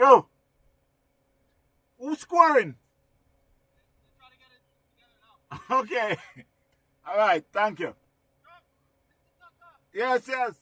Yo, who's scoring? Okay. All right. Thank you. Yes, yes.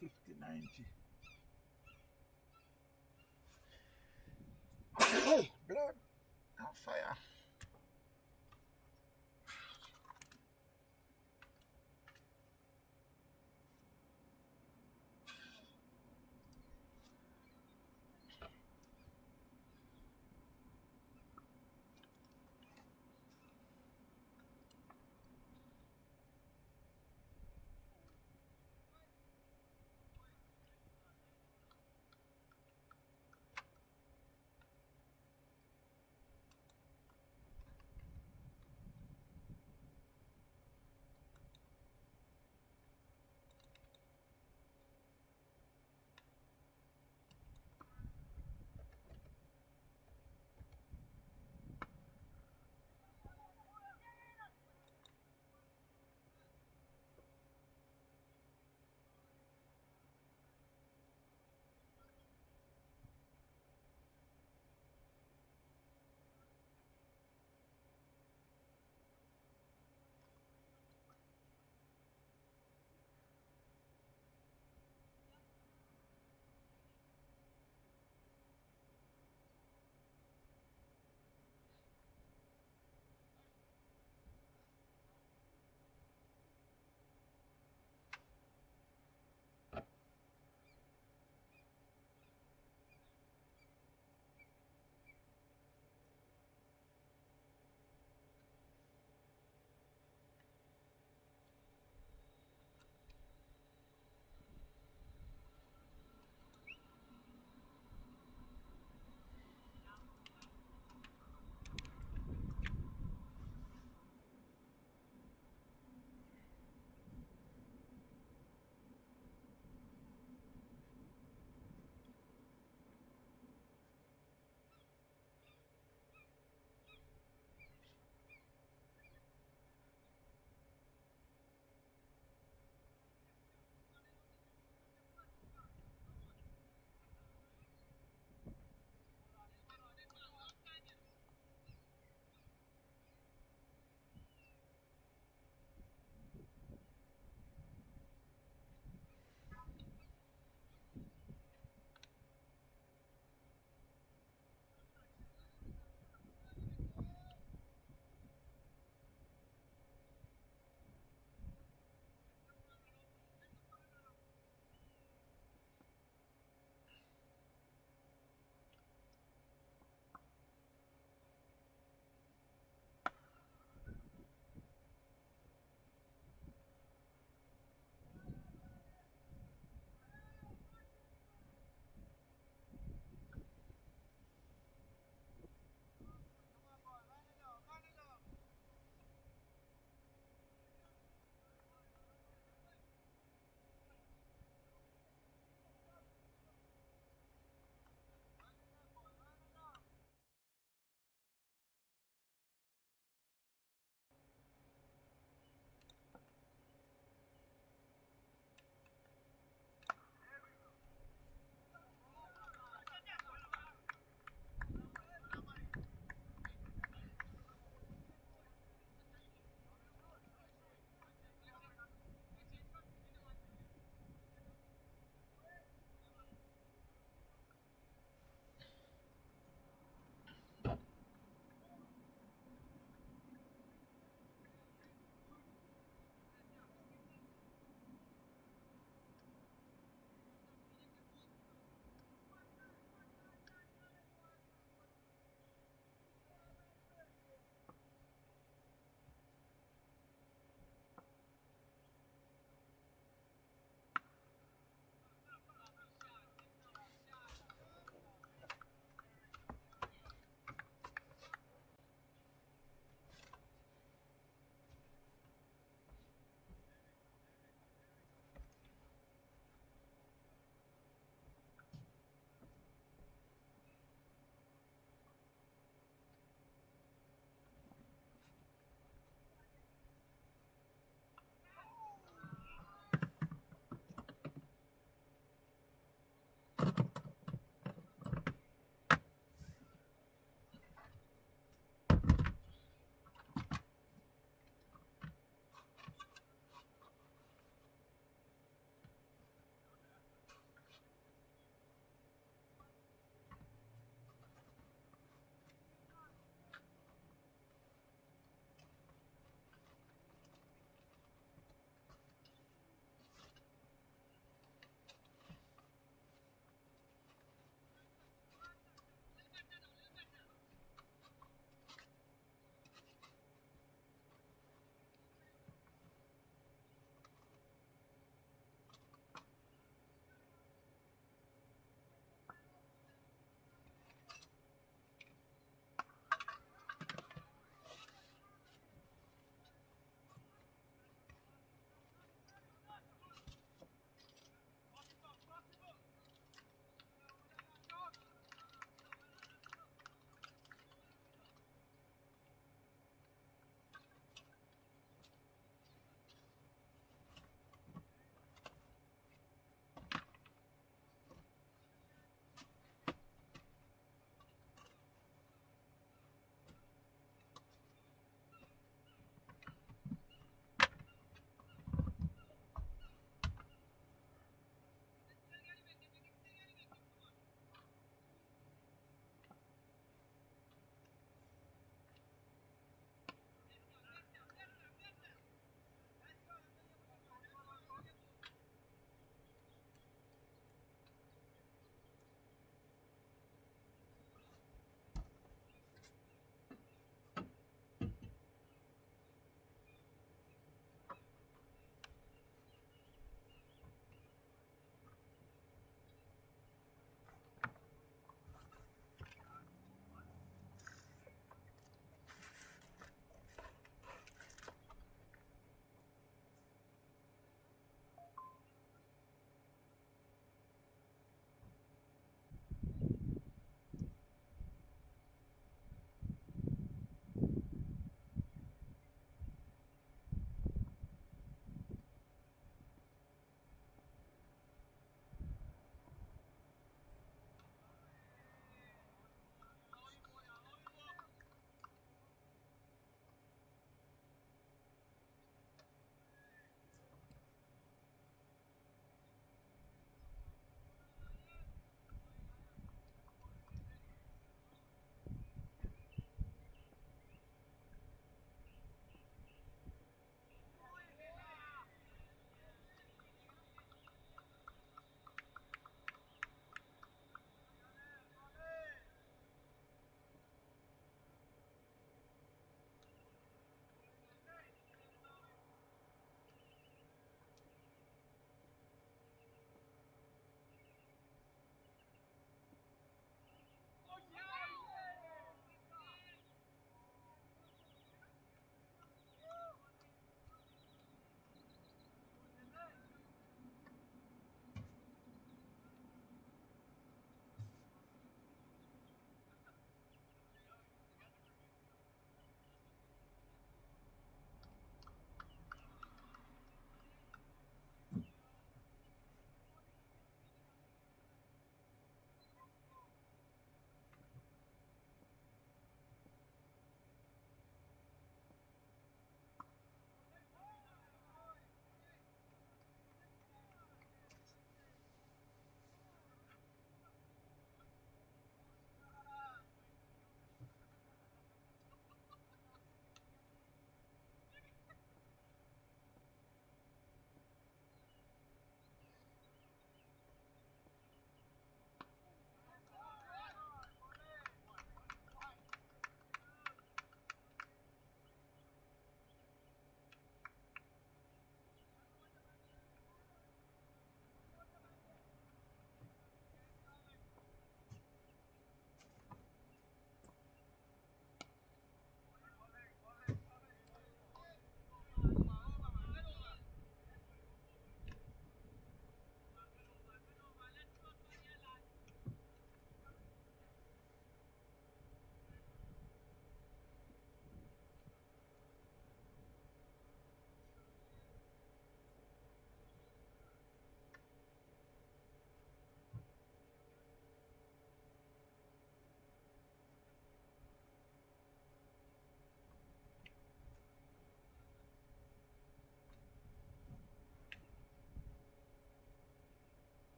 Fifty 90. Blood on fire.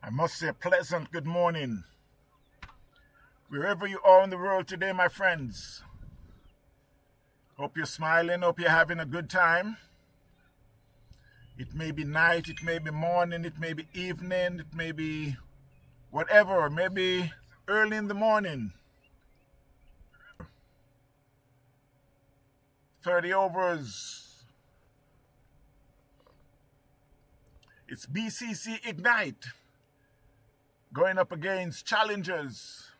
I must say, pleasant good morning. Wherever you are in the world today, my friends. Hope you're smiling, hope you're having a good time. It may be night, it may be morning, it may be evening, it may be whatever, maybe early in the morning. 30 overs. It's BCC Ignite going up against challengers.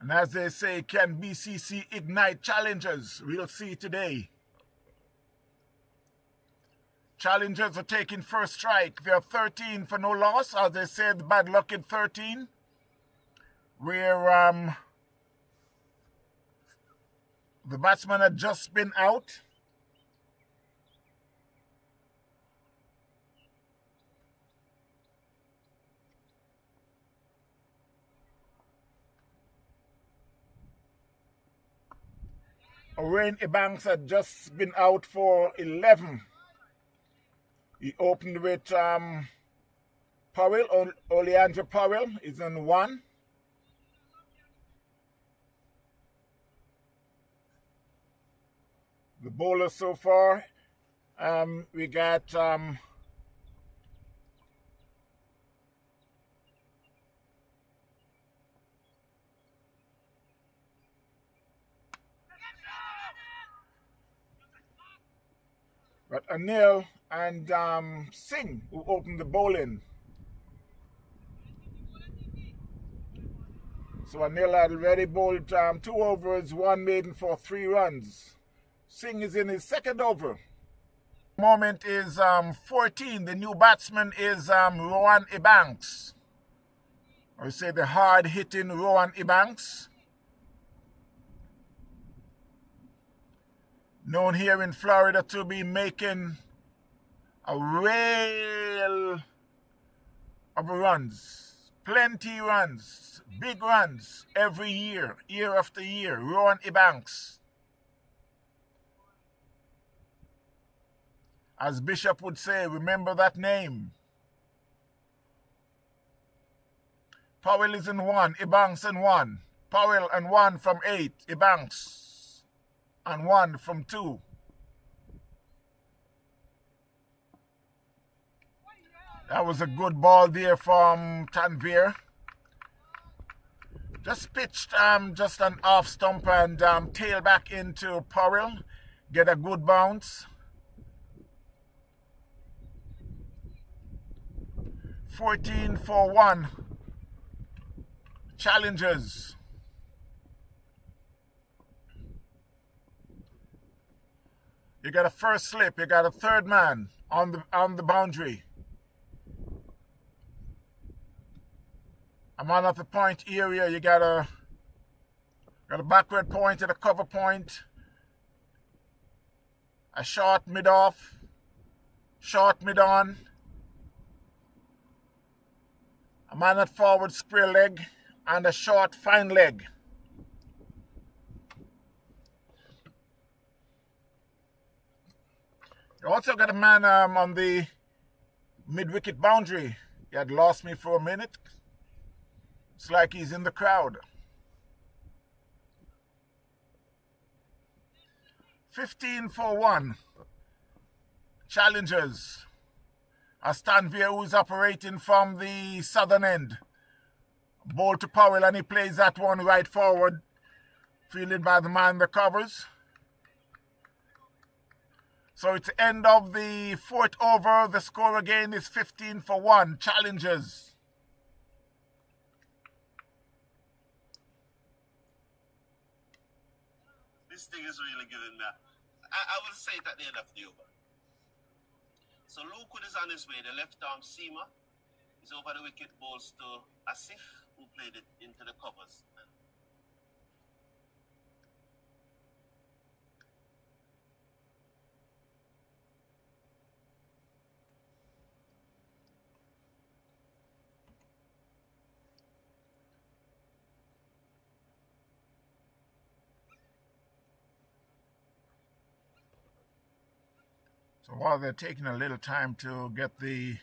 And as they say, can BCC ignite challengers? We'll see today. Challengers are taking first strike. They're 13 for no loss, as they said, bad luck in 13. Where the batsman had just been out. Owain Ebanks had just been out for 11. He opened with Powell, Oleandro Powell is in 1. The bowlers so far, we got Anil and Singh, who opened the bowling. So Anil had already bowled 2 overs, 1 maiden for 3 runs. Singh is in his 2nd over. Moment is 14. The new batsman is Rohan Ebanks. I would say the hard-hitting Rohan Ebanks. Known here in Florida to be making a whale of runs. Plenty runs, big runs every year, year after year. Rohan Ebanks. As Bishop would say, remember that name. Powell is in 1, Ebanks in 1. Powell and 1 from 8, Ebanks and 1 from 2. That was a good ball there from Tanvir. Just pitched just an off stump and tail back into Powell. Get a good bounce. 14 for 1. Challengers. You got a first slip. You got a 3rd man on the boundary. I'm on at the point area. You got a backward point and a cover point. A short mid off. Short mid on. A man at forward square leg and a short fine leg. You also got a man on the mid-wicket boundary. He had lost me for a minute. It's like he's in the crowd. 15 for 1. Challengers. As Tanvir, who is operating from the southern end. Ball to Powell, and he plays that one right forward. Fielded by the man in the covers. So it's the end of the 4th over. The score again is 15 for 1. Challengers. This thing is really giving me. I will say it at the end of the over. So Lukewood is on his way. The left arm seamer is over the wicket, balls to Asif, who played it into the covers. So while they're taking a little time to get the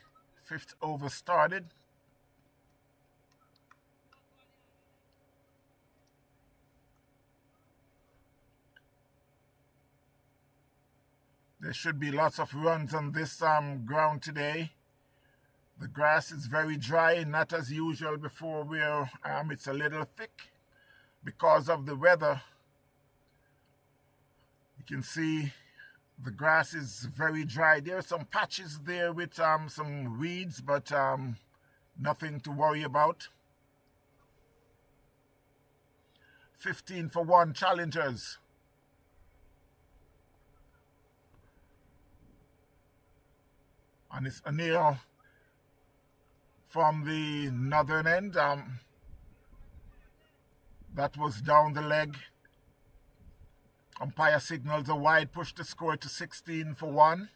5th over started, there should be lots of runs on this ground today. The grass is very dry, not as usual before where it's a little thick because of the weather. You can see the grass is very dry. There are some patches there with some weeds, but nothing to worry about. 15-for-1 challengers. And it's O'Neill from the northern end. That was down the leg. Umpire signals a wide, push the score to 16-for-1.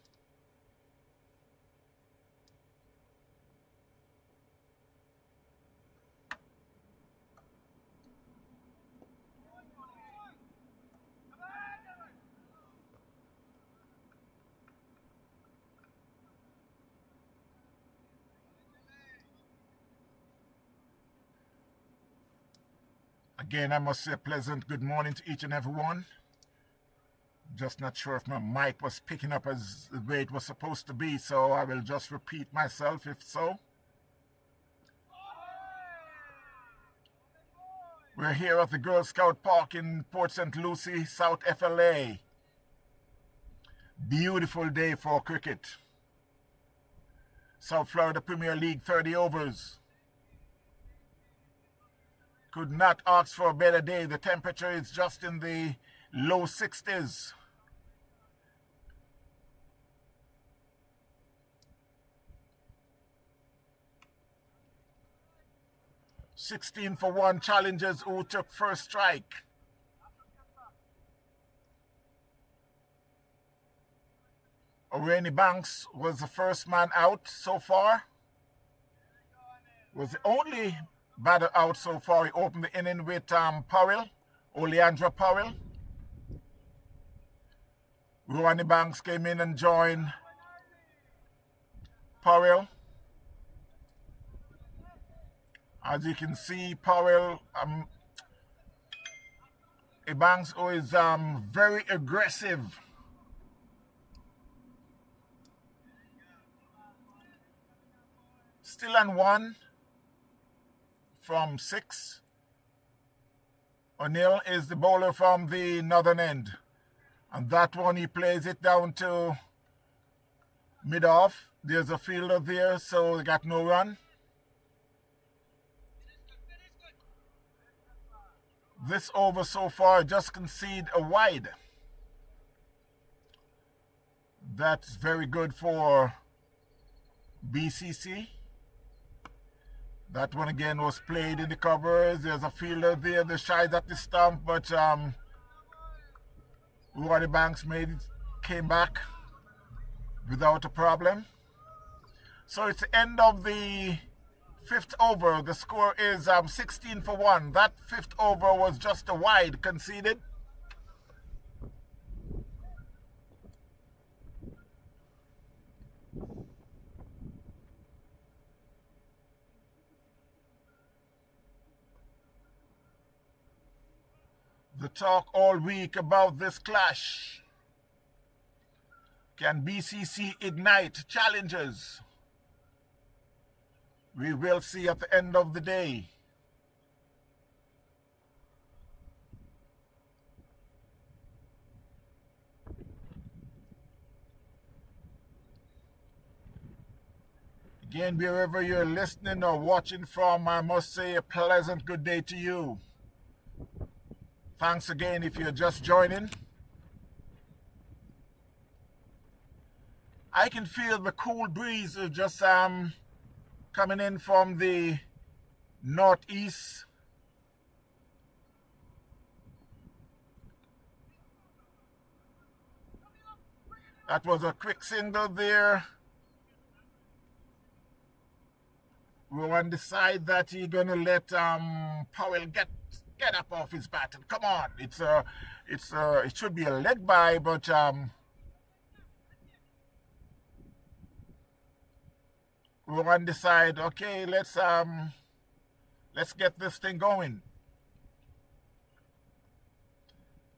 Again, I must say a pleasant good morning to each and every one. Just not sure if my mic was picking up as the way it was supposed to be, so I will just repeat myself if so. We're here at the Girl Scout Park in Port St. Lucie, South FLA. Beautiful day for cricket. South Florida Premier League 30 overs. Could not ask for a better day. The temperature is just in the low 60s. "16-for-1 challengers who took first strike. Orani Banks was the first man out so far. Was the only batter out so far. He opened the inning with Powell, Oleandra Powell. Orani Banks came in and joined Powell. As you can see, Powell, a Banks who is very aggressive. Still on 1 from 6. O'Neill is the bowler from the northern end. And that one, he plays it down to mid-off. There's a fielder there, so they got no run. This over so far just concede a wide. That's very good for BCC. That one again was played in the covers. There's a fielder there. The shies at the stump, but Orani Banks came back without a problem. So it's the end of the 5th over. The score is 16-for-1. That 5th over was just a wide conceded. The talk all week about this clash. Can BCC ignite challenges? We will see at the end of the day. Again, wherever you're listening or watching from, I must say a pleasant good day to you. Thanks again if you're just joining. I can feel the cool breeze of just coming in from the northeast. That was a quick single there. Rowan decide that he's gonna let Powell get up off his bat. And come on, it should be a leg by, but Rowan decide, okay, let's get this thing going.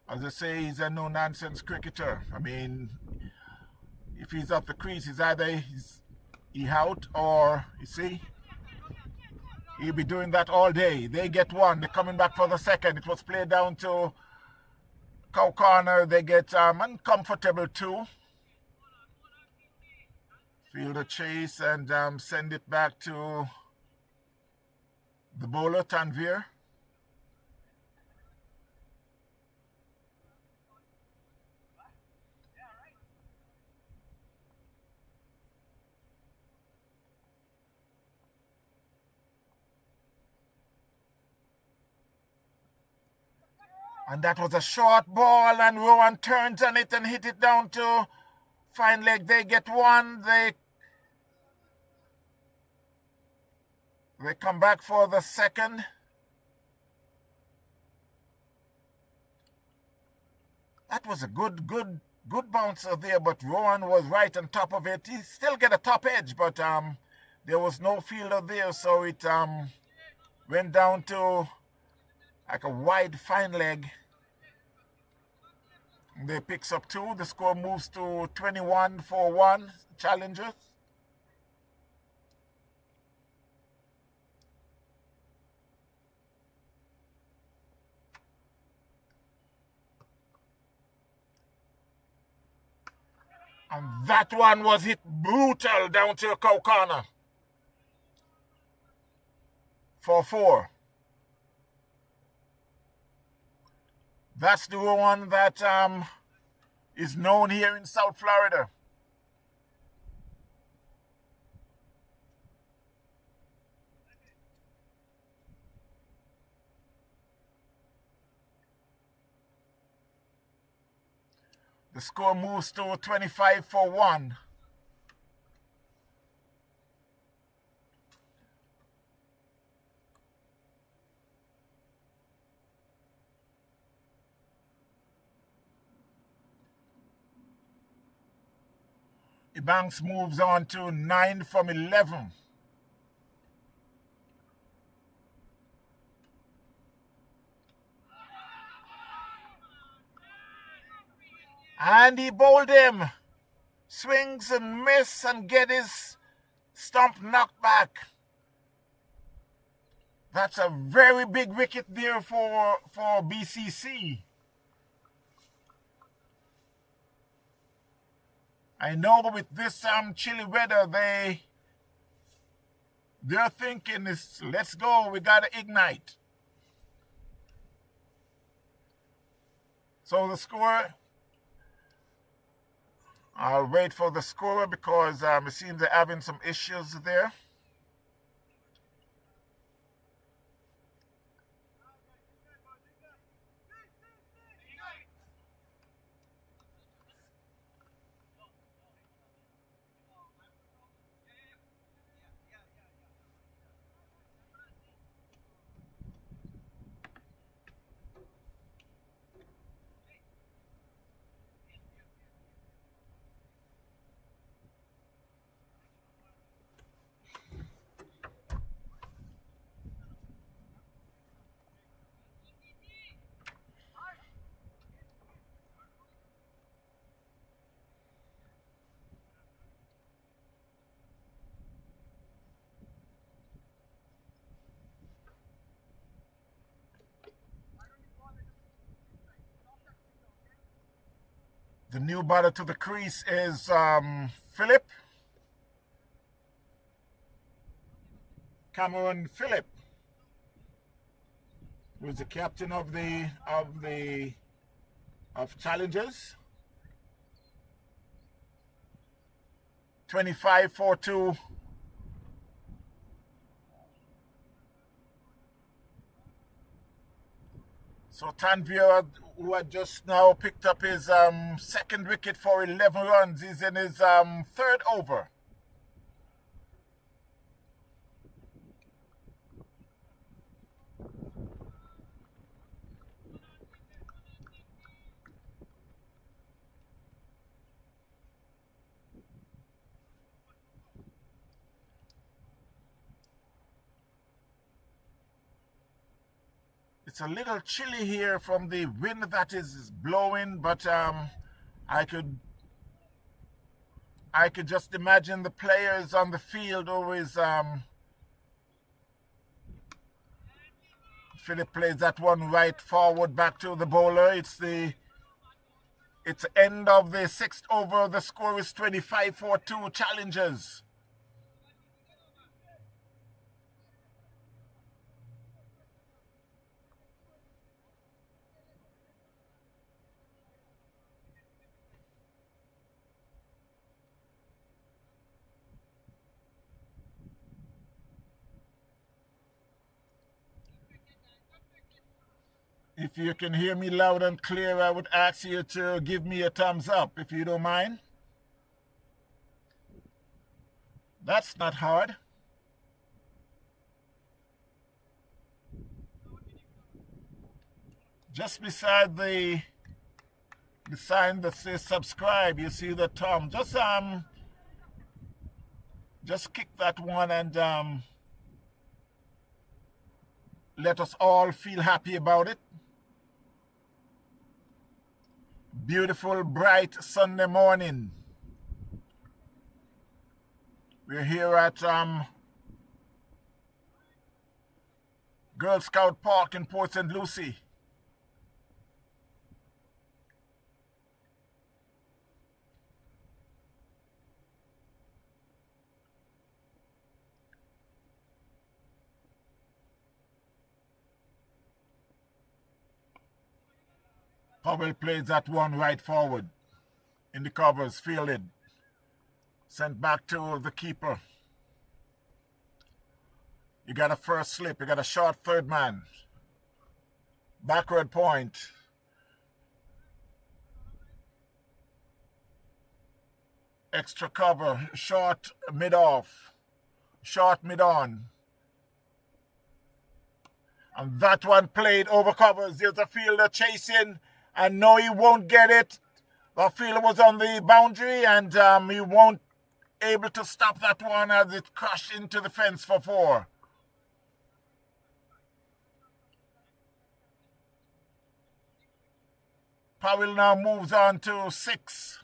As I say, he's a no-nonsense cricketer. I mean, if he's off the crease, he's either he out or, you see, he'll be doing that all day. They get one. They're coming back for the second. It was played down to Cow Corner. They get uncomfortable too. Field a chase and send it back to the bowler, Tanvir. And that was a short ball, and Rowan turns on it and hit it down to fine leg. They get one. They come back for the second. That was a good bouncer there, but Rowan was right on top of it. He still get a top edge, but there was no fielder there, so it went down to like a wide fine leg. They picks up two. The score moves to 21-1 Challengers. And that one was hit brutal down to Cow Corner. For 4. That's the one that is known here in South Florida. The score moves to 25-1. Ebanks moves on to 9 from 11. And he bowled him. Swings and miss and get his stump knocked back. That's a very big wicket there for BCC. I know with this chilly weather, they're thinking is let's go, we gotta ignite. So the score, I'll wait for the scorer because it seems they're having some issues there. The new batter to the crease is Phillip. Cameron Phillip, who is the captain of Challengers. 25-2. So Tanvir, who had just now picked up his second wicket for 11 runs, is in his third over. It's a little chilly here from the wind that is blowing, but I could just imagine the players on the field always. Philip plays that one right forward back to the bowler. It's end of the 6th over. The score is 25-2 Challengers. If you can hear me loud and clear, I would ask you to give me a thumbs up, if you don't mind. That's not hard. Just beside the sign that says subscribe, you see the thumb. Just kick that one and let us all feel happy about it. Beautiful, bright Sunday morning. We're here at Girl Scout Park in Port St. Lucie. Powell plays that one right forward in the covers, fielded. Sent back to the keeper. You got a first slip, you got a short third man. Backward point. Extra cover, short mid off, short mid on. And that one played over covers. There's a fielder chasing, and no, he won't get it. The fielder was on the boundary, and he won't able to stop that one as it crashed into the fence for 4. Powell now moves on to 6.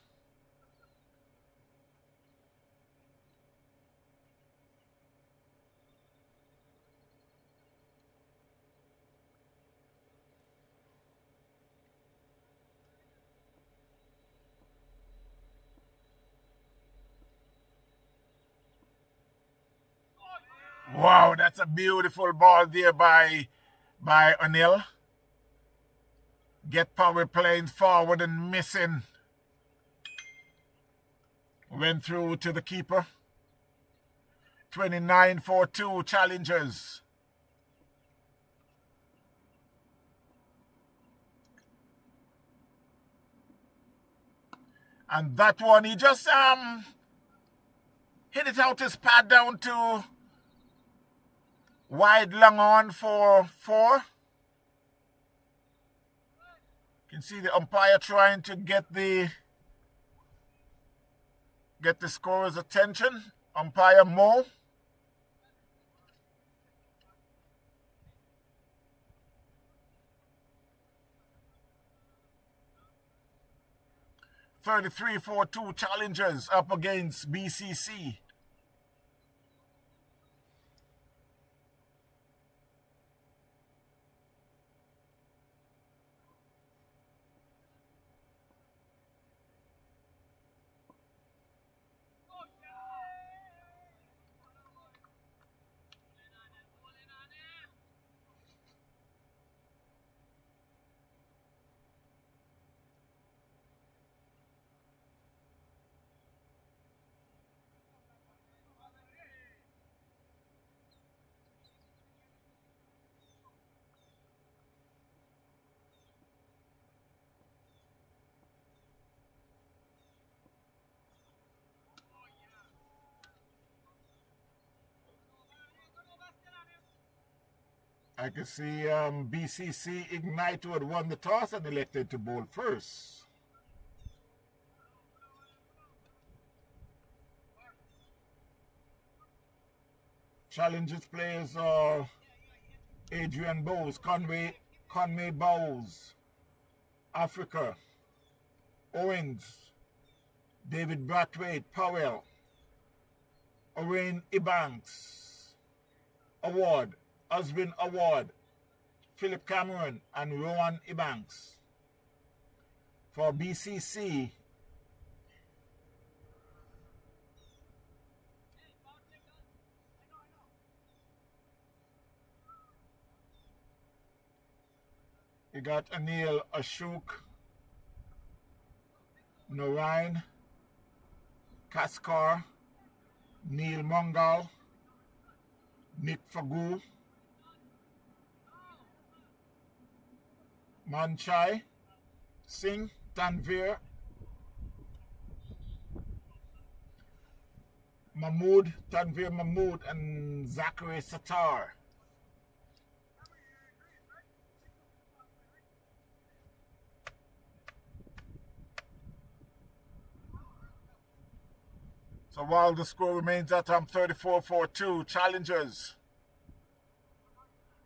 Wow, that's a beautiful ball there by O'Neill. Get Powell playing forward and missing. Went through to the keeper. 29-2 Challengers. And that one, he just hit it out his pad down to wide long on for 4. You can see the umpire trying to get the scorer's attention. Umpire Mo. (33-2 Challengers up against BCC. I can see BCC Ignite, who had won the toss and elected to bowl first. Challengers players are Adrian Bowes, Conway Conway Bowles, Africa, Owens, David Brathwaite Powell, Owain Ebanks, Award, Oswin Award, Philip Cameron, and Rowan Ebanks. For BCC, you got Anil Ashok, Narayan, Kaskar, Neil Mongal, Nick Fagu, Manchai, Singh, Tanvir, Mahmood, Tanvir Mahmood, and Zachary Sattar. So while the score remains at 34-42, challengers.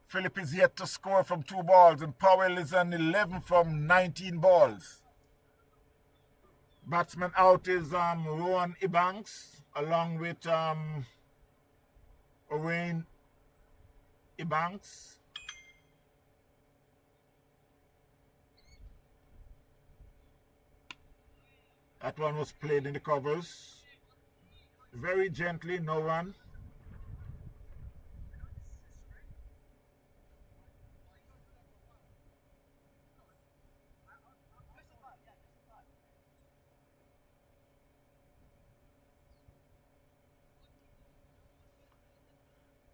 Philip is yet to score from 2 balls, and Powell is on 11 from 19 balls. Batsman out is Rowan Ebanks, along with Owain Ebanks. That one was played in the covers. Very gently, no run.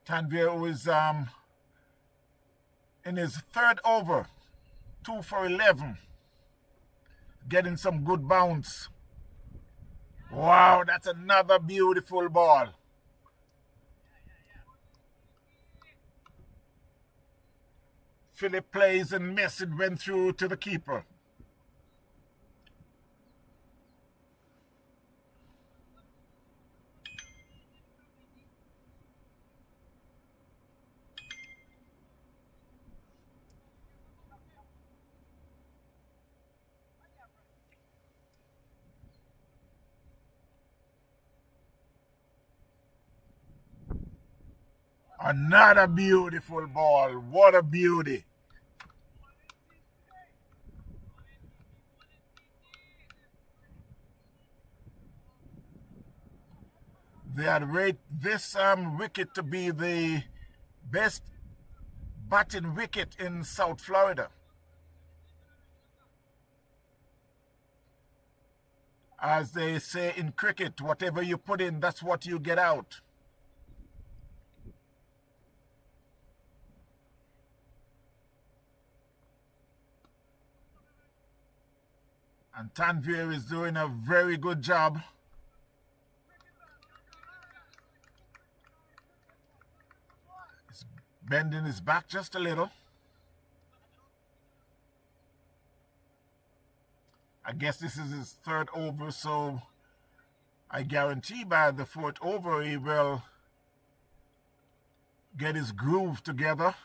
Tanvir, who is in his 3rd over, 2 for 11, getting some good bounce. Wow, that's another beautiful ball. Philip plays and missed. It went through to the keeper. Another beautiful ball. What a beauty. They had rated this wicket to be the best batting wicket in South Florida. As they say in cricket, whatever you put in, that's what you get out. And Tanvir is doing a very good job. He's bending his back just a little. I guess this is his 3rd over, so I guarantee by the 4th over he will get his groove together.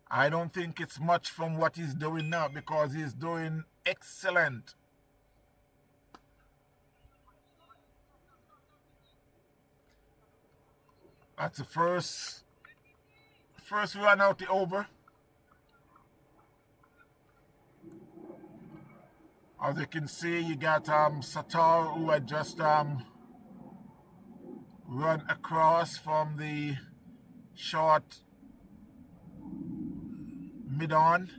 I don't think it's much from what he's doing now, because he's doing excellent. That's the first run out the over. As you can see, you got Sattar, who had just run across from the short mid-on.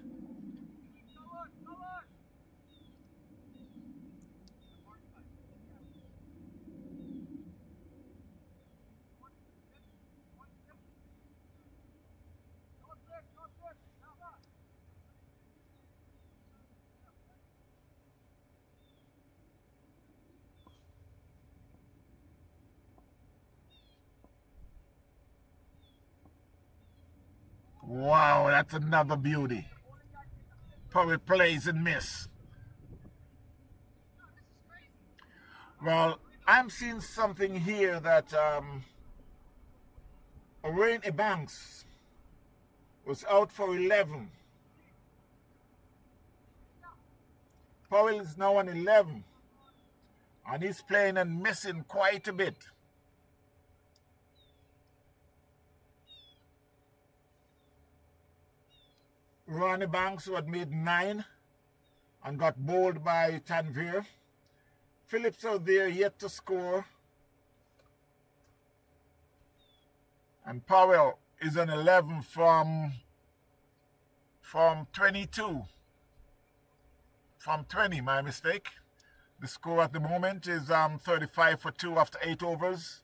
Wow, that's another beauty. Probably plays and miss. Well, I'm seeing something here that Owain Ebanks was out for 11. Powell is now on 11. And he's playing and missing quite a bit. Ronnie Banks, who had made 9 and got bowled by Tanvir. Phillips out there yet to score. And Powell is on 11 from 22. From 20, my mistake. The score at the moment is 35 for 2 after 8 overs.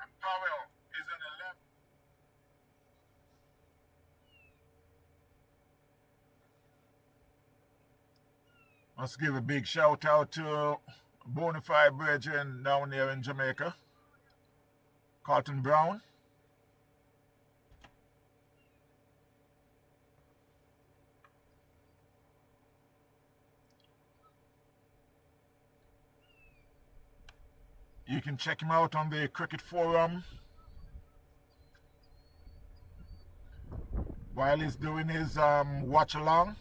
And Powell is on 11. Let's give a big shout out to Bonafide Brethren down there in Jamaica. Carlton Brown. You can check him out on the Cricket Forum while he's doing his watch along.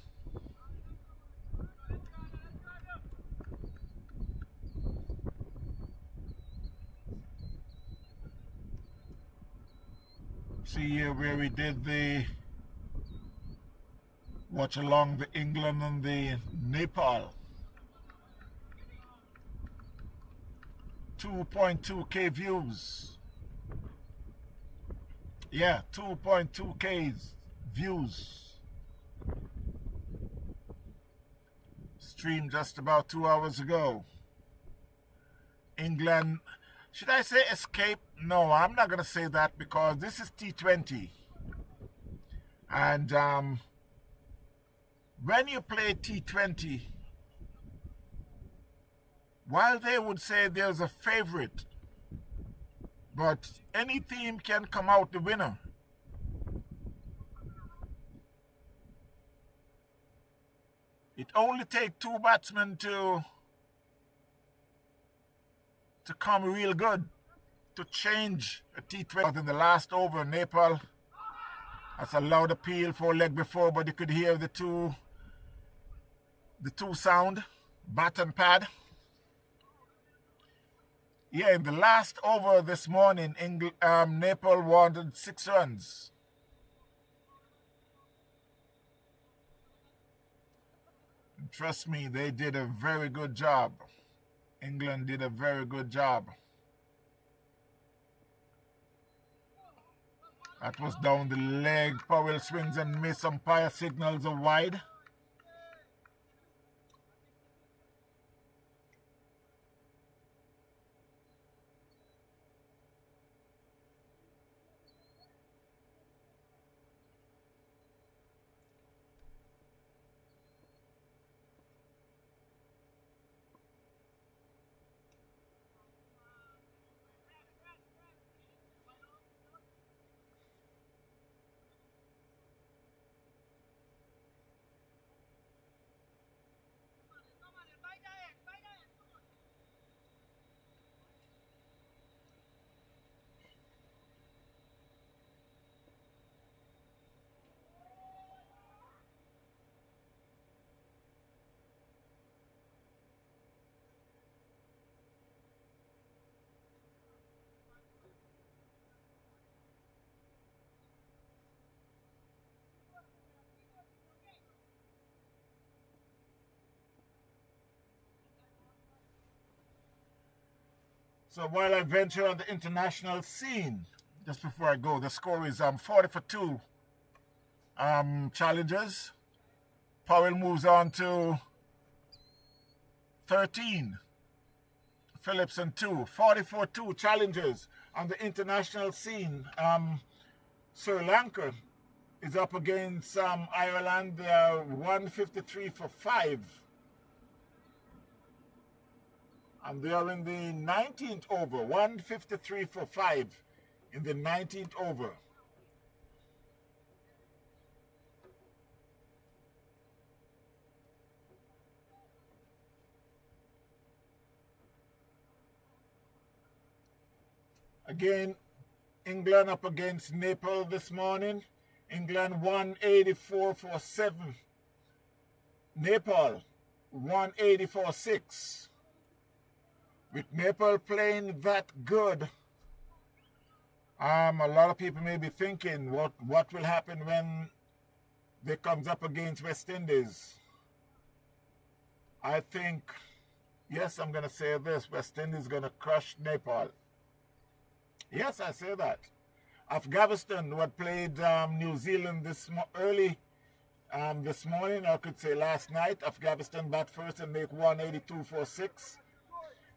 See here where we did the watch along the England and the Nepal. 2.2k views. Yeah, 2.2k views. Streamed just about 2 hours ago. England, should I say escape? No, I'm not going to say that because this is T20. And when you play T20, while they would say there's a favorite, but any team can come out the winner. It only takes 2 batsmen to come real good to change a T20. In the last over, Nepal, that's a loud appeal for a leg before, but you could hear the two sound, bat and pad. Yeah, in the last over this morning, Nepal wanted 6 runs. And trust me, they did a very good job. England did a very good job. That was down the leg. Powell swings and miss. Umpire signals a wide. So while I venture on the international scene, just before I go, the score is 40 for 2 challenges. Powell moves on to 13. Phillips and 2. 40 for 2 challenges on the international scene. Sri Lanka is up against Ireland. They are 153 for 5. And they are in the 19th over, 153 for 5 in the 19th over. Again, England up against Nepal this morning. England 184 for 7. Nepal 184 6. With Nepal playing that good, a lot of people may be thinking what will happen when they comes up against West Indies. I think, yes, I'm going to say this, West Indies is going to crush Nepal. Yes, I say that. Afghanistan, who had played New Zealand this morning, I could say last night. Afghanistan bat first and make 182 for 6.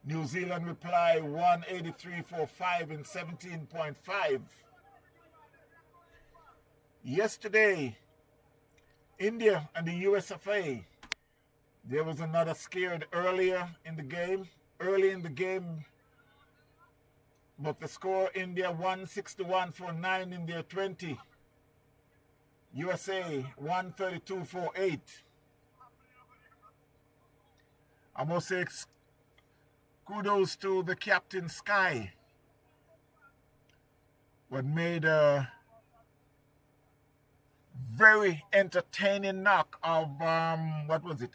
New Zealand reply 183 for 5 in 17.5. Yesterday, India and the USFA, there was another scared early in the game, but the score, India 161 for 9 in their 20. USA 132 for 8. I must say kudos to the Captain Sky, what made a very entertaining knock of,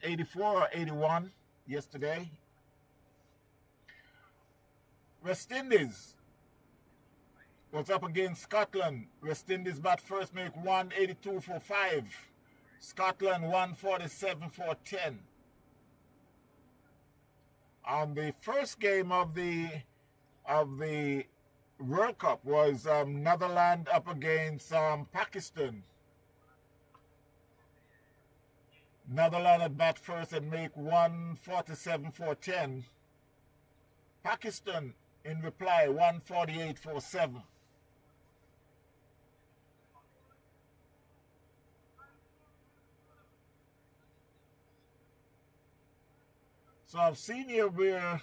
84 or 81 yesterday. West Indies was up against Scotland. West Indies bat first, make 182 for 5. Scotland 147 for 10. On the first game of the World Cup was Netherlands up against Pakistan. Netherlands had bat first and make 147 for 10. Pakistan in reply 148 for 7. So I've seen here where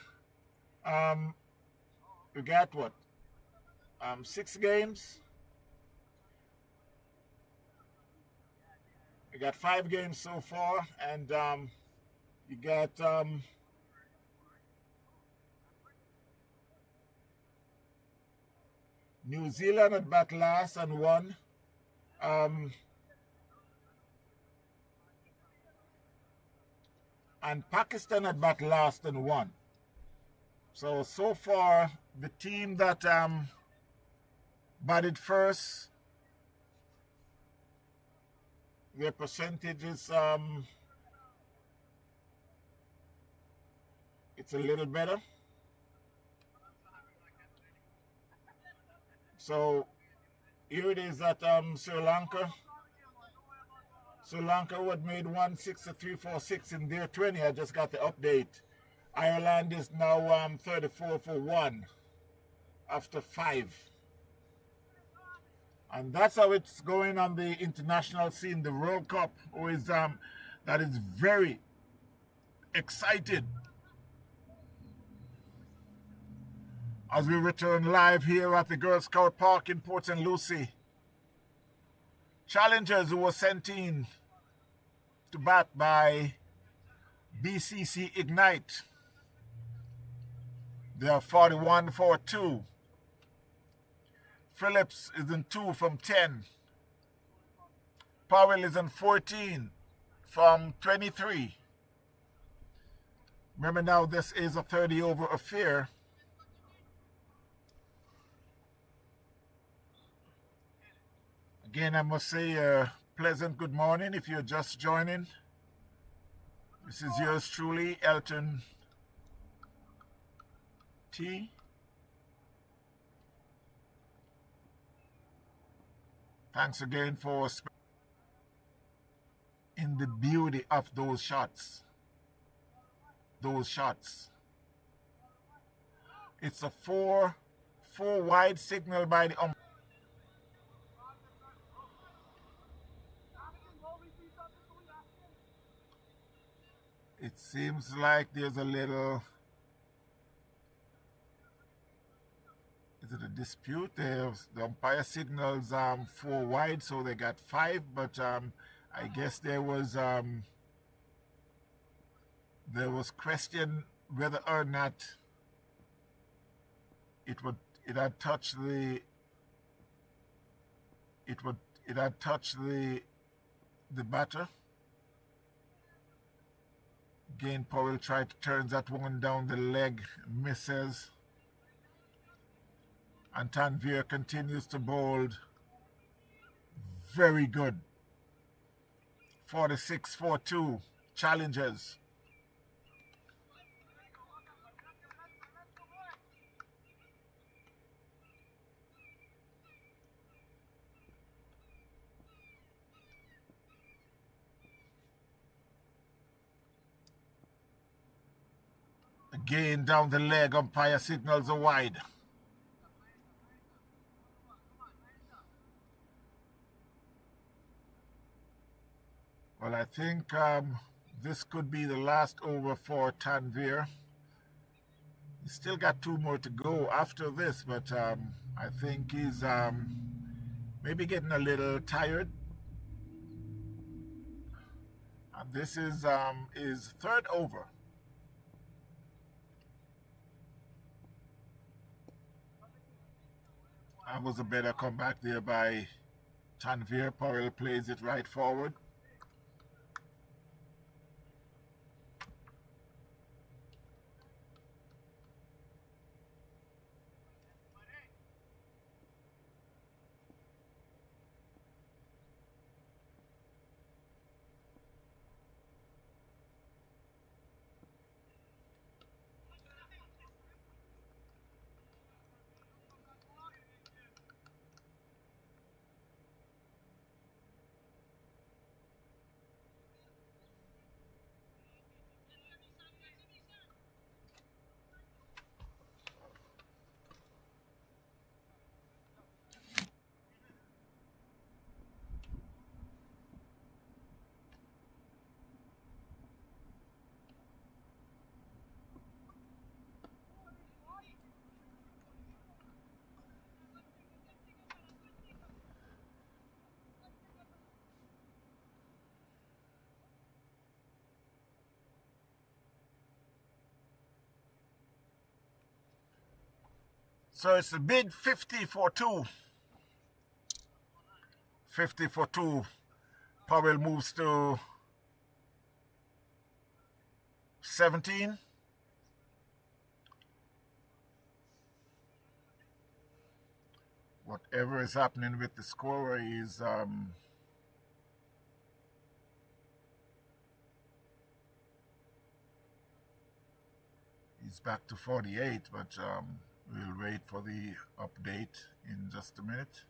we got what? 6 games. We got 5 games so far, and you got New Zealand at bat last and won. And Pakistan at bat last and won. So far, the team that batted first, their percentage is it's a little better. So here it is at Sri Lanka. Sri Lanka had made 163 for 6 in their 20. I just got the update. Ireland is now 34 for 1 after 5. And that's how it's going on the international scene. The World Cup is that is very excited. As we return live here at the Girl Scout Park in Port St. Lucie. Challengers who were sent in to bat by BCC Ignite. They are 41 for 2. Phillips is in 2 from 10. Powell is in 14 from 23. Remember now, this is a 30-over affair. Again, I must say a pleasant good morning if you're just joining. This is yours truly, Elton T. Thanks again for in the beauty of those shots. It's a four wide signal by the umpire. It seems like there's a little, is it a dispute? The umpire signals 4 wide, so they got 5, but I guess there was question whether or not it had touched the it had touched the batter. Again, Powell tried to turn that one down the leg, misses. And Tanvir continues to bowl very good. 46-4-2 challenges. Again, down the leg, umpire signals a wide. Well, I think this could be the last over for Tanvir. He's still got 2 more to go after this, but I think he's maybe getting a little tired. And this is his 3rd over. That was a better comeback there by Tanvir. Powell plays it right forward. So it's a big 50-4-2. 50-4-2. Powell moves to 17. Whatever is happening with the scorer is he's back to 48, but we'll wait for the update in just a minute.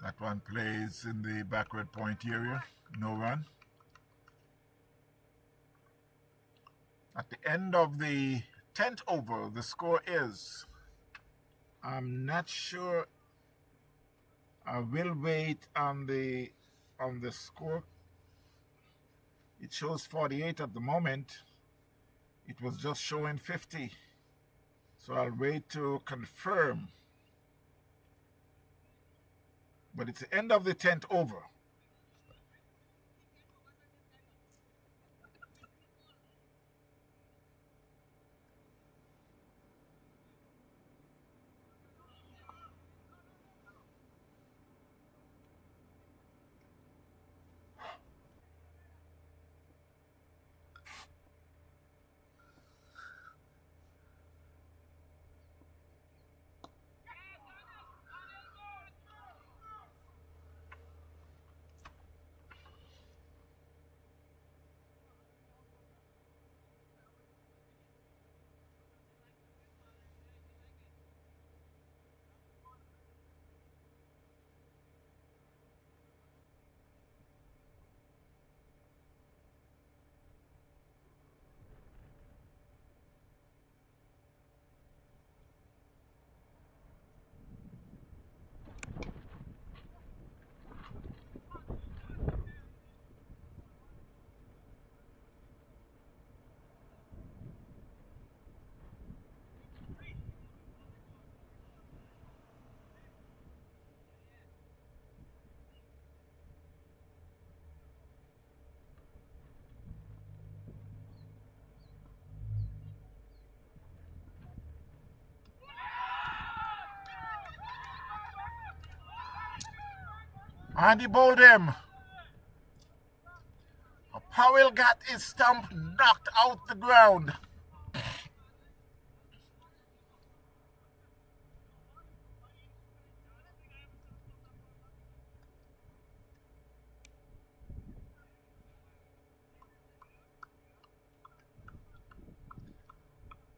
That one plays in the backward point area, no run. At the end of the 10th over, the score is, I'm not sure, I will wait on the score. It shows 48 at the moment. It was just showing 50. So I'll wait to confirm. But it's the end of the 10th over. And he bowled him. Powell got his stump knocked out the ground.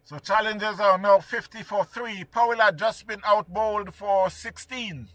So challengers are now 50 for 3. Powell had just been out bowled for 16.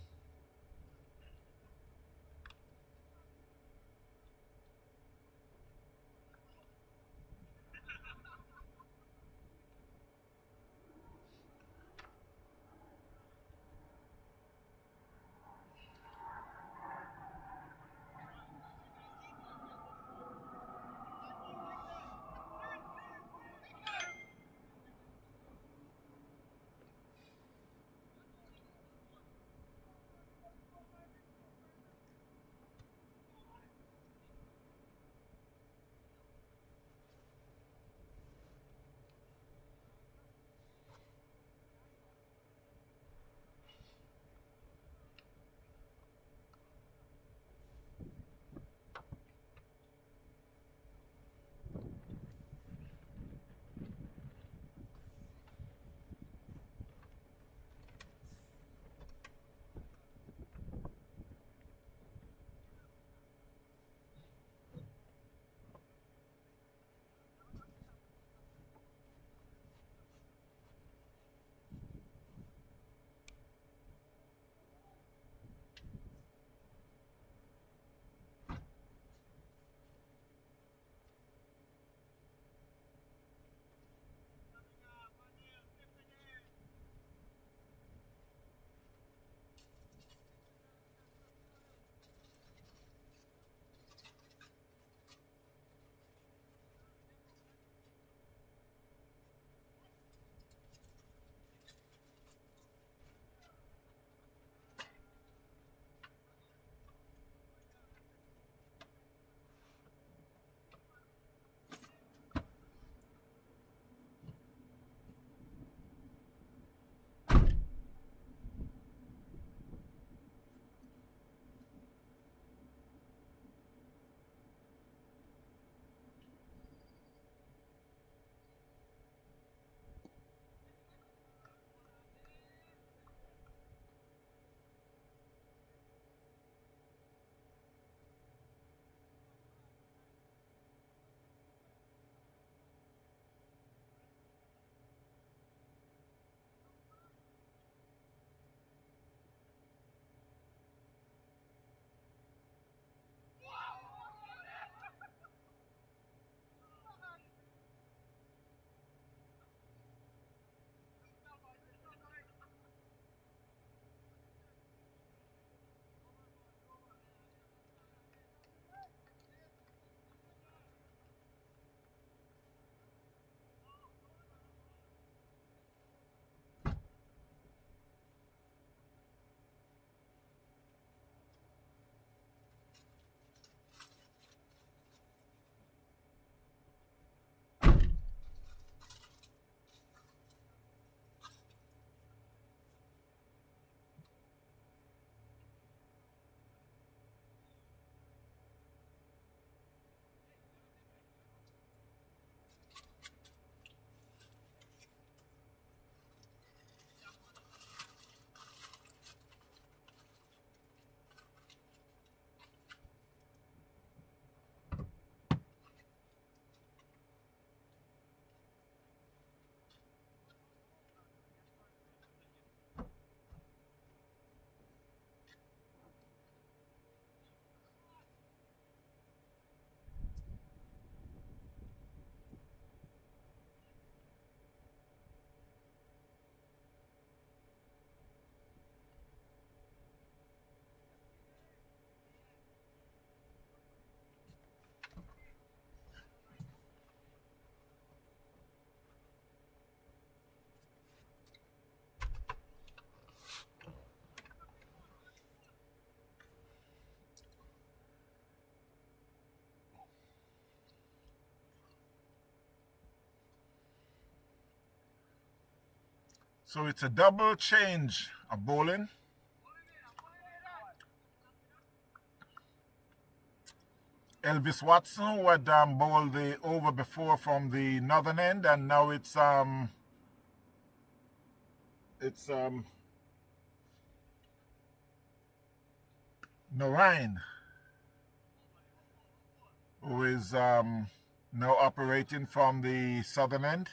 So it's a double change of bowling. Elvis Watson, who had bowled the over before from the northern end, and now it's Narine, who is now operating from the southern end.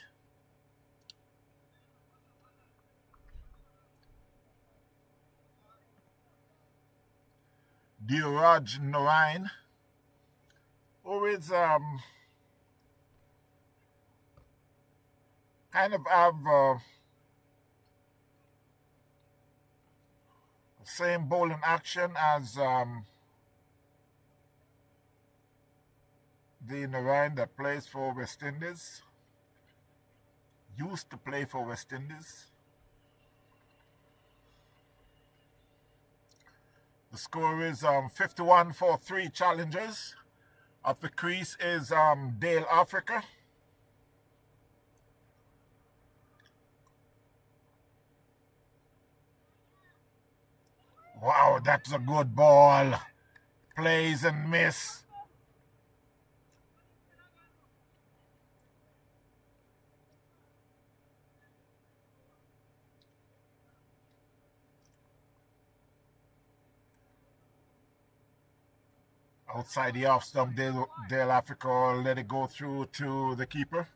Dheeraj Narine, who is kind of have the same bowling action as the Narine that plays for West Indies, used to play for West Indies. The score is 51 for 3 challengers. At the crease is Dale Africa. Wow, that's a good ball. Plays and miss. Outside the off stump, Dale Africa let it go through to the keeper.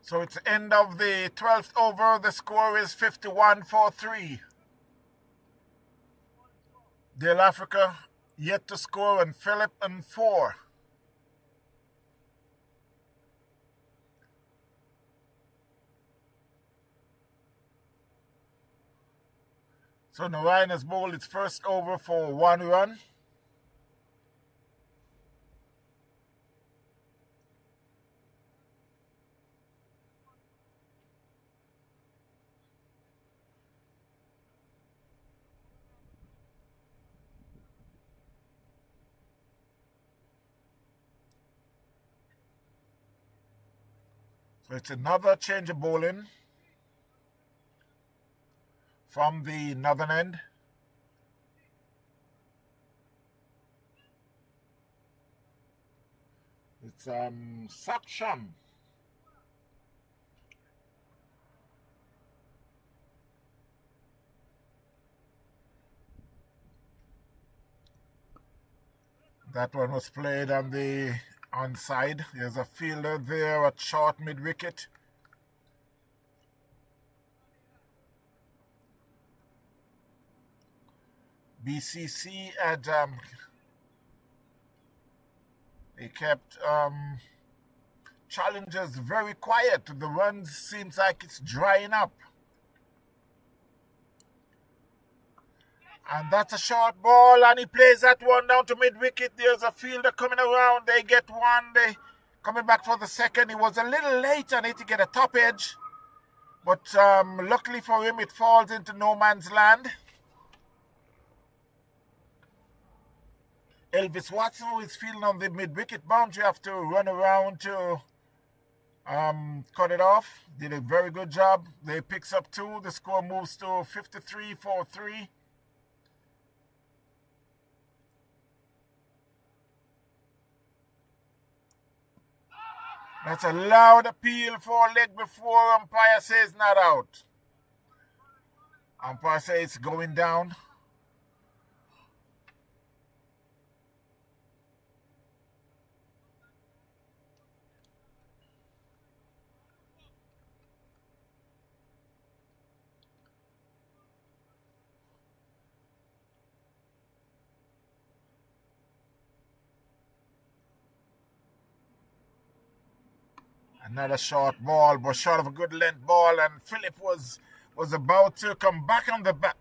So it's the end of the 12th over. The score is 51 for 3. Dale Africa yet to score, and Philip and 4. So Narine has bowled its first over for 1 run. So it's another change of bowling from the northern end. It's Saksham. That one was played on the onside. There's a fielder there at short mid-wicket. BCC had they kept challengers very quiet. The runs seems like it's drying up. And that's a short ball, and he plays that one down to mid-wicket. There's a fielder coming around. They get one. They coming back for the second. He was a little late on it to get a top edge. But luckily for him, it falls into no man's land. Elvis Watson, who is fielding on the mid-wicket boundary, have to run around to cut it off. Did a very good job. They picks up 2. The score moves to 53 for 3. That's a loud appeal for a leg before umpire says not out. Umpire says it's going down. Another short ball, but short of a good length ball, and Philip was about to come back on the back.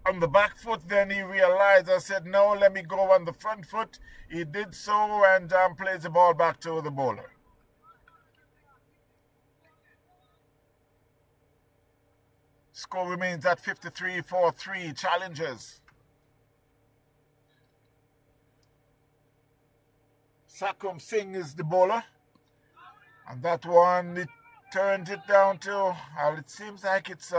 on the back foot, then he realized, I said, no, let me go on the front foot. He did so and plays the ball back to the bowler. Score remains at 53-4-3. Challengers. Sakram Singh is the bowler. And that one, it turns it down to, well, it seems like it's,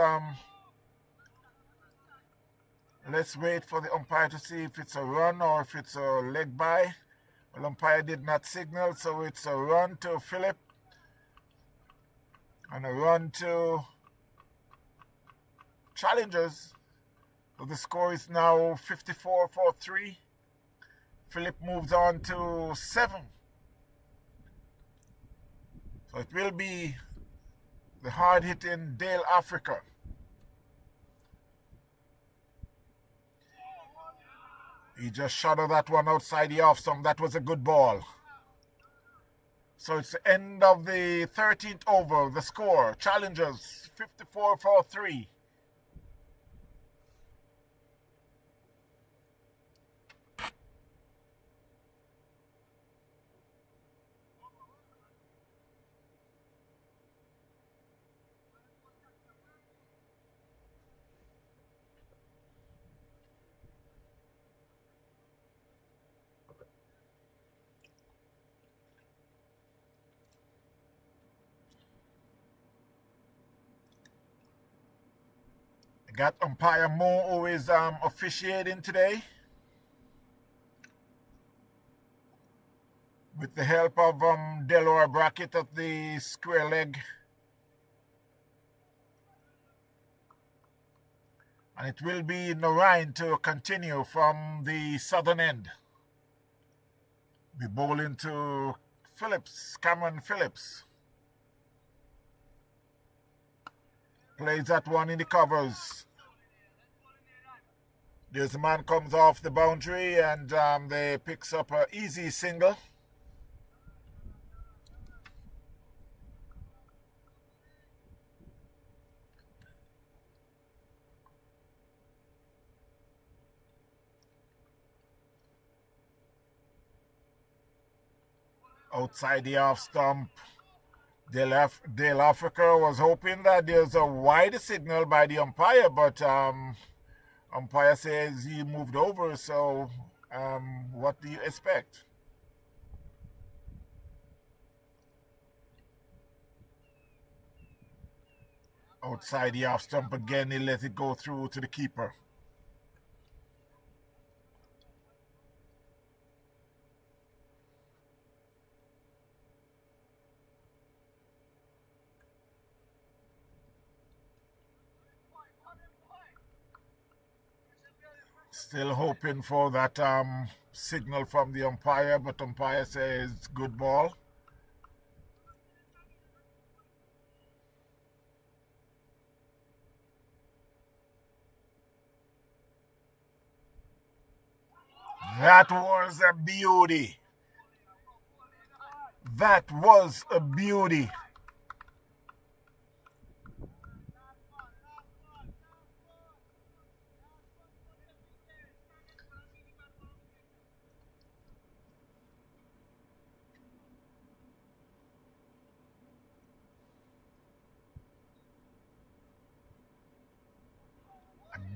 let's wait for the umpire to see if it's a run or if it's a leg by. Well, umpire did not signal, so it's a run to Phillip and a run to Challengers. So the score is now 54-4-3. Phillip moves on to 7. So it will be the hard-hitting Dale Africa. He just shuttled that one outside the off stump. That was a good ball. So it's the end of the 13th over. The score, Challengers 54-4-3. Got umpire Mo, who is officiating today, with the help of Delor Brackett at the square leg. And it will be Narain to continue from the southern end. Be bowling to Phillips, Cameron Phillips. Plays that one in the covers. This man comes off the boundary and they picks up an easy single. Outside the off stump. Dale Africa was hoping that there's a wide signal by the umpire, but umpire says he moved over, so what do you expect? Outside the off stump again, he let it go through to the keeper. Still hoping for that signal from the umpire, but umpire says good ball. That was a beauty. That was a beauty.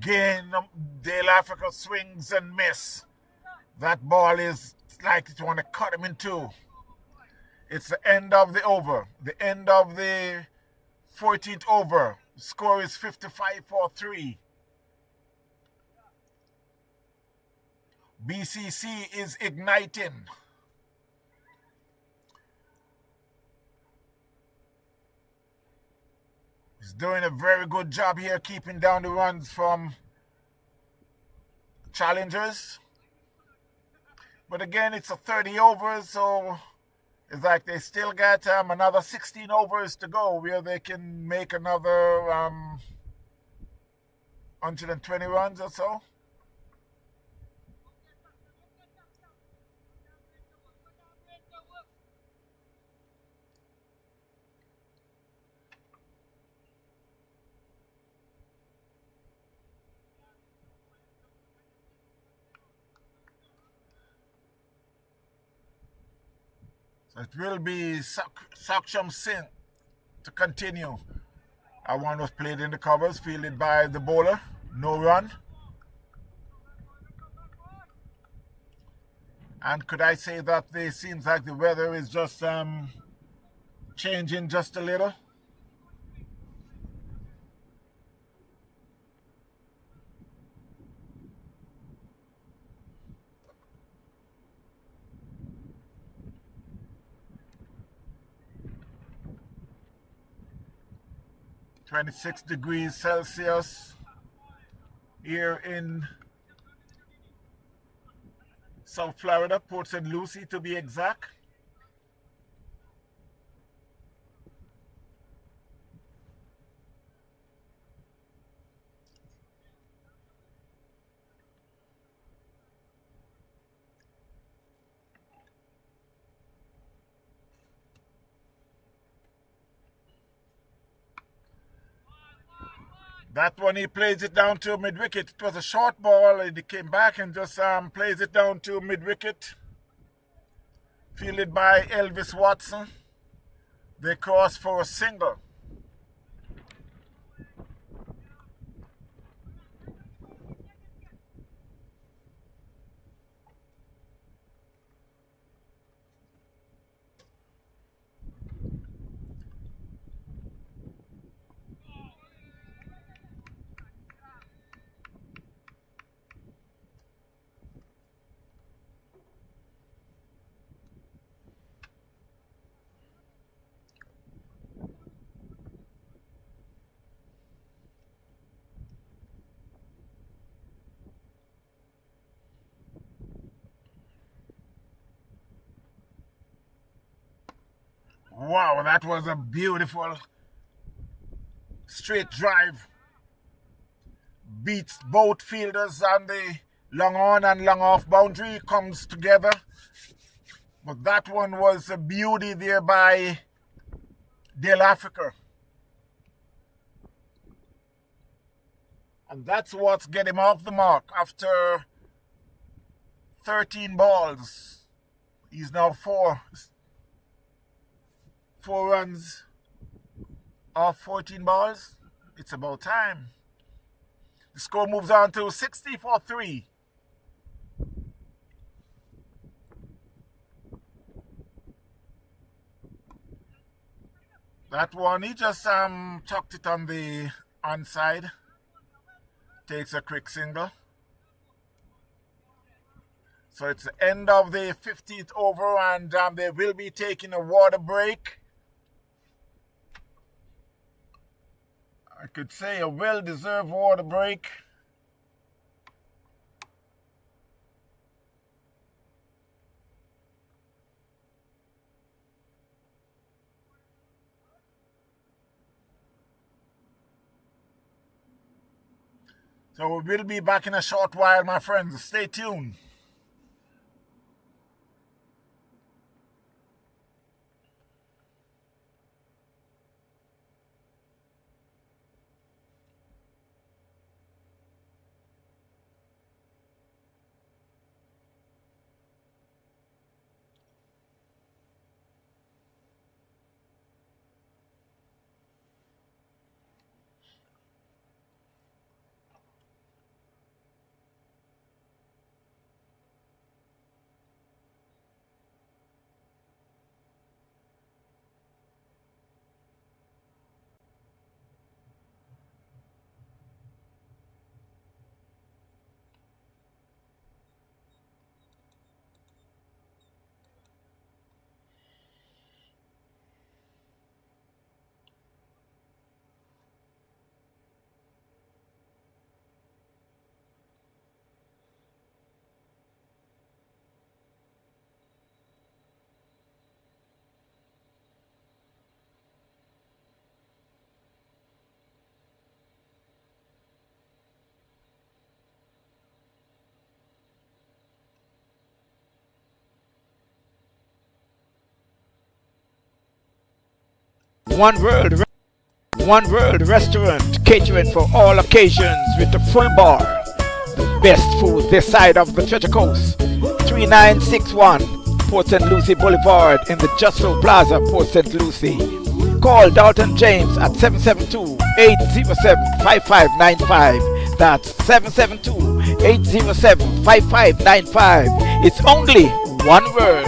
Again, Dale Africa swings and miss. That ball is like it want to cut him in two. It's the end of the over. The end of the 14th over. The score is 55-4-3. BCC is igniting. He's doing a very good job here keeping down the runs from Challengers. But again, it's a 30 overs, so it's like they still got another 16 overs to go where they can make another 120 runs or so. It will be Saksham Singh to continue. That one was played in the covers, fielded by the bowler. No run. And could I say that it seems like the weather is just changing just a little? (26°C) here in South Florida, Port St. Lucie to be exact. That one, he plays it down to mid-wicket. It was a short ball, and he came back and just plays it down to mid-wicket. Fielded by Elvis Watson. They cross for a single. Wow, that was a beautiful straight drive. Beats both fielders on the long on and long off boundary. Comes together. But that one was a beauty there by Dale Africa. And that's what's get him off the mark after 13 balls. He's now four runs off 14 balls. It's about time. The score moves on to 60-3. That one, he just tucked it on the onside. Takes a quick single. So it's the end of the 15th over, and they will be taking a water break. I could say a well-deserved water break. So we will be back in a short while, my friends. Stay tuned. One World Restaurant, catering for all occasions with a full bar. The best food this side of the Treasure Coast. 3961 Port St. Lucie Boulevard in the Justro Plaza, Port St. Lucie. Call Dalton James at 772-807-5595. That's 772-807-5595. It's only one word.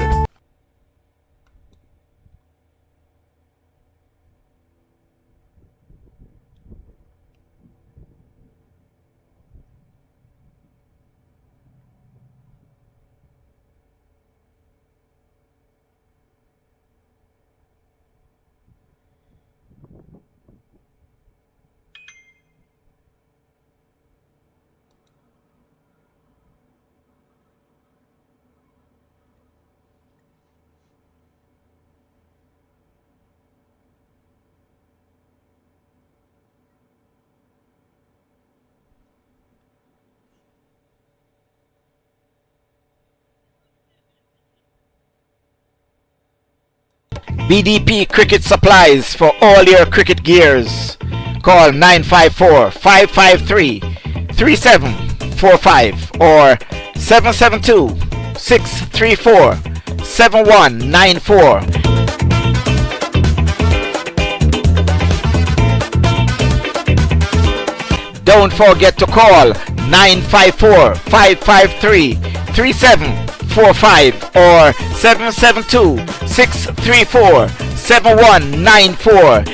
BDP Cricket Supplies for all your cricket gears. Call 954-553-3745 or 772-634-7194. Don't forget to call 954-553-3745 or 772-634-7194.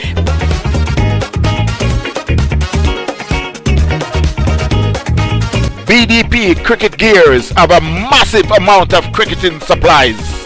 BDP Cricket Gears have a massive amount of cricketing supplies.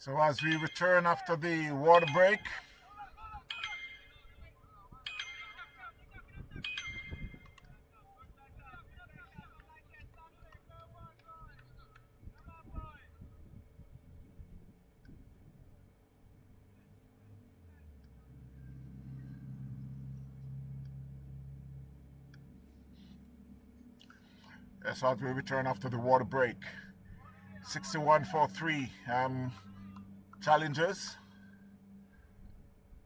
So as we return after the water break, that's as we return after the water break. 61 for 3 challengers.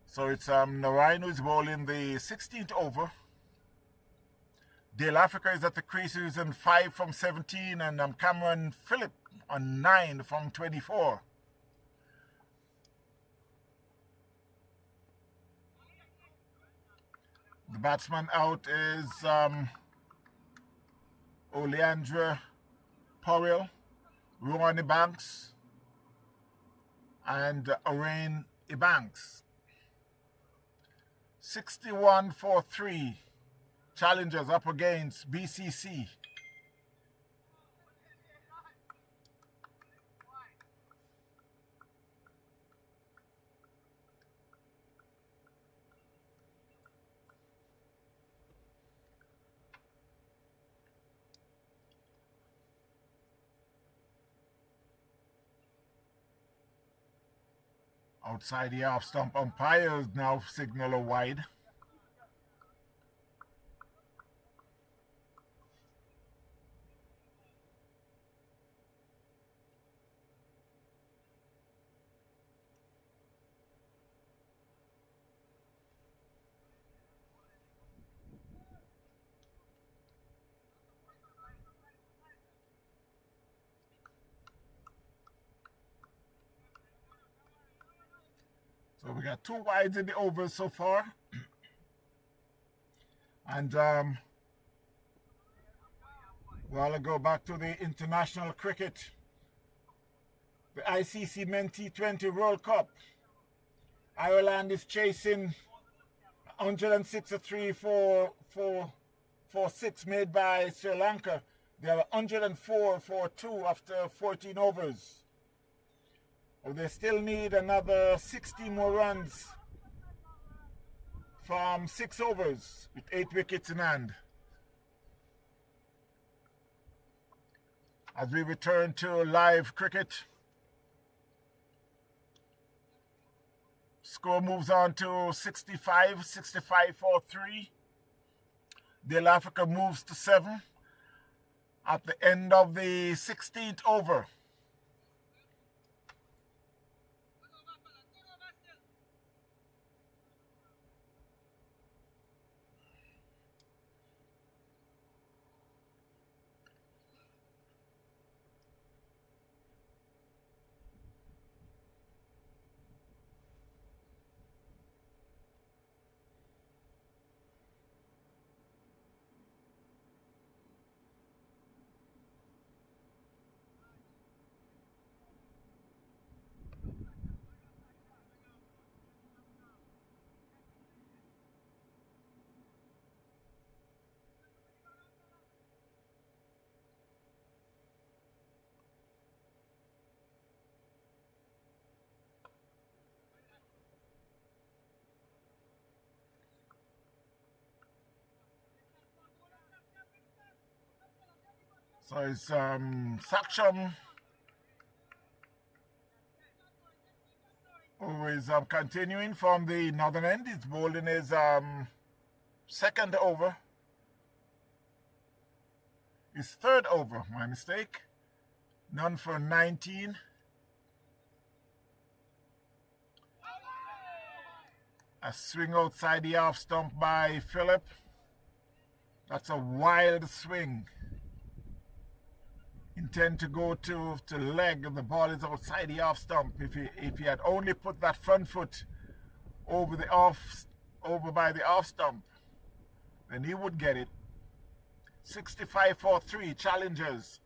So it's Narayan who's bowling the 16th over. Dale Africa is at the crease using 5 from 17, and Cameron Phillip on 9 from 24. The batsman out is Oleandra Powell, Ronnie Banks, and Orain Ebanks. 61 for 3. Challengers up against BCC. Outside the off stump, umpires now signal a wide. So we got 2 wides in the overs so far. And I'll go back to the international cricket. The ICC Men T20 World Cup. Ireland is chasing 106 for 6 made by Sri Lanka. They are 104 for 2 after 14 overs. They still need another 60 more runs from 6 overs with 8 wickets in hand. As we return to live cricket, score moves on to 65 for 3. Dale Africa moves to 7 at the end of the 16th over. So it's Saksham who is continuing from the northern end. He's bowling his second over. His third over, my mistake. None for 19. A swing outside the off stump by Phillip. That's a wild swing. Intend to go to leg, and the ball is outside the off stump. If he had only put that front foot over by the off stump, then he would get it. 65 for 3 challengers.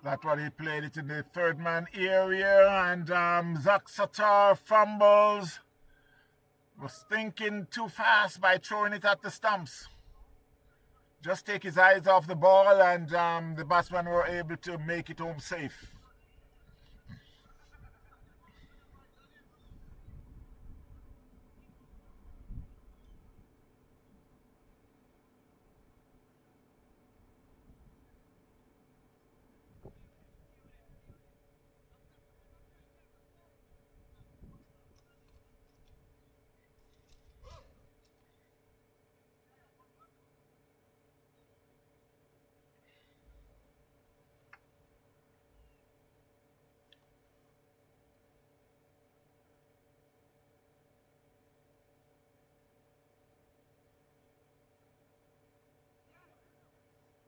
That's what he played it in the third man area, and Zach Satar fumbles. Was thinking too fast by throwing it at the stumps. Just take his eyes off the ball, and the batsmen were able to make it home safe.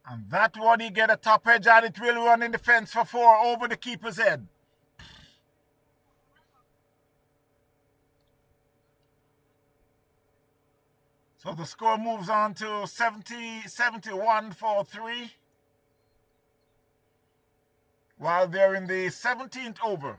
And that one he get a top edge and it will run in the fence for 4 over the keeper's head. So the score moves on to 71 for 3. While they're in the 17th over.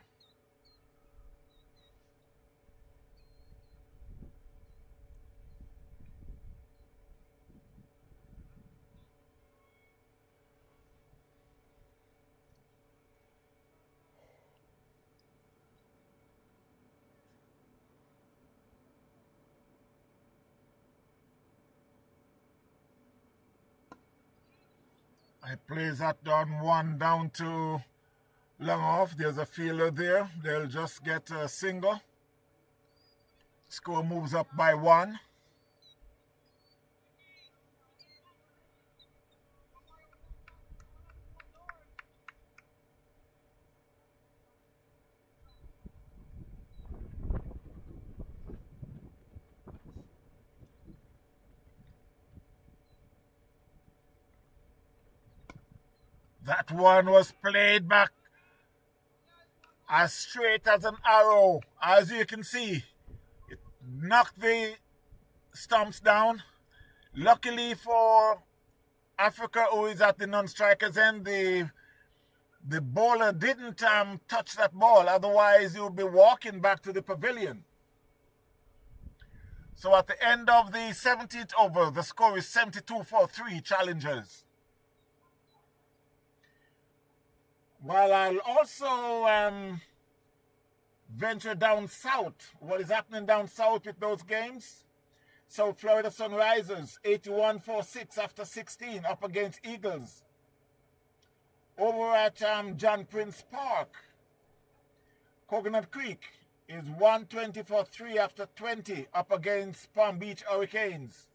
I plays that one down to long off. There's a fielder there. They'll just get a single. Score moves up by 1. That one was played back as straight as an arrow. As you can see, it knocked the stumps down. Luckily for Africa, who is at the non-strikers end, the bowler didn't touch that ball. Otherwise, he would be walking back to the pavilion. So at the end of the 17th over, the score is 72 for 3 challengers. While I'll also venture down south, what is happening down south with those games? So Florida Sunrisers, 81 for 6 after 16, up against Eagles. Over at John Prince Park, Coconut Creek is 120 for 3 after 20, up against Palm Beach Hurricanes.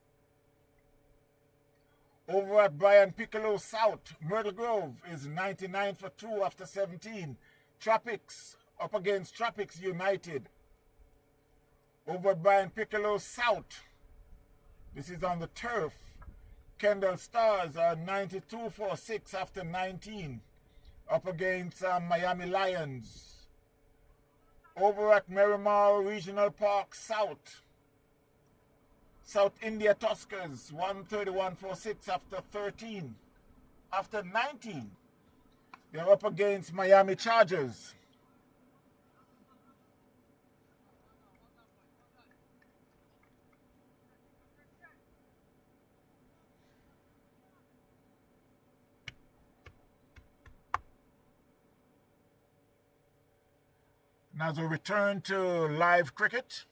Over at Brian Piccolo South, Myrtle Grove is 99 for 2 after 17. Tropics up against Tropics United. Over at Brian Piccolo South, this is on the turf. Kendall Stars are 92 for 6 after 19, up against Miami Lions. Over at Miramar Regional Park South, South India Tuskers, 131 for 6 after 13. After 19, they're up against Miami Chargers. Now as we return to live cricket,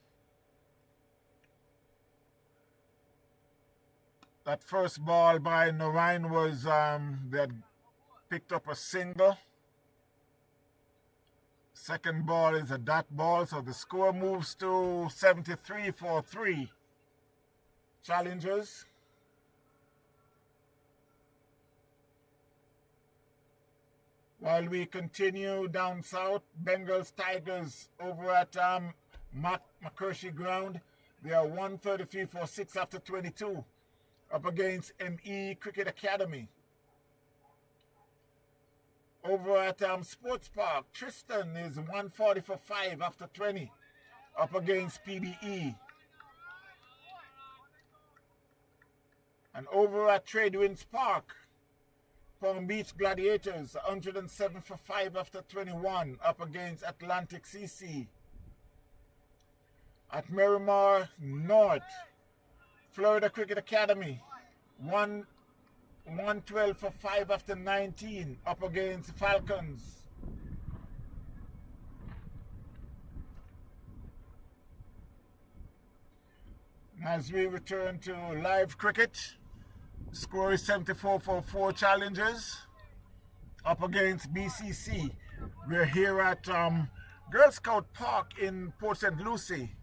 that first ball by Narain was, they had picked up a single. Second ball is a dot ball, so the score moves to 73 for 3 challengers. While we continue down south, Bengals Tigers over at McCurshey Ground, they are 133 for 6 after 22. Up against ME Cricket Academy. Over at Sports Park, Tristan is 140 for 5 after 20. Up against PBE. And over at Tradewinds Park, Palm Beach Gladiators 107 for 5 after 21 up against Atlantic CC. At Miramar North, Florida Cricket Academy 112 for 5 after 19 up against Falcons. As we return to live cricket, score is 74 for 4 challenges up against BCC. We're here at Girl Scout Park in Port St. Lucie.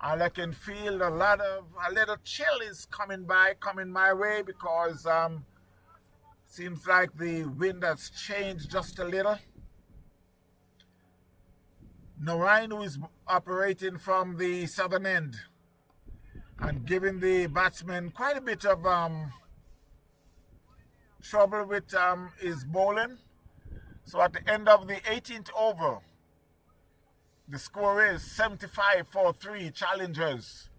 And I can feel a little chill is coming my way because seems like the wind has changed just a little. Narayan, who is operating from the southern end and giving the batsman quite a bit of trouble with his bowling. So at the end of the 18th over, the score is 75 for 3 challengers.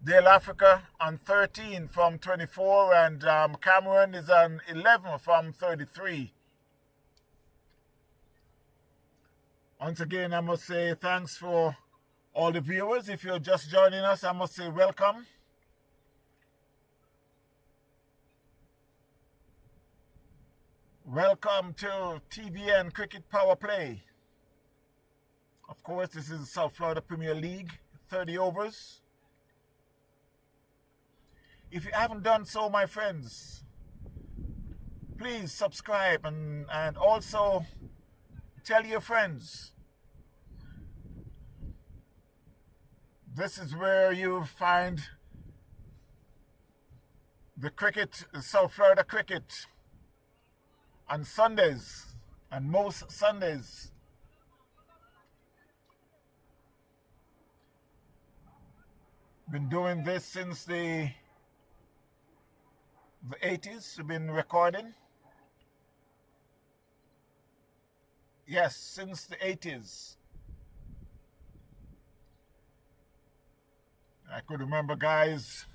Dale Africa on 13 from 24 and Cameron is on 11 from 33. Once again, I must say thanks for all the viewers. If you're just joining us, I must say welcome. Welcome to TVN Cricket Power Play. Of course, this is the South Florida Premier League, 30 overs. If you haven't done so, my friends, please subscribe and also tell your friends. This is where you find the cricket, South Florida cricket, on Sundays, and most Sundays. Been doing this since the 80s. We've been recording. Yes, since the 80s. I could remember guys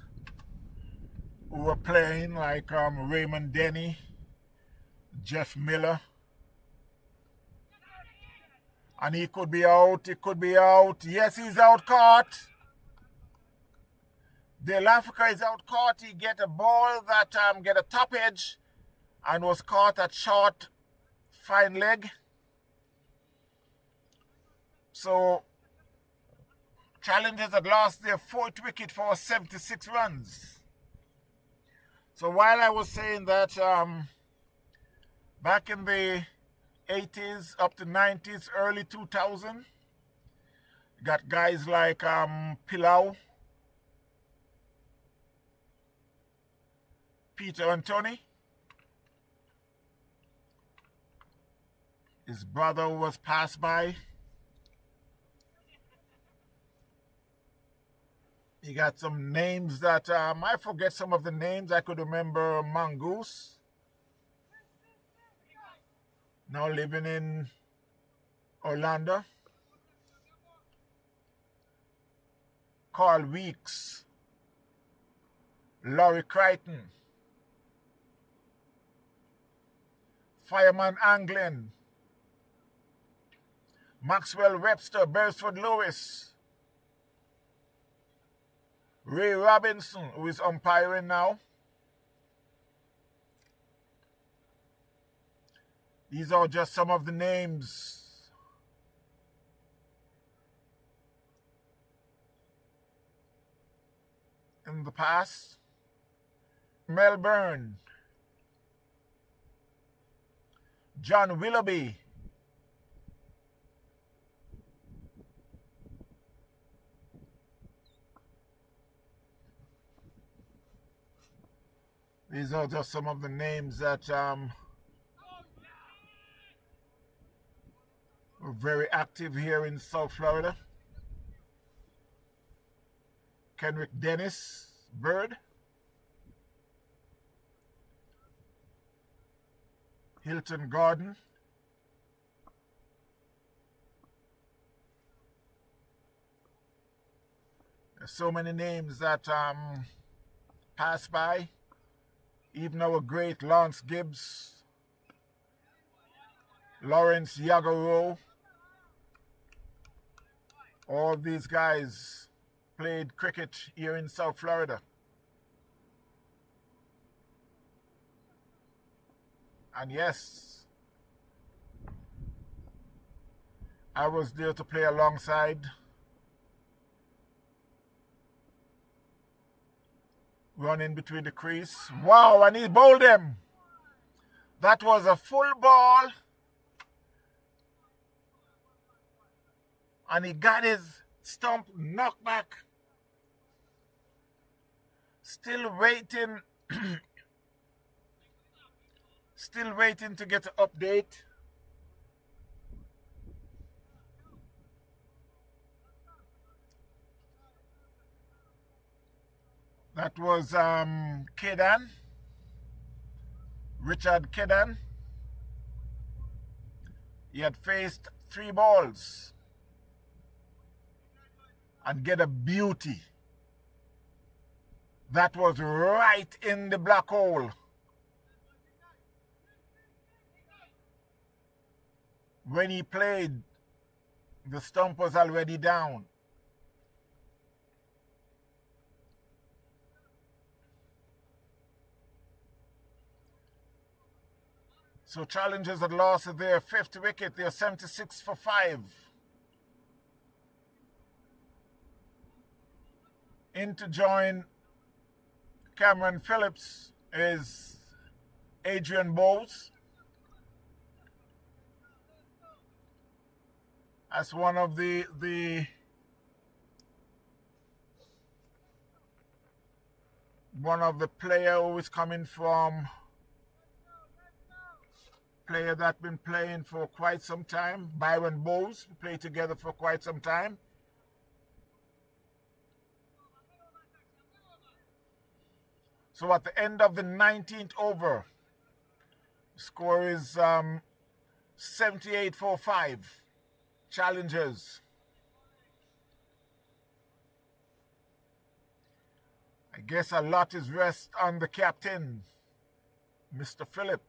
who were playing like Raymond Denny, Jeff Miller. And he could be out, Yes, he's out caught. Dale Africa is out caught. He get a ball that get a top edge and was caught at short, fine leg. So Challengers had lost their 4th wicket for 76 runs. So while I was saying that back in the 80s up to 90s, early 2000, got guys like Pilau, Peter Antony. His brother was passed by. You got some names that I forget some of the names. I could remember Mongoose, now living in Orlando. Carl Weeks, Laurie Crichton, Fireman Anglin, Maxwell Webster, Beresford Lewis, Ray Robinson, who is umpiring now. These are just some of the names. In the past. Melbourne, John Willoughby, these are just some of the names that were very active here in South Florida. Kenrick Dennis Bird, Hilton Garden, there's so many names that pass by. Even our great Lance Gibbs, Lawrence Yagaro, all these guys played cricket here in South Florida. And yes, I was there to play alongside. Running between the crease. Wow, and he bowled him. That was a full ball. And he got his stump knocked back. Still waiting. Still waiting to get an update. That was Kedan, Richard Kedan. He had faced 3 balls and get a beauty. That was right in the black hole. When he played, the stump was already down. So Challengers had lost their 5th wicket. They're 76 for 5. In to join Cameron Phillips is Adrian Bowes. That's one of the player who is coming from player that's been playing for quite some time. Byron Bowes, we played together for quite some time. So at the end of the 19th over, the score is 78 for 5. Challengers. I guess a lot is rest on the captain, Mr. Phillip.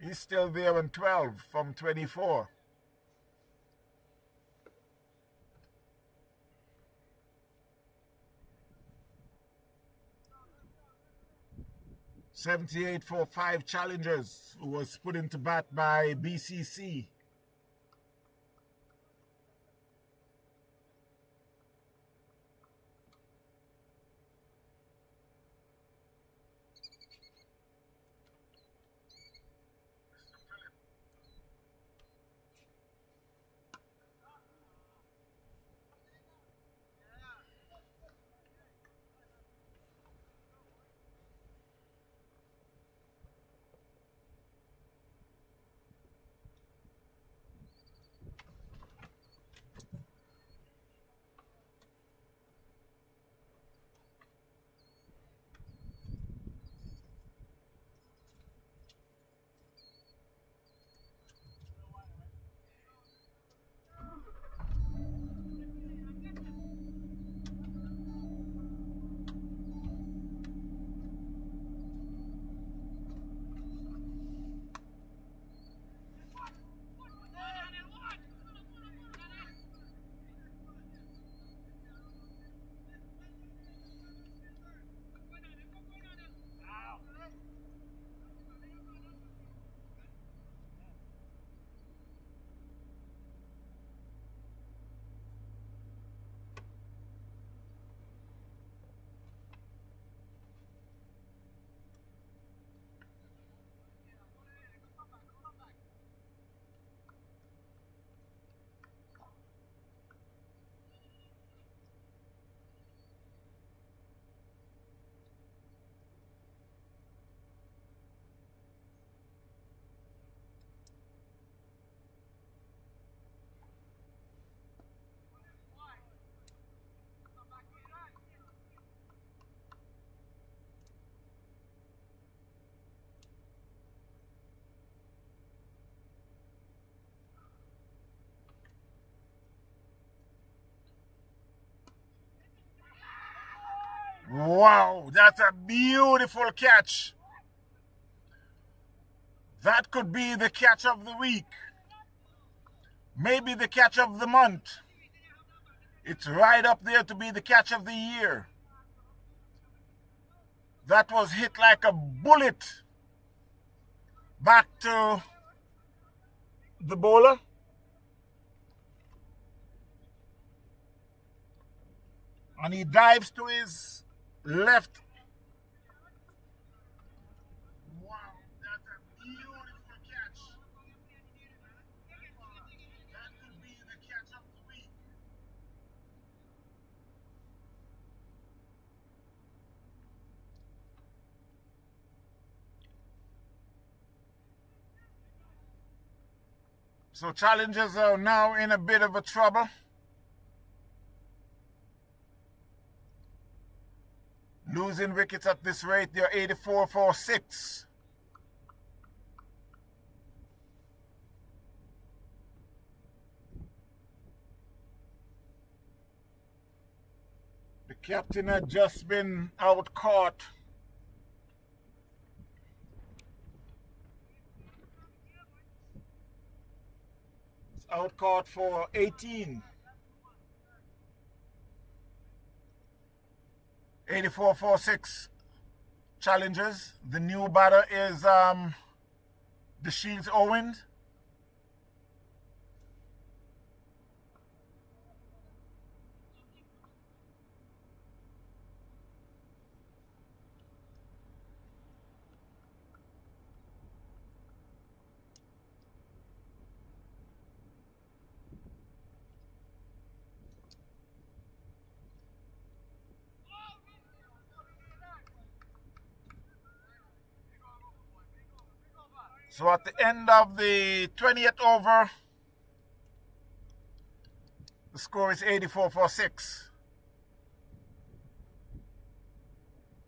He's still there on 12 from 24. $78 for 5 Challengers, who was put into bat by BCC. Wow, that's a beautiful catch. That could be the catch of the week. Maybe the catch of the month. It's right up there to be the catch of the year. That was hit like a bullet back to the bowler. And he dives to his left. Wow, that's a beautiful catch. That could be the catch of the week. So challengers are now in a bit of a trouble. Losing wickets at this rate, they're 84 for 6. The captain had just been out caught. It's out caught for 18. 84 for 6 challengers. The new batter is the Shields Owens. So at the end of the 20th over, the score is 84 for 6.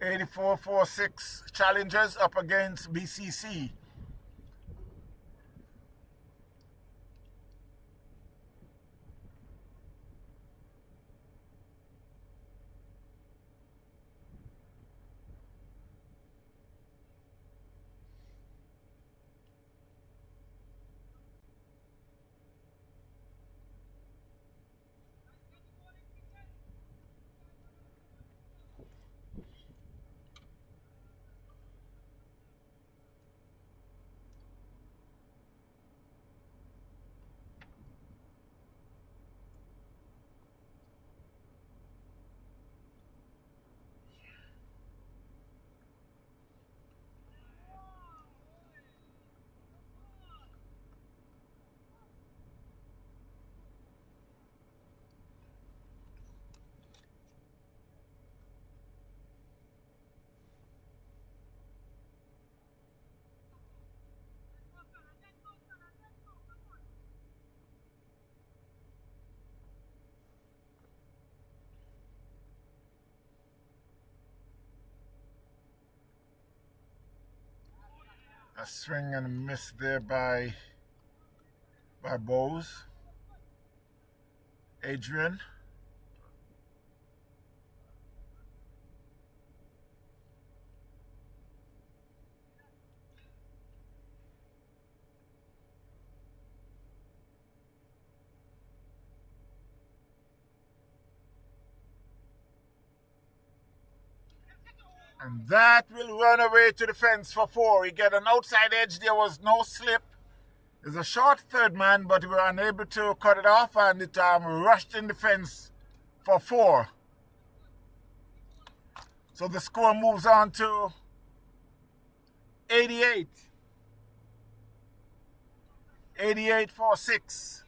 84 for 6 challengers up against BCC. A swing and a miss there by Bowes. Adrian. And that will run away to the fence for 4. He get an outside edge. There was no slip. There's a short third man, but we were unable to cut it off, and it rushed in the fence for 4. So the score moves on to 88. 88 for 6.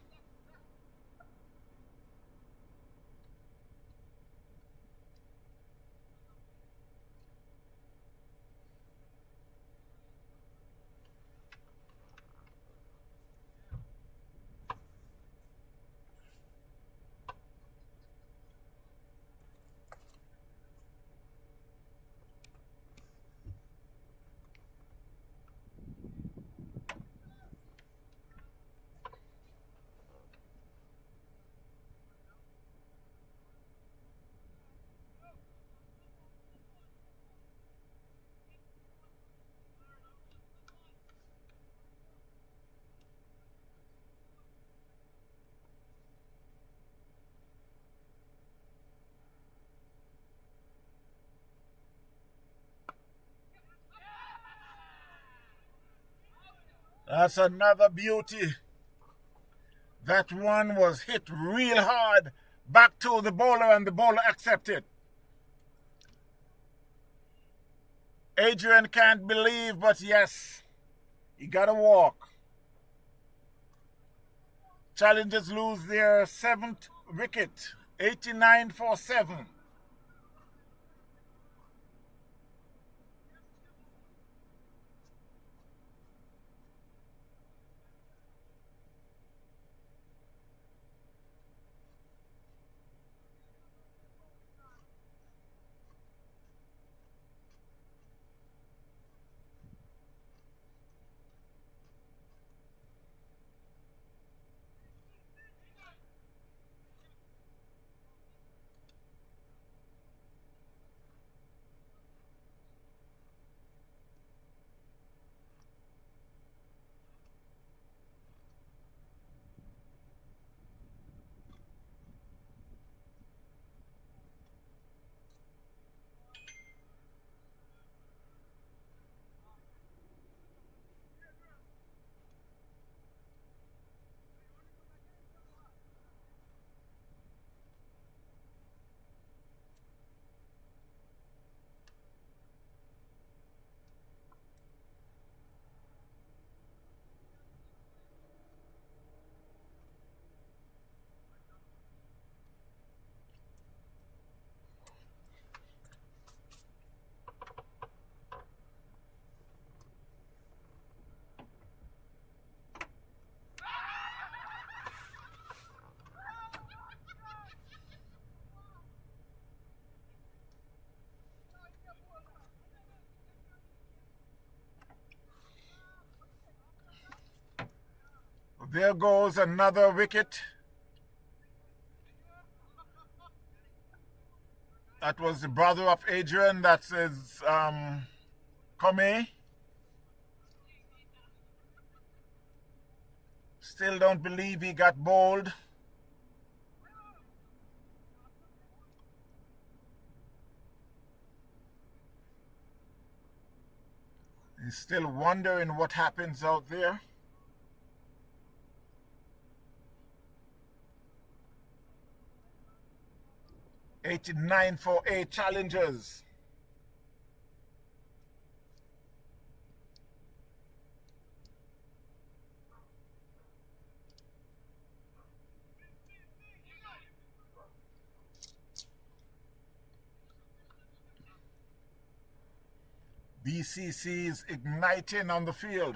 That's another beauty. That one was hit real hard back to the bowler and the bowler accepted. Adrian can't believe, but yes, he got to walk. Challengers lose their 7th wicket, 89 for 7. There goes another wicket. That was the brother of Adrian. That is Comey. Still don't believe he got bowled. He's still wondering what happens out there. $89 for 8 challengers. BCC is igniting on the field.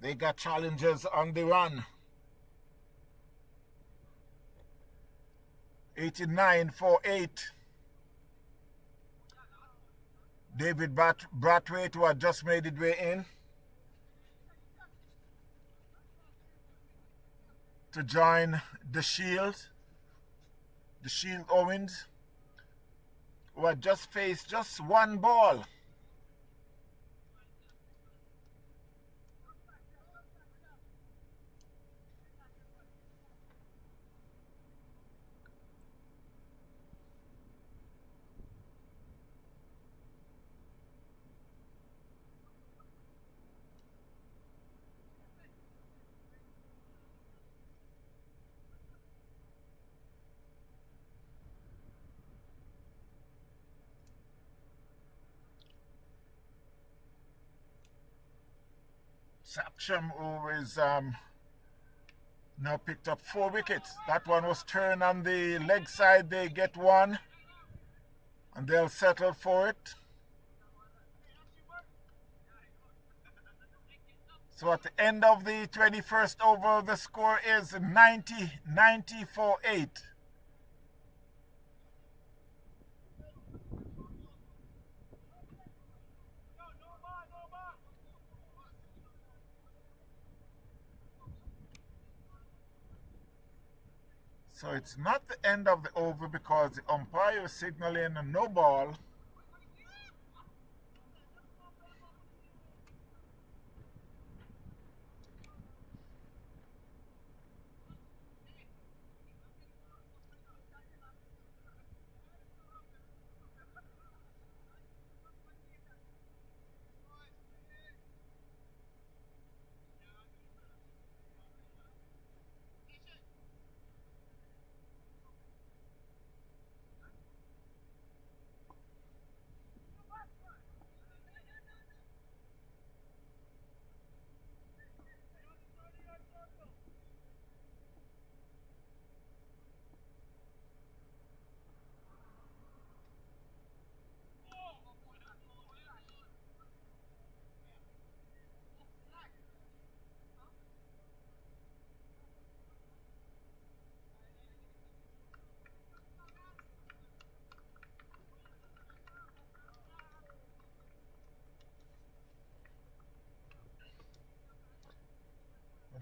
They got challengers on the run. 89 for 8. David Brathwaite, who had just made his way in to join the Shield Owens, who had just faced just one ball. Sapcham, who is now picked up 4 wickets. That one was turned on the leg side. They get one and they'll settle for it. So at the end of the 21st over, the score is 90 for 8. So it's not the end of the over because the umpire is signaling a no ball.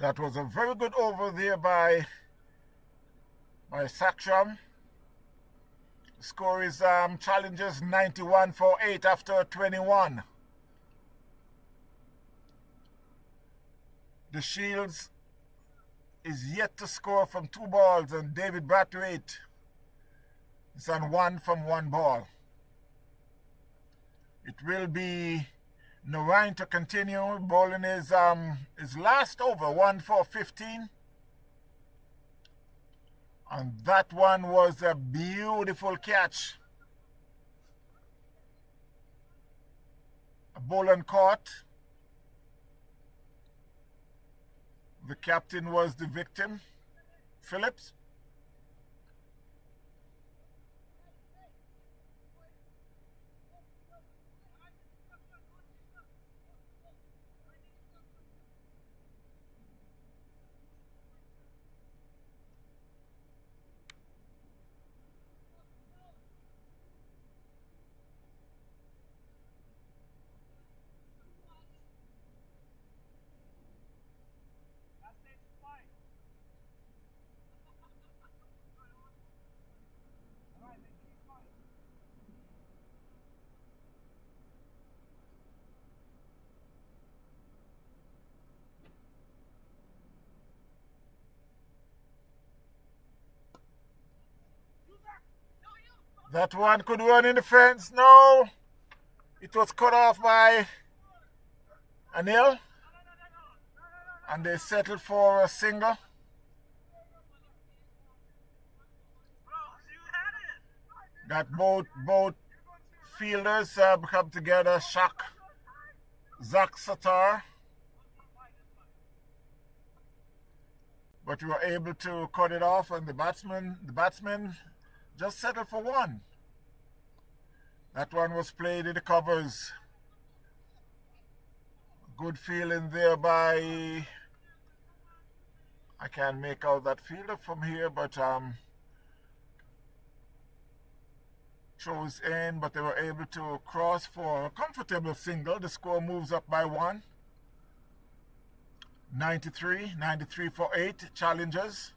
That was a very good over there by Saxham. Score is Challengers 91 for 8 after 21. The Shields is yet to score from 2 balls, and David Brathwaite is on 1 from 1 ball. It will be Narine to continue. Bowling his last over, 1 for 15. And that one was a beautiful catch. Bolan caught. The captain was the victim, Phillips. That one could run in the fence. No. It was cut off by Anil. And they settled for a single. That both fielders come together. Zach Satar. But we were able to cut it off, and the batsman just settled for 1. That one was played in the covers. Good feeling there by, I can't make out that fielder from here, but throws in, but they were able to cross for a comfortable single. The score moves up by 1. 93 for 8 Challengers.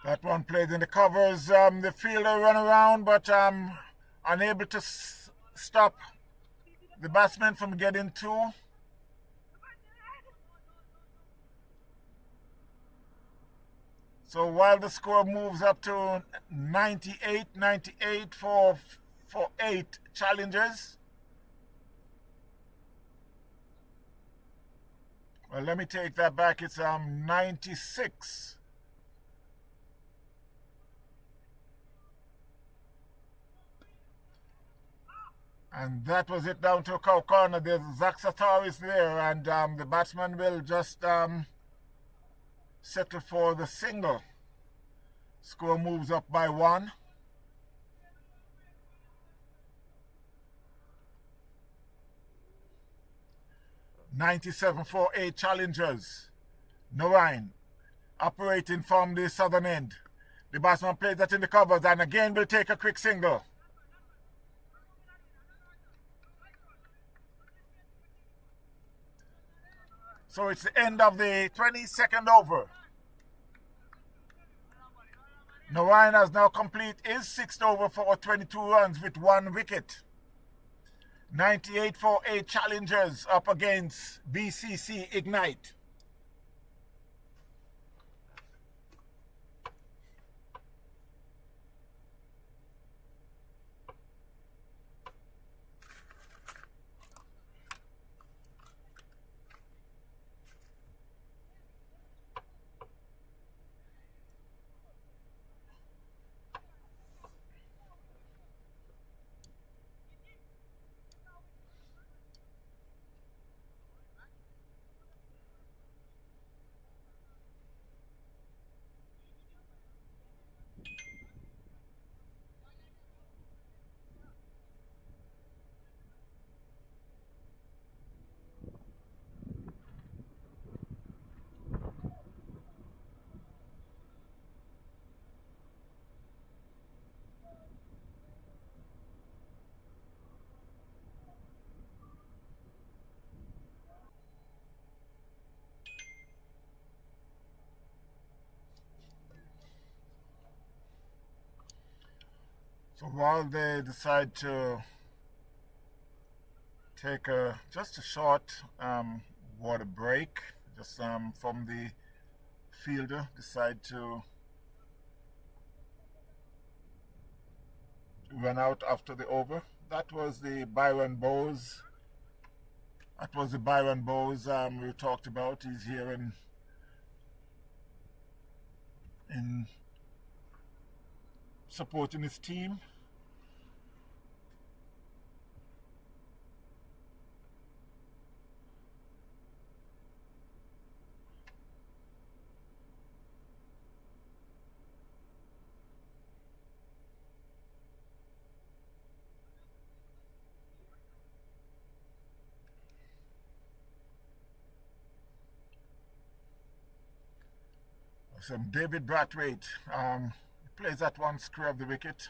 That one played in the covers. The fielder run around, but unable to stop the batsman from getting 2. So while the score moves up to 98 for 8 Challengers. Well, let me take that back. It's 96. And that was it down to a cow corner. There's Zach Satar is there, and the batsman will just settle for the single. Score moves up by 1. $97 for 8 Challengers. Narine operating from the southern end. The batsman plays that in the covers, and again will take a quick single. So it's the end of the 22nd over. Narine has now complete his 6th over for 22 runs with 1 wicket. 98 for 8 Challengers up against BCC Ignite. So while they decide to take just a short water break, just from the fielder, decide to run out after the over. That was the Byron Bowes. That was the Byron Bowes we talked about. He's here in supporting his team. Some David Brathwaite plays at one square of the wicket.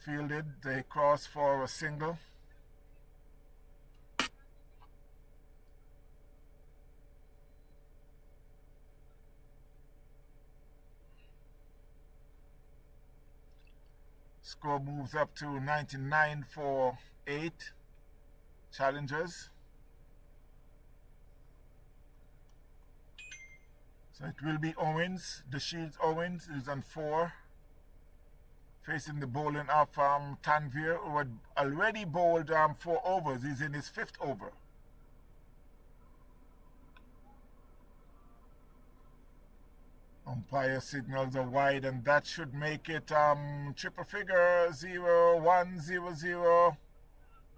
Fielded, they cross for a single. Score moves up to 99 for 8 challengers. So it will be Owens. The Shields Owens is on 4. Facing the bowling of Tanvir, who had already bowled 4 overs. He's in his 5th over. Umpire signals are wide, and that should make it triple figure 0-1-0-0.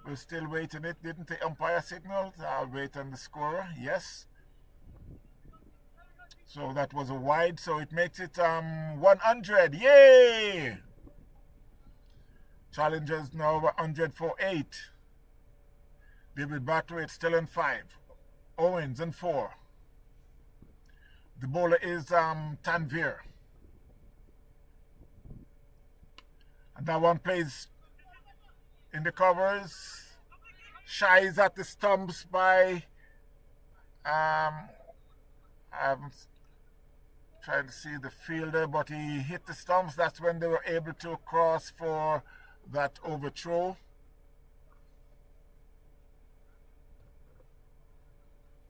We're still waiting it. Didn't the umpire signal? I'll wait on the scorer. Yes. So that was a wide, so it makes it 100. Yay! Challengers now 100 for 8. David Brathwaite still in 5. Owens in 4. The bowler is Tanvir. And that one plays in the covers. Shies at the stumps by I'm trying to see the fielder, but he hit the stumps. That's when they were able to cross for that overthrow.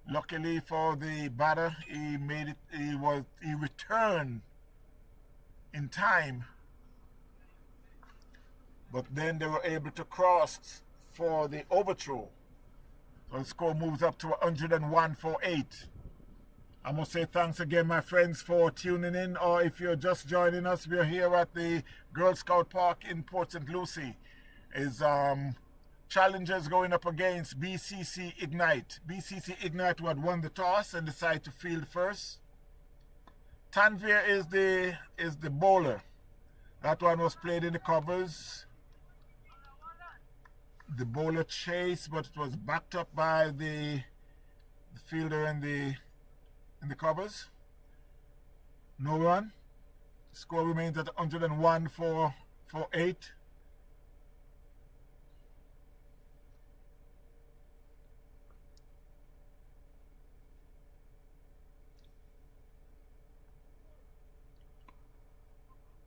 Luckily for the batter, he made it. He returned in time, but then they were able to cross for the overthrow. So the score moves up to 101 for 8. I must say thanks again, my friends, for tuning in, or if you're just joining us, we're here at the Girl Scout Park in Port St. Lucie. Is challengers going up against BCC Ignite. BCC Ignite, who had won the toss and decided to field first. Tanvir is the bowler. That one was played in the covers. The bowler chased, but it was backed up by the fielder in the covers. No run. Score remains at 101 for 8.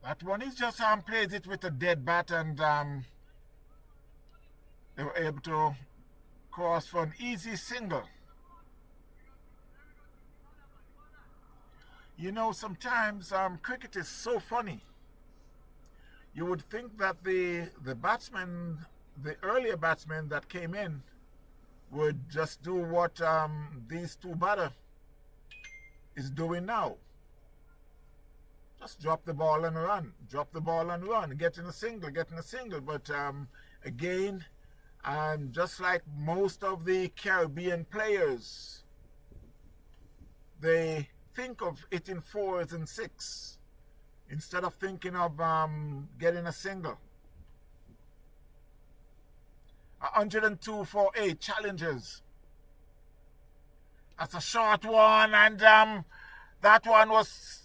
That one is just plays it with a dead bat, and they were able to cross for an easy single. You know, sometimes cricket is so funny. You would think that the batsmen, the earlier batsmen that came in, would just do what these two batter is doing now. Just drop the ball and run. Drop the ball and run. Getting a single. But again, just like most of the Caribbean players, they think of it in 4s and 6 instead of thinking of getting a single. 102 for 8 challenges. That's a short one, and that one was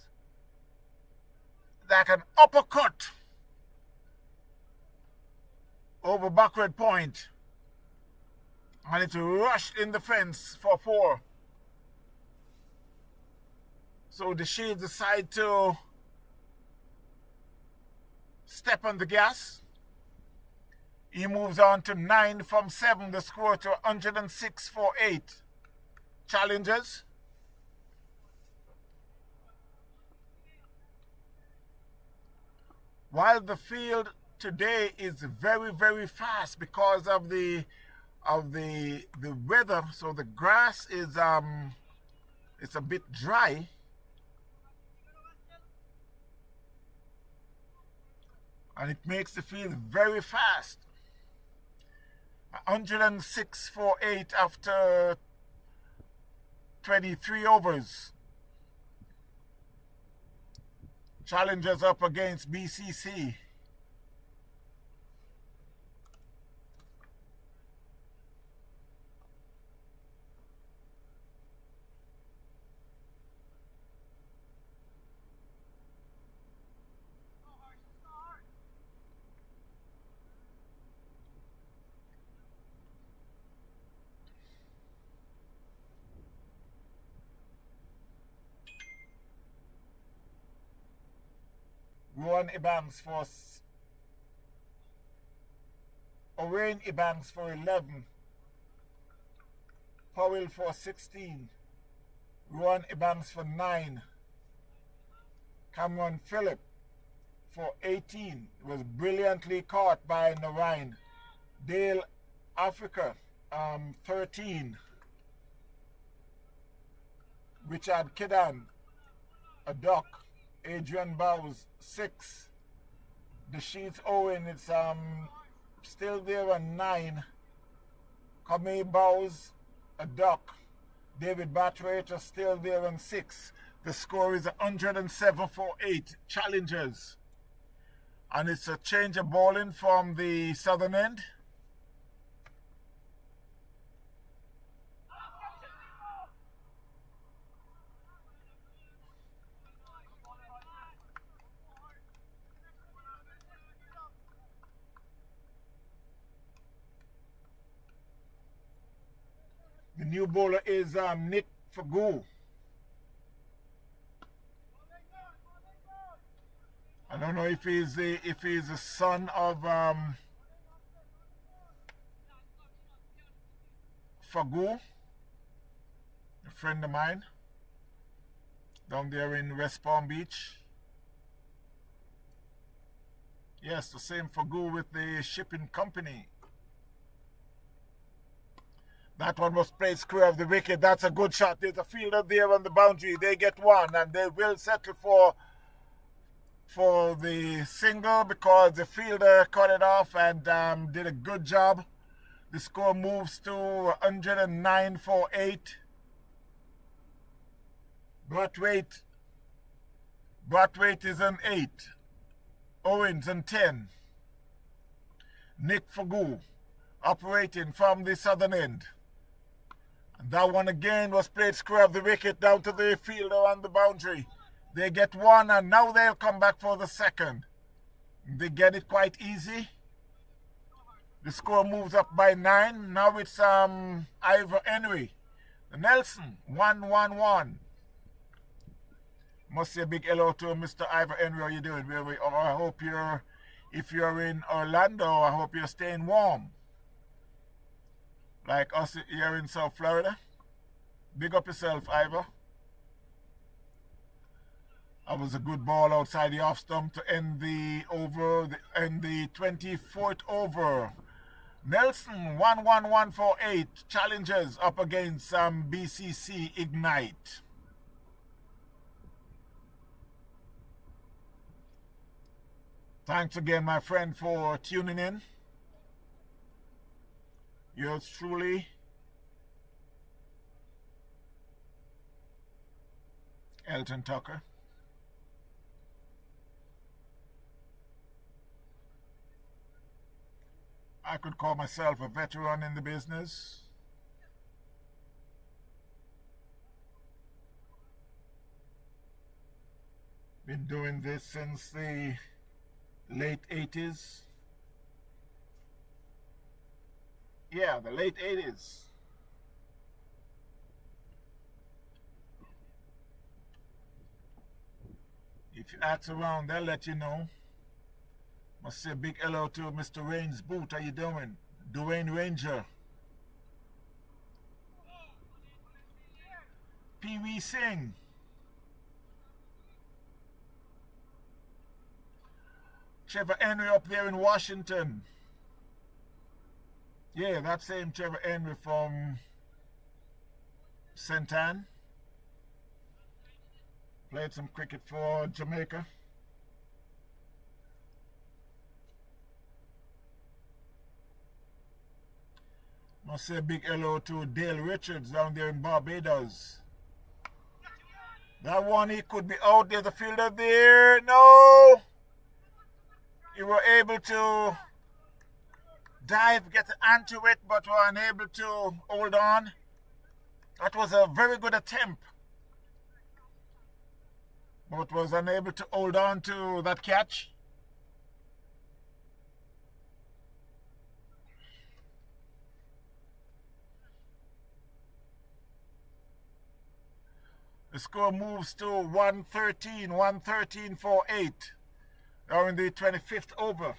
like an uppercut over backward point, and it rushed in the fence for 4. So the Shields decide to step on the gas. He moves on to 9 from 7, the score to 106 for 8. Challengers. While the field today is very, very fast because of the weather, so the grass is it's a bit dry. And it makes the field very fast. 106 for 8 after 23 overs. Challengers up against BCC. Rowan Ebanks for Owain Ebanks for 11. Powell for 16. Rowan Ebanks for 9. Cameron Phillip for 18. Was brilliantly caught by Narain. Dale Africa 13. Richard Kidan a duck. Adrian Bowes 6. Desheets Owen, it's still there on 9. Kamei Bowes a duck. David Batrater still there on 6. The score is 107 for 8. Challengers. And it's a change of bowling from the southern end. The new bowler is Nick Fagoo. I don't know if he's the son of Fagoo, a friend of mine down there in West Palm Beach. Yes, the same Fagoo with the shipping company. That one was played square of the wicket. That's a good shot. There's a fielder there on the boundary. They get one and they will settle for the single because the fielder cut it off and did a good job. The score moves to 109 for 8. Brathwaite is an 8. Owens an 10. Nick Fagoo operating from the southern end. And that one again was played square of the wicket down to the fielder on the boundary. They get one and now they'll come back for the second. They get it quite easy. The score moves up by 9. Now it's Ivor Henry. Nelson 1-1-1. Must say a big hello to Mr. Ivor Henry. How you doing? I hope if you're in Orlando, I hope you're staying warm. Like us here in South Florida. Big up yourself, Ivor. That was a good ball outside the off stump to end the over, end the 24th over. Nelson 1-1-1 for 8. Challengers up against BCC Ignite. Thanks again, my friend, for tuning in. Yours truly, Elton Tucker. I could call myself a veteran in the business. Been doing this since the late 80s. Yeah, the late 80s. If you ask around, they'll let you know. Must say big hello to Mr. Rains Boot. How you doing? Dwayne Ranger. Pee Wee Singh. Trevor Henry up there in Washington. Yeah, that same Trevor Henry from St. Anne. Played some cricket for Jamaica. Must say a big hello to Dale Richards down there in Barbados. That one, he could be out. There's a fielder there. No! You were able to dive, get onto it, but were unable to hold on. That was a very good attempt, but was unable to hold on to that catch. The score moves to 113 for 8. Now in the 25th over.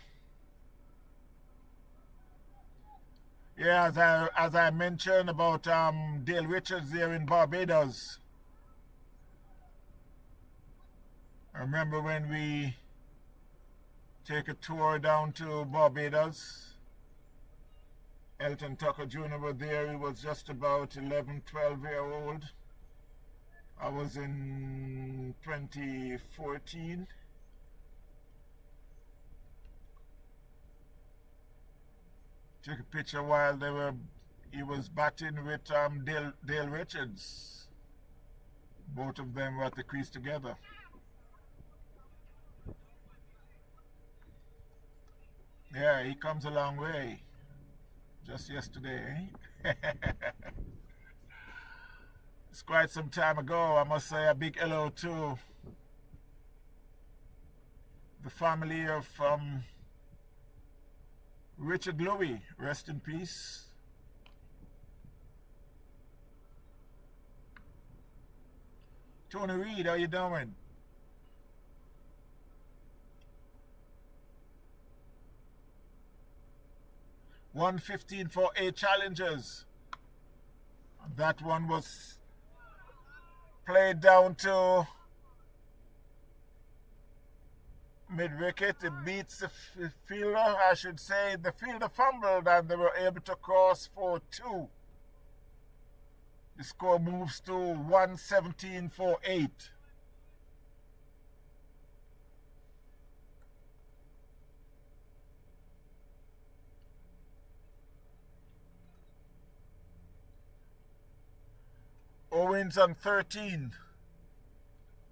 Yeah, as I mentioned about Dale Richards there in Barbados. I remember when we take a tour down to Barbados. Elton Tucker Jr. was there. He was just about 11, 12-year-old. I was in 2014. Took a picture while he was batting with Dale Richards. Both of them were at the crease together. Yeah, he comes a long way. Just yesterday, eh? It's quite some time ago. I must say a big hello to the family of Richard Louis. Rest in peace. Tony Reed, how you doing? $115 for 8 challenges. That one was played down to mid-wicket. It beats the fielder, I should say. The fielder fumbled and they were able to cross for 2. The score moves to 117 for 8. Owens on 13.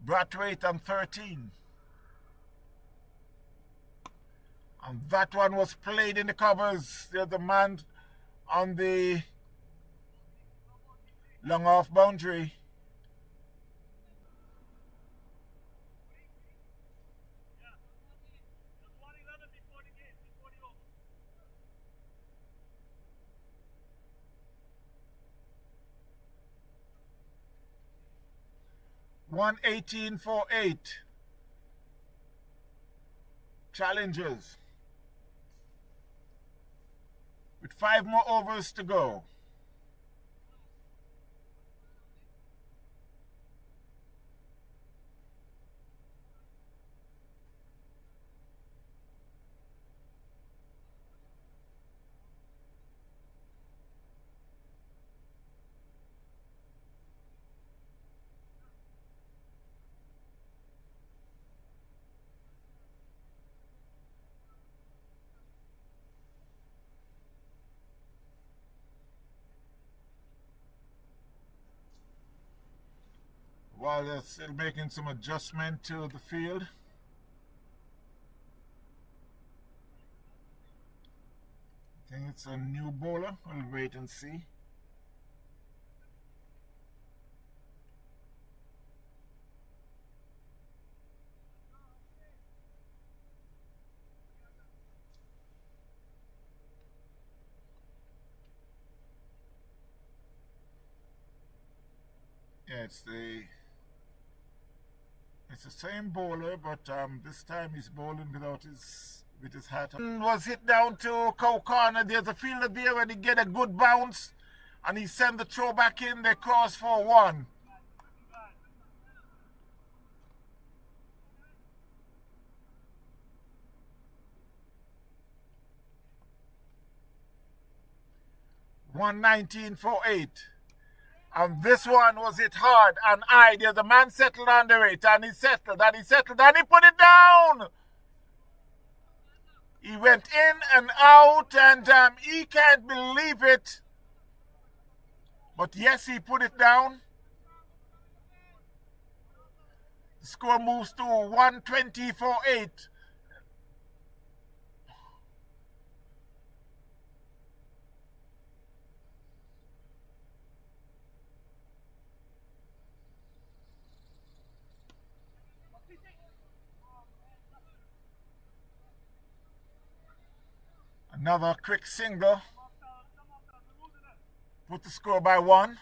Brathwaite on 13. And that one was played in the covers. There's a man on the long off boundary. $118 for 8. Challenges. With 5 more overs to go. While they're still making some adjustment to the field. I think it's a new bowler. We'll wait and see. Yeah, it's the same bowler, but this time he's bowling without his with his hat on. Was hit down to Cow Corner. There's a fielder there and he get a good bounce and he sent the throw back in. They cross for one. $119 for 8. And this one was hit hard and high. There's a man settled under it and he settled and he settled and he put it down. He went in and out and he can't believe it. But yes, he put it down. The score moves to 120 for 8. Another quick single. Put the score by 1.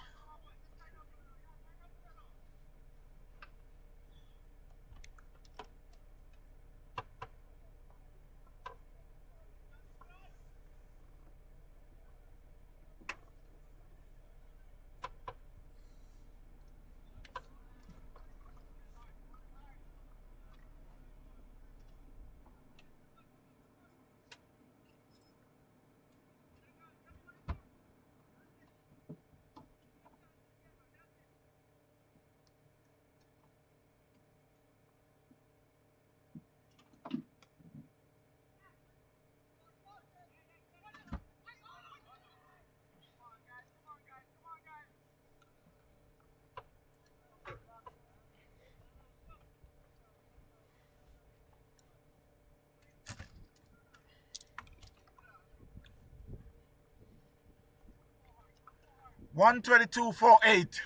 $122 for 8.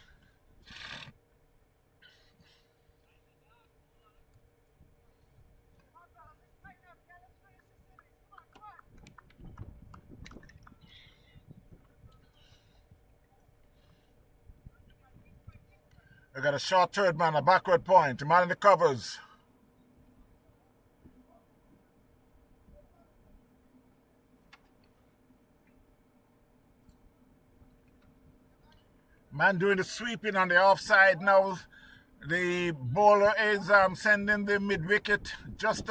They got a short third man, a backward point, a man in the covers. Man doing the sweeping on the offside now. The bowler is sending the mid wicket just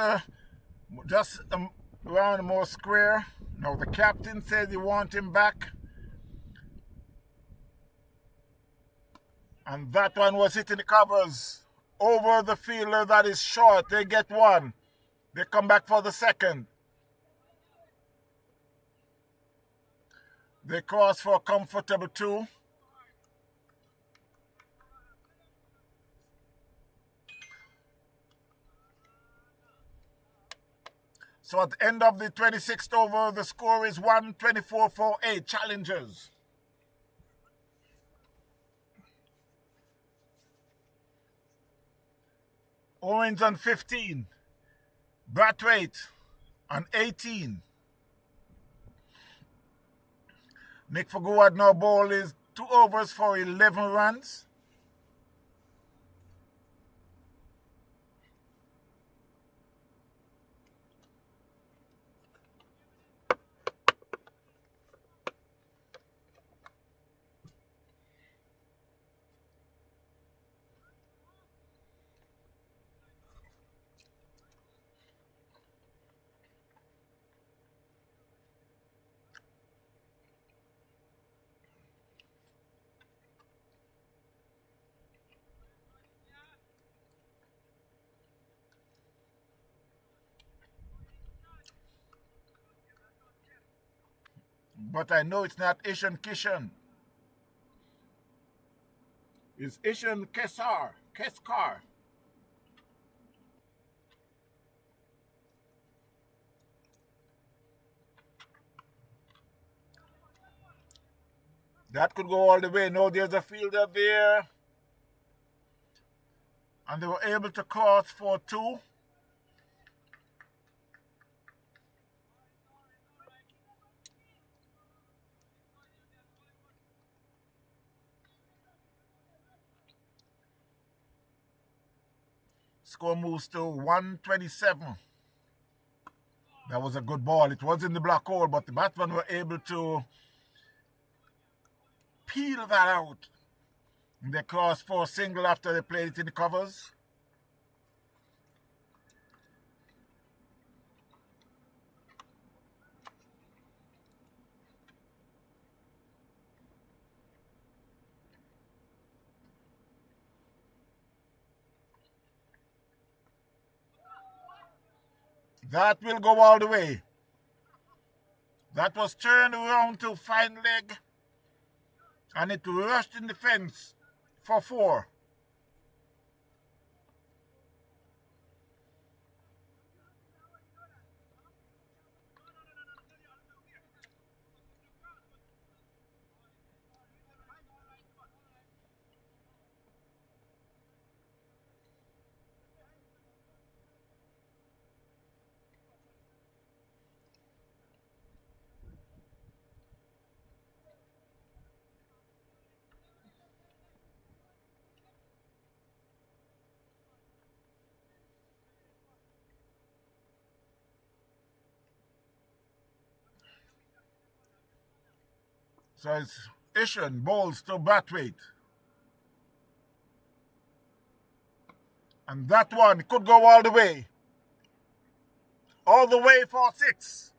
around more square. Now the captain says he wants him back. And that one was hitting the covers. Over the fielder that is short. They get one. They come back for the second. They cross for a comfortable 2. So at the end of the 26th over, the score is 124 for 8. Challengers. Owens on 15. Brathwaite on 18. Nick Faguad now ball is 2 overs for 11 runs. But I know it's not Ishan Kishan. It's Ishan Keskar. That could go all the way. No, there's a fielder there. And they were able to cross for 2. Score moves to 127. That was a good ball. It was in the black hole, but the batsmen were able to peel that out. They crossed for a single after they played it in the covers. That will go all the way. That was turned around to fine leg, and it rushed in the fence for 4. So it's Ishan bowls to Brathwaite. And that one could go all the way. All the way for 6.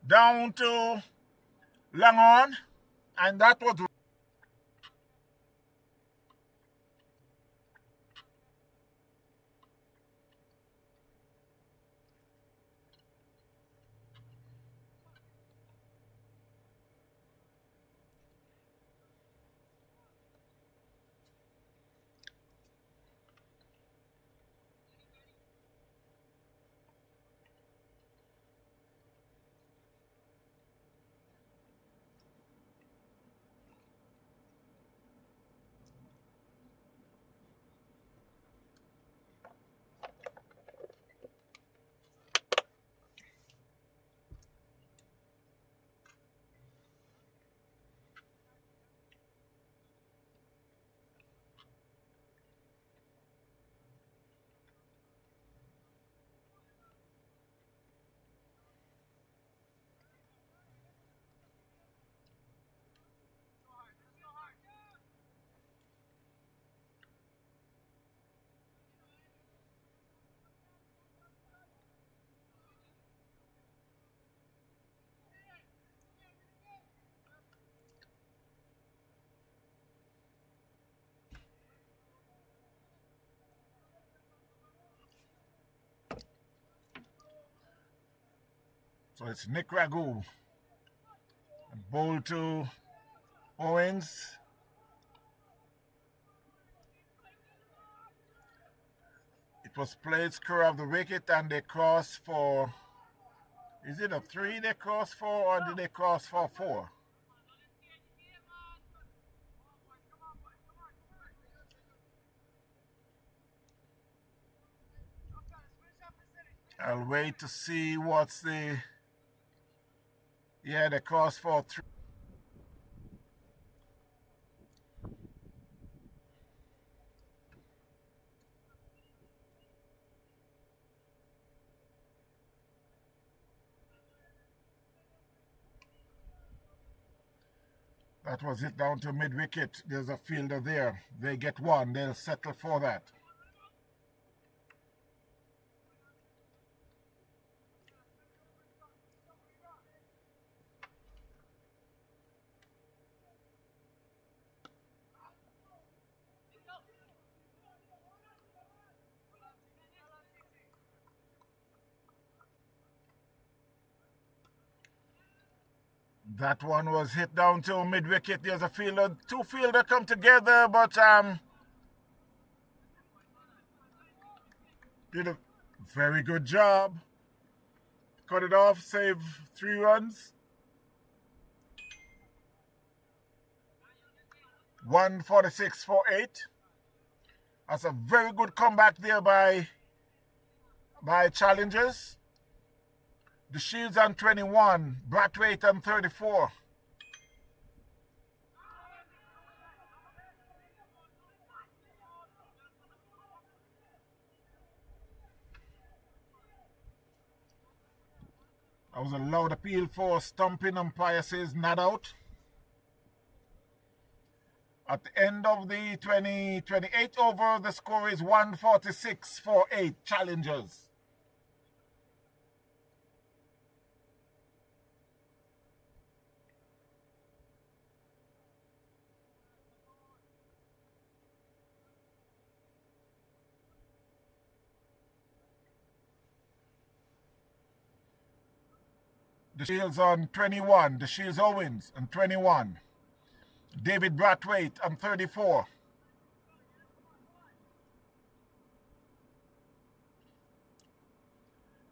Down to Langon. And that was... So it's Nick Ragu. Bowl to Owens. It was played square of the wicket and they crossed for... Is it a 3 they crossed for or did they cross for 4? I'll wait to see what's the... Yeah, they crossed for 3. That was hit down to mid-wicket. There's a fielder there. They get 1. They'll settle for that. That one was hit down to mid-wicket. There's a fielder, 2 fielders come together, but did a very good job. Cut it off, save 3 runs. 146 for 8. That's a very good comeback there by challengers. The Shields on 21, Brathwaite on 34. That was a loud appeal for stumping. Umpire says not out. At the end of the 28th over, the score is 146-8 Challengers. The Shields on 21. The Shields Owens on 21. David Brathwaite on 34.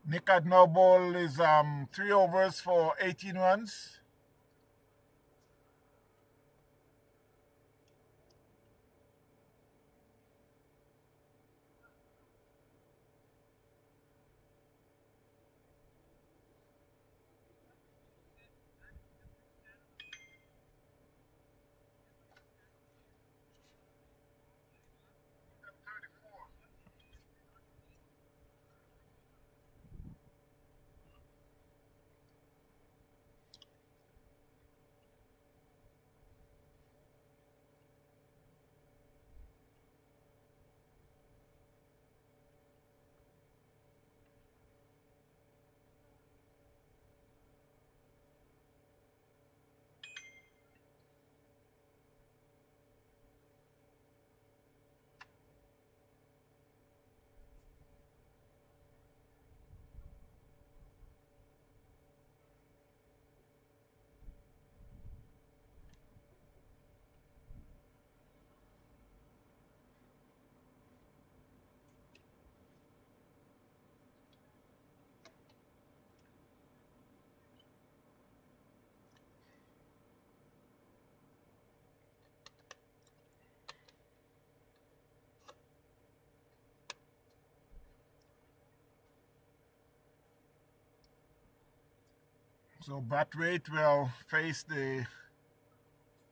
Nick Adnobol is 3 overs for 18 runs. So Brathwaite will face the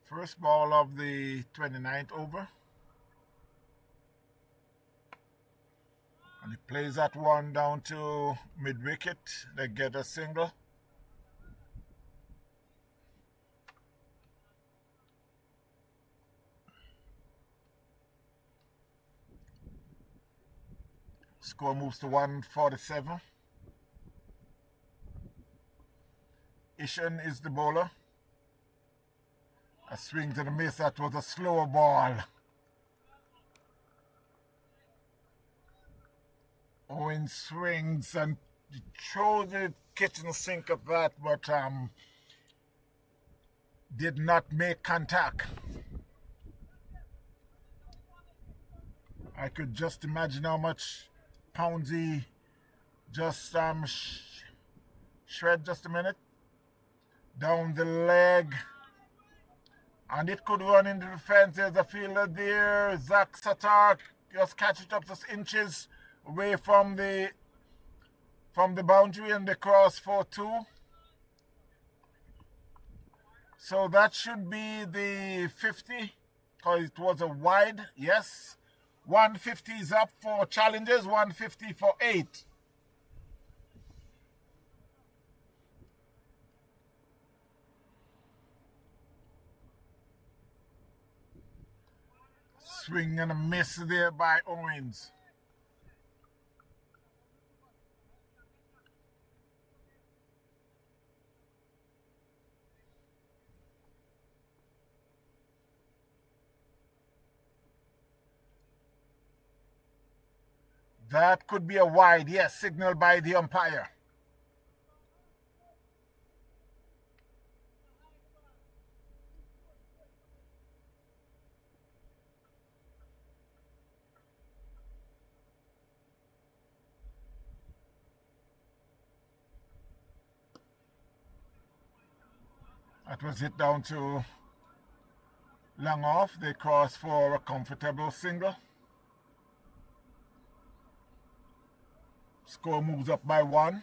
first ball of the 29th over. And he plays that one down to mid-wicket. They get a single. Score moves to 147. Ishan is the bowler. A swing to the miss. That was a slower ball. Owen swings and throws the kitchen sink at that, but did not make contact. I could just imagine how much Poundsy just shred. Just a minute. Down the leg. And it could run into the fence. There's a fielder there. Zach Satar just catch it up just inches away from the boundary, and they cross for 2. So that should be the 50, because it was a wide. Yes. 150 is up for Challengers, 150 for 8. Swing and a miss there by Owens. That could be a wide, yes, signaled by the umpire. That was hit down to long off. They cross for a comfortable single. Score moves up by 1.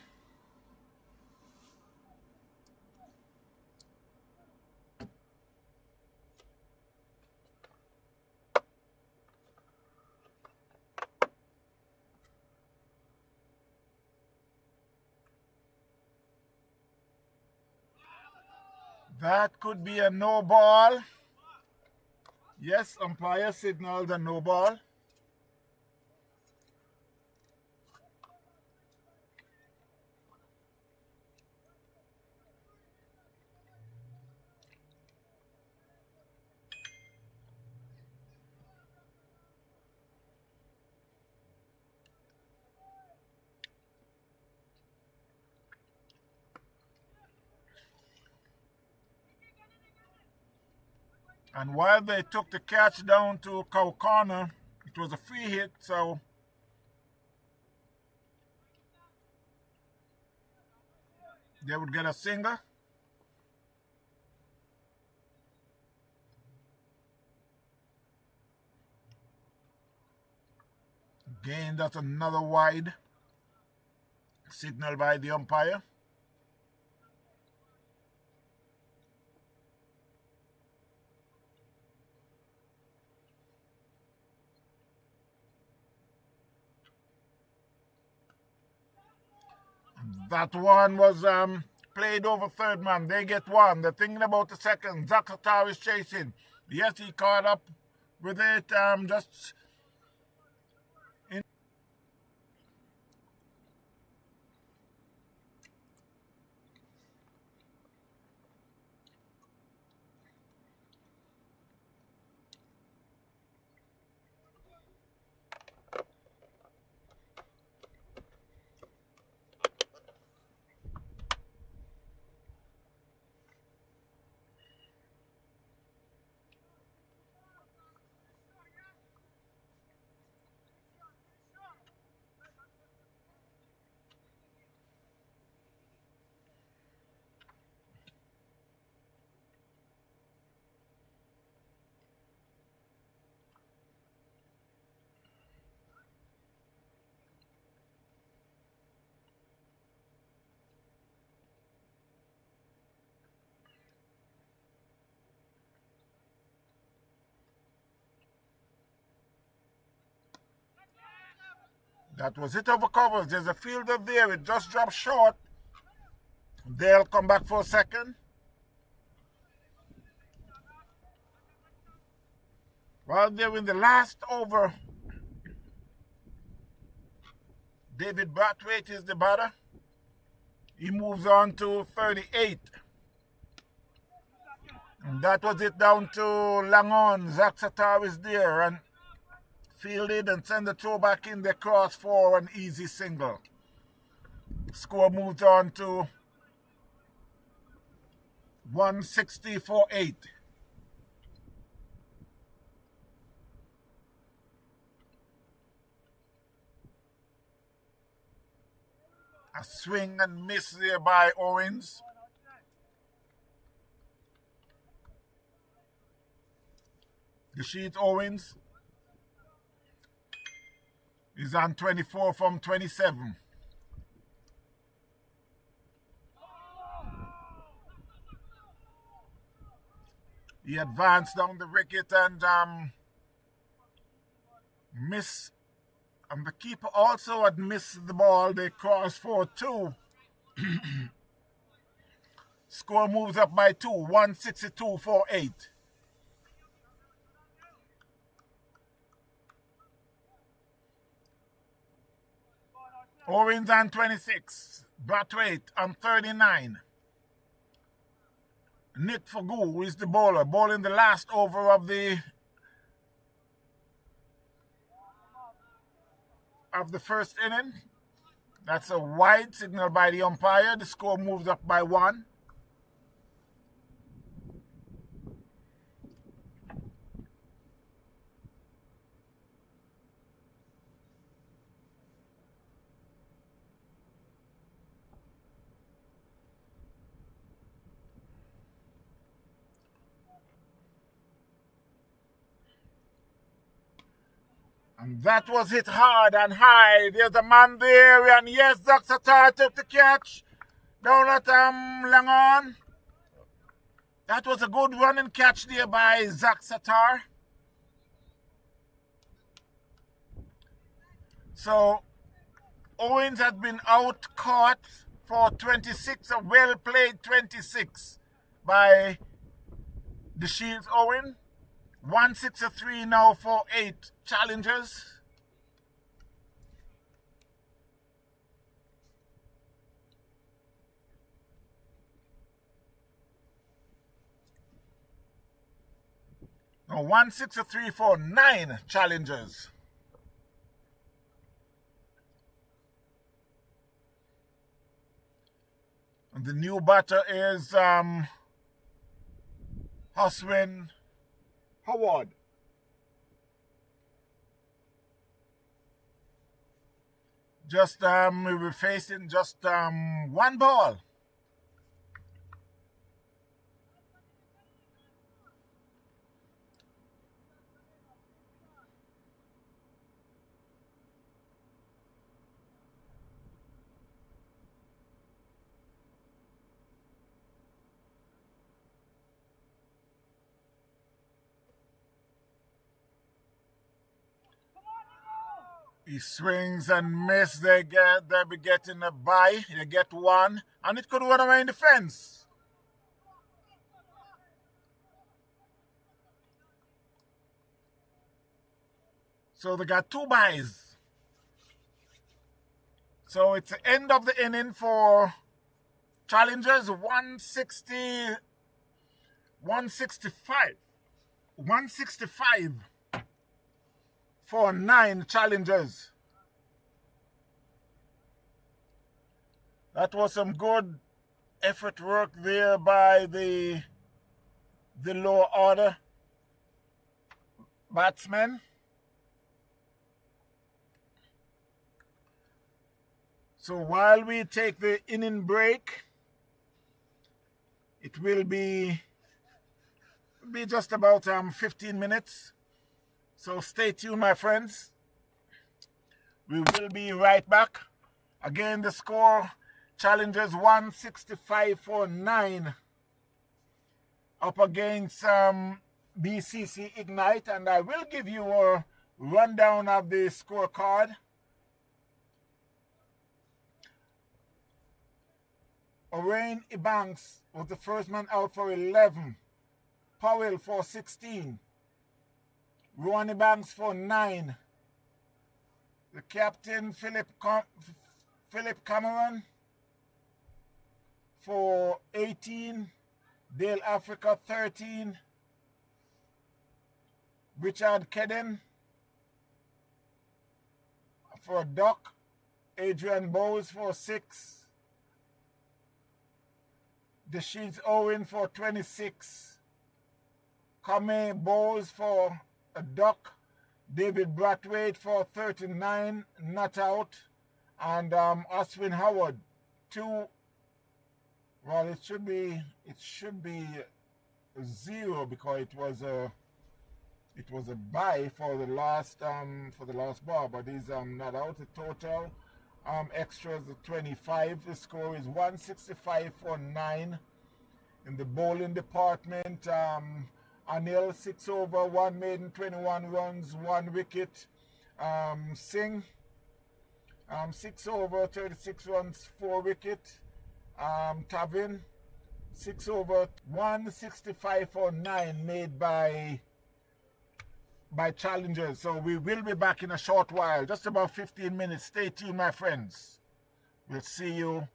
That could be a no ball. Yes, umpire signaled a no ball. And while they took the catch down to Cow Corner, it was a free hit, so they would get a single. Again, that's another wide signal by the umpire. That one was played over third man. They get one. They're thinking about the second. Zach Satar is chasing. Yes, he caught up with it. Just in. That was it over covers. There's a fielder there. It just dropped short. They'll come back for a second. Well, they're in the last over. David Brathwaite is the batter. He moves on to 38. And that was it down to Langon. Zach Satar is there and fielded and send the throw back in the cross for an easy single. Score moves on to 160-8. A swing and miss there by Owens. Rashid Owens is on 24 from 27. He advanced down the wicket and missed. And the keeper also had missed the ball. They crossed for 2. Score moves up by 2, 162-8. Owens on 26. Brathwaite on 39. Nick Fagu is the bowler, bowling the last over of the first inning. That's a wide signal by the umpire. The score moves up by 1. And that was hit hard and high. There's a man there, and yes, Zach Satar took the catch down at Langon. That was a good running catch there by Zach Satar. So Owens has been out caught for 26, a well played 26 by the Shields Owen. 163 now for 8 challengers. Now 163 for 9 challengers. And the new batter is Oswin Howard. Just we were facing just one ball. He swings and misses. They be getting a bye. They get one, and it could run away in the fence. So they got 2 byes. So it's the end of the inning for challengers. 165 for 9 challengers. That was some good effort work there by the lower order batsmen. So while we take the inning break, it will be just about 15 minutes. So stay tuned, my friends. We will be right back. Again, the score, challengers 165 for 9 up against BCC Ignite. And I will give you a rundown of the scorecard. Orain Ebanks was the first man out for 11. Powell for 16. Rowan Ebanks for 9. The captain, Philip Cameron for 18. Dale Africa 13. Richard Kedden for Duck. Adrian Bowes for 6. The Shields Owen for 26. Kame Bowes for a Duck. David Brathwaite for 39, not out. And Oswin Howard 2. Well, it should be 0 because it was a bye for the last ball, but he's not out. The total extras 25. The score is 165 for 9. In the bowling department, Anil 6 over, 1 maiden, 21 runs, 1 wicket. Singh 6 over, 36 runs, 4 wicket. Tavin 6 over, 165 for 9 made by challengers. So we will be back in a short while, just about 15 minutes. Stay tuned, my friends. We'll see you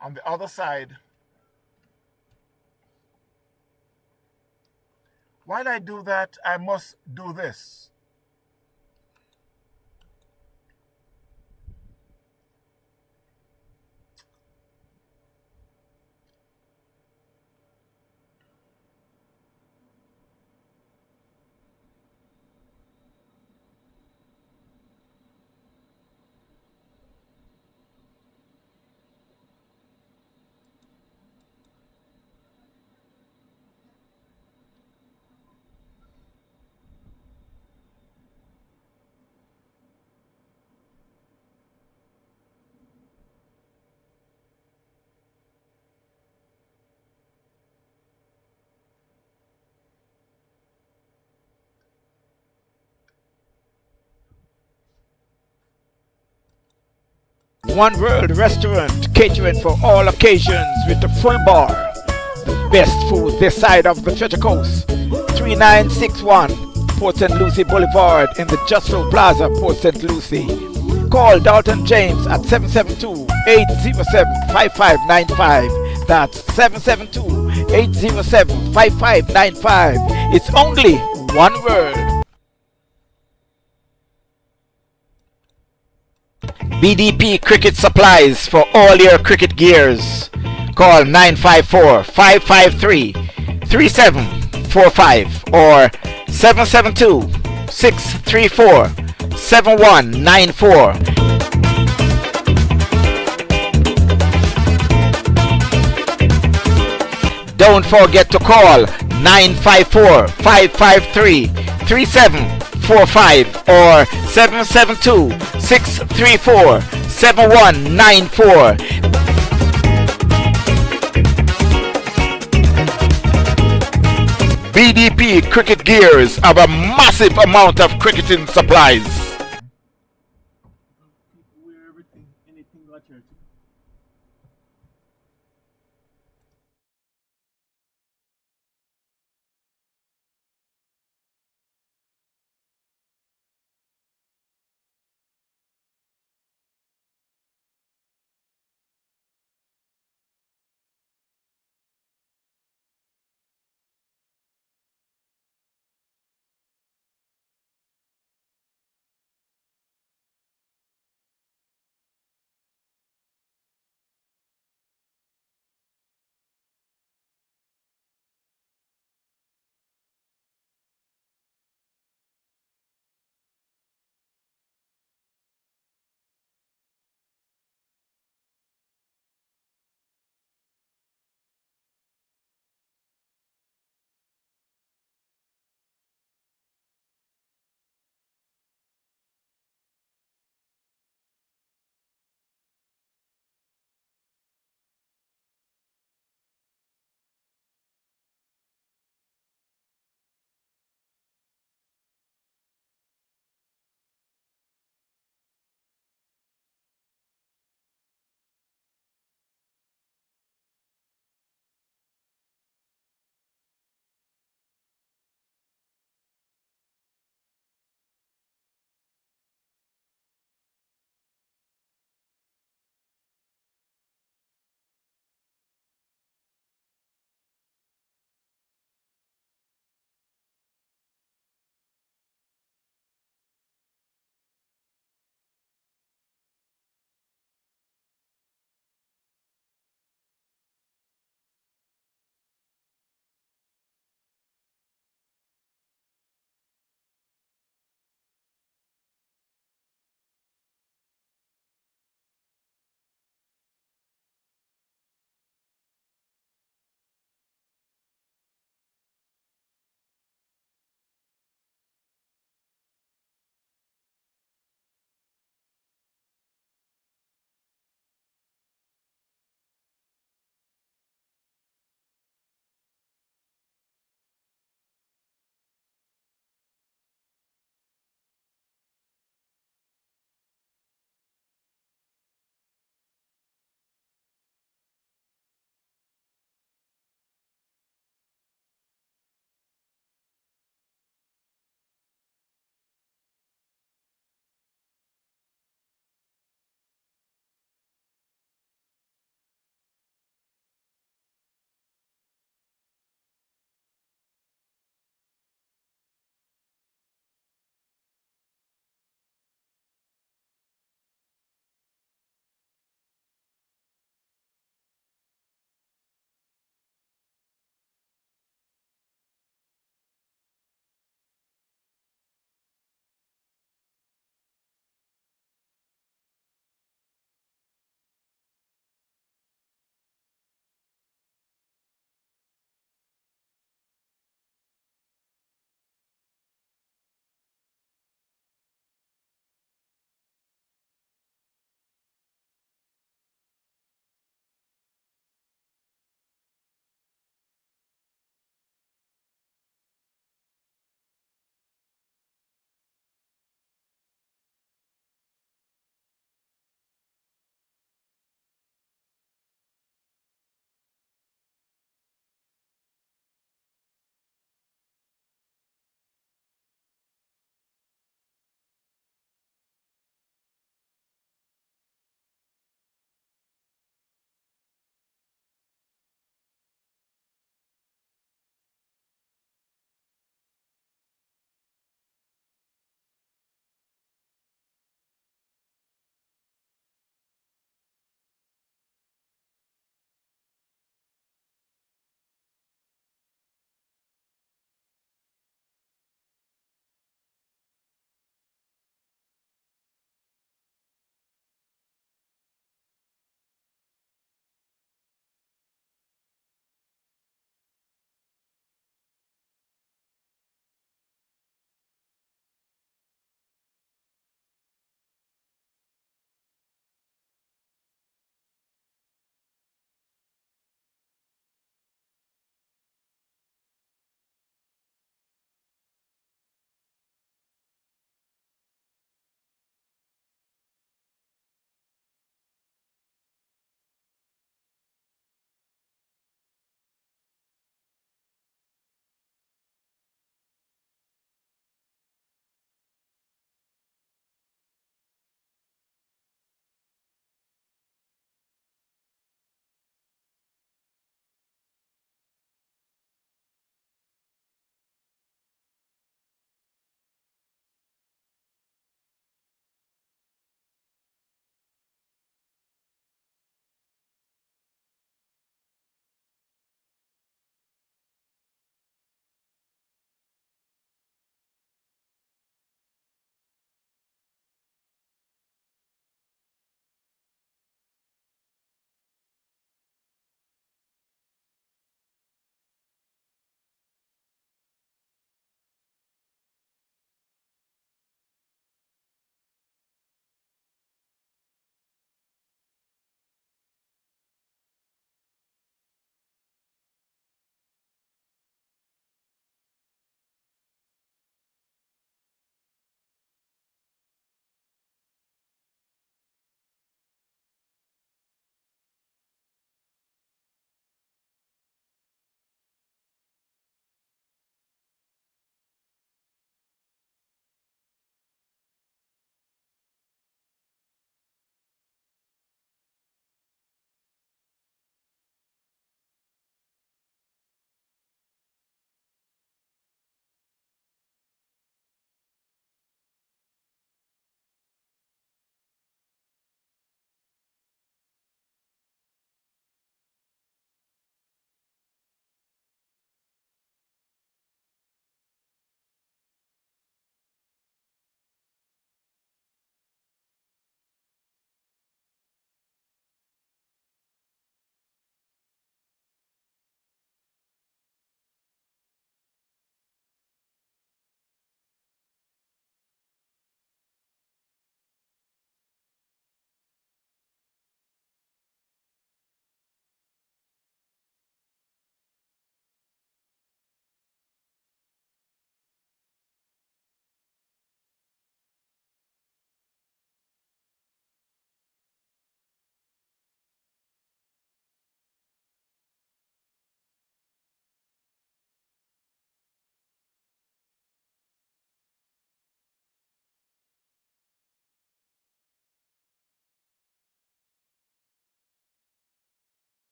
on the other side. While I do that, I must do this. One World Restaurant, catering for all occasions with a full bar. Best food this side of the Treasure Coast. 3961 Port St. Lucie Boulevard in the Just Road Plaza, Port St. Lucie. Call Dalton James at 772-807-5595. That's 772-807-5595. It's only one word. BDP Cricket Supplies for all your cricket gears. Call 954-553-3745 or 772-634-7194. Don't forget to call 954-553-3745 or 772-634-7194. BDP Cricket Gears have a massive amount of cricketing supplies. Wear everything, anything got here.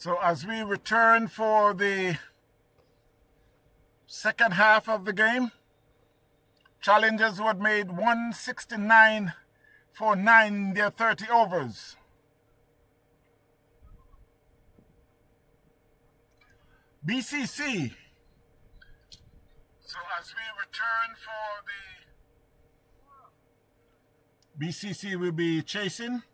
So as we return for the second half of the game, Challengers who had made 169 for 9 in their 30 overs. BCC. So as we return for the BCC will be chasing.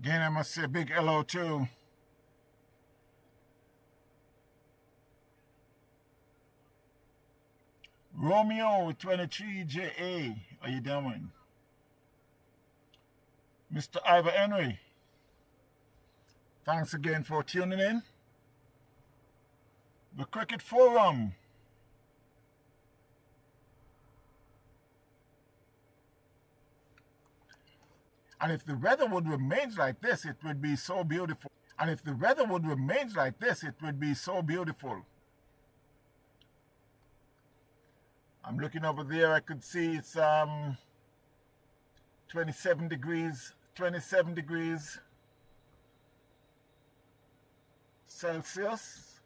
Again, I must say a big hello to Romeo 23JA. How you doing? Mr. Ivor Henry. Thanks again for tuning in. The Cricket Forum. And if the weather would remain like this, it would be so beautiful. And if the weather would remain like this, it would be so beautiful. I'm looking over there, I could see it's 27 degrees Celsius.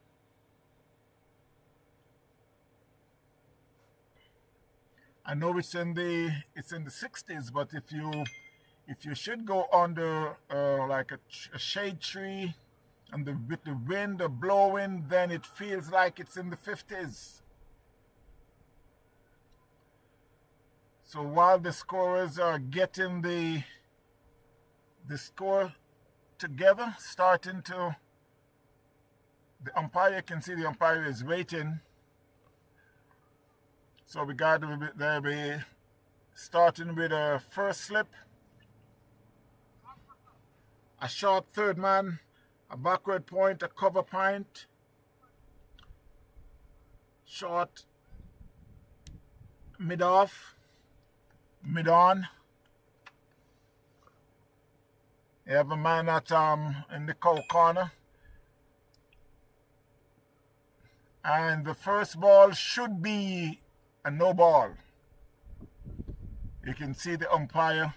I know it's in the 60s, but if you should go under like a shade tree and with the wind blowing, then it feels like it's in the 50s. So while the scorers are getting the score together, starting to, the umpire, can see the umpire is waiting. So we got to be starting with a first slip, a short third man, a backward point, a cover point, short, mid off, mid on. You have a man at in the cow corner. And the first ball should be a no ball. You can see the umpire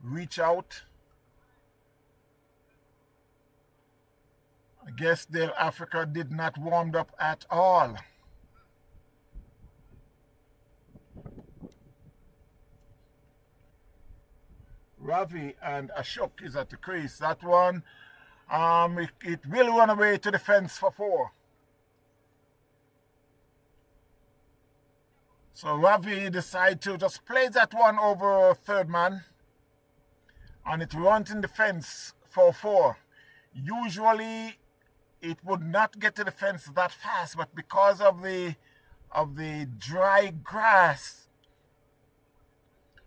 reach out. I guess Dale Africa did not warm up at all. Ravi and Ashok is at the crease. That one, it will run away to the fence for 4. So Ravi decided to just play that one over third man, and it runs in the fence for 4. Usually, it would not get to the fence that fast, but because of the dry grass,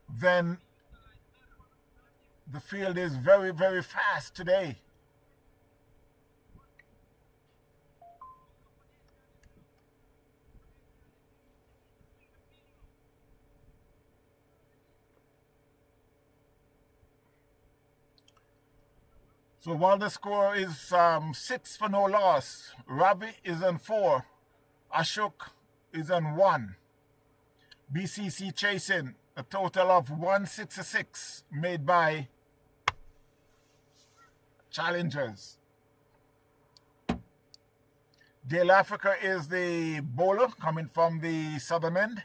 then the field is very, very fast today. So while the score is 6 for no loss, Ravi is on 4, Ashok is on 1. BCC chasing a total of 166 made by Challengers. Dale Africa is the bowler coming from the southern end.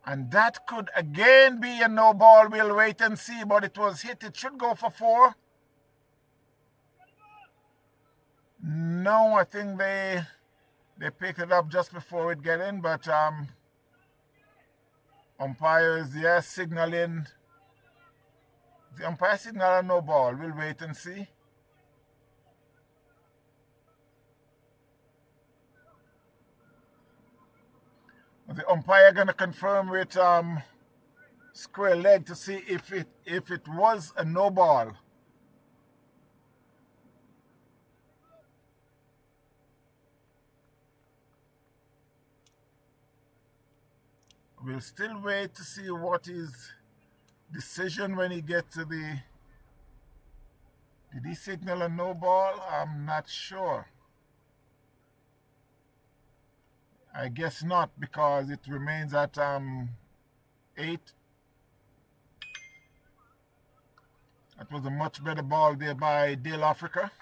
And that could again be a no ball. We'll wait and see, but it was hit. It should go for 4. No, I think they picked it up just before it get in, but umpires, yes, signaling. The umpire signaled a no ball. We'll wait and see. The umpire gonna confirm with square leg to see if it was a no ball. We'll still wait to see what his decision when he gets to the Did he signal a no ball? I'm not sure. I guess not, because it remains at 8. That was a much better ball there by Dale Africa.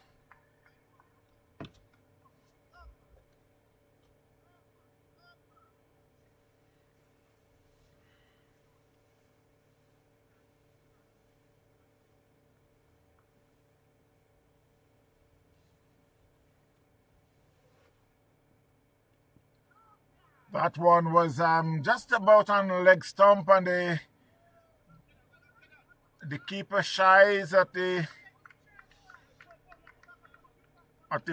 That one was just about on the leg stump, and the keeper shies at the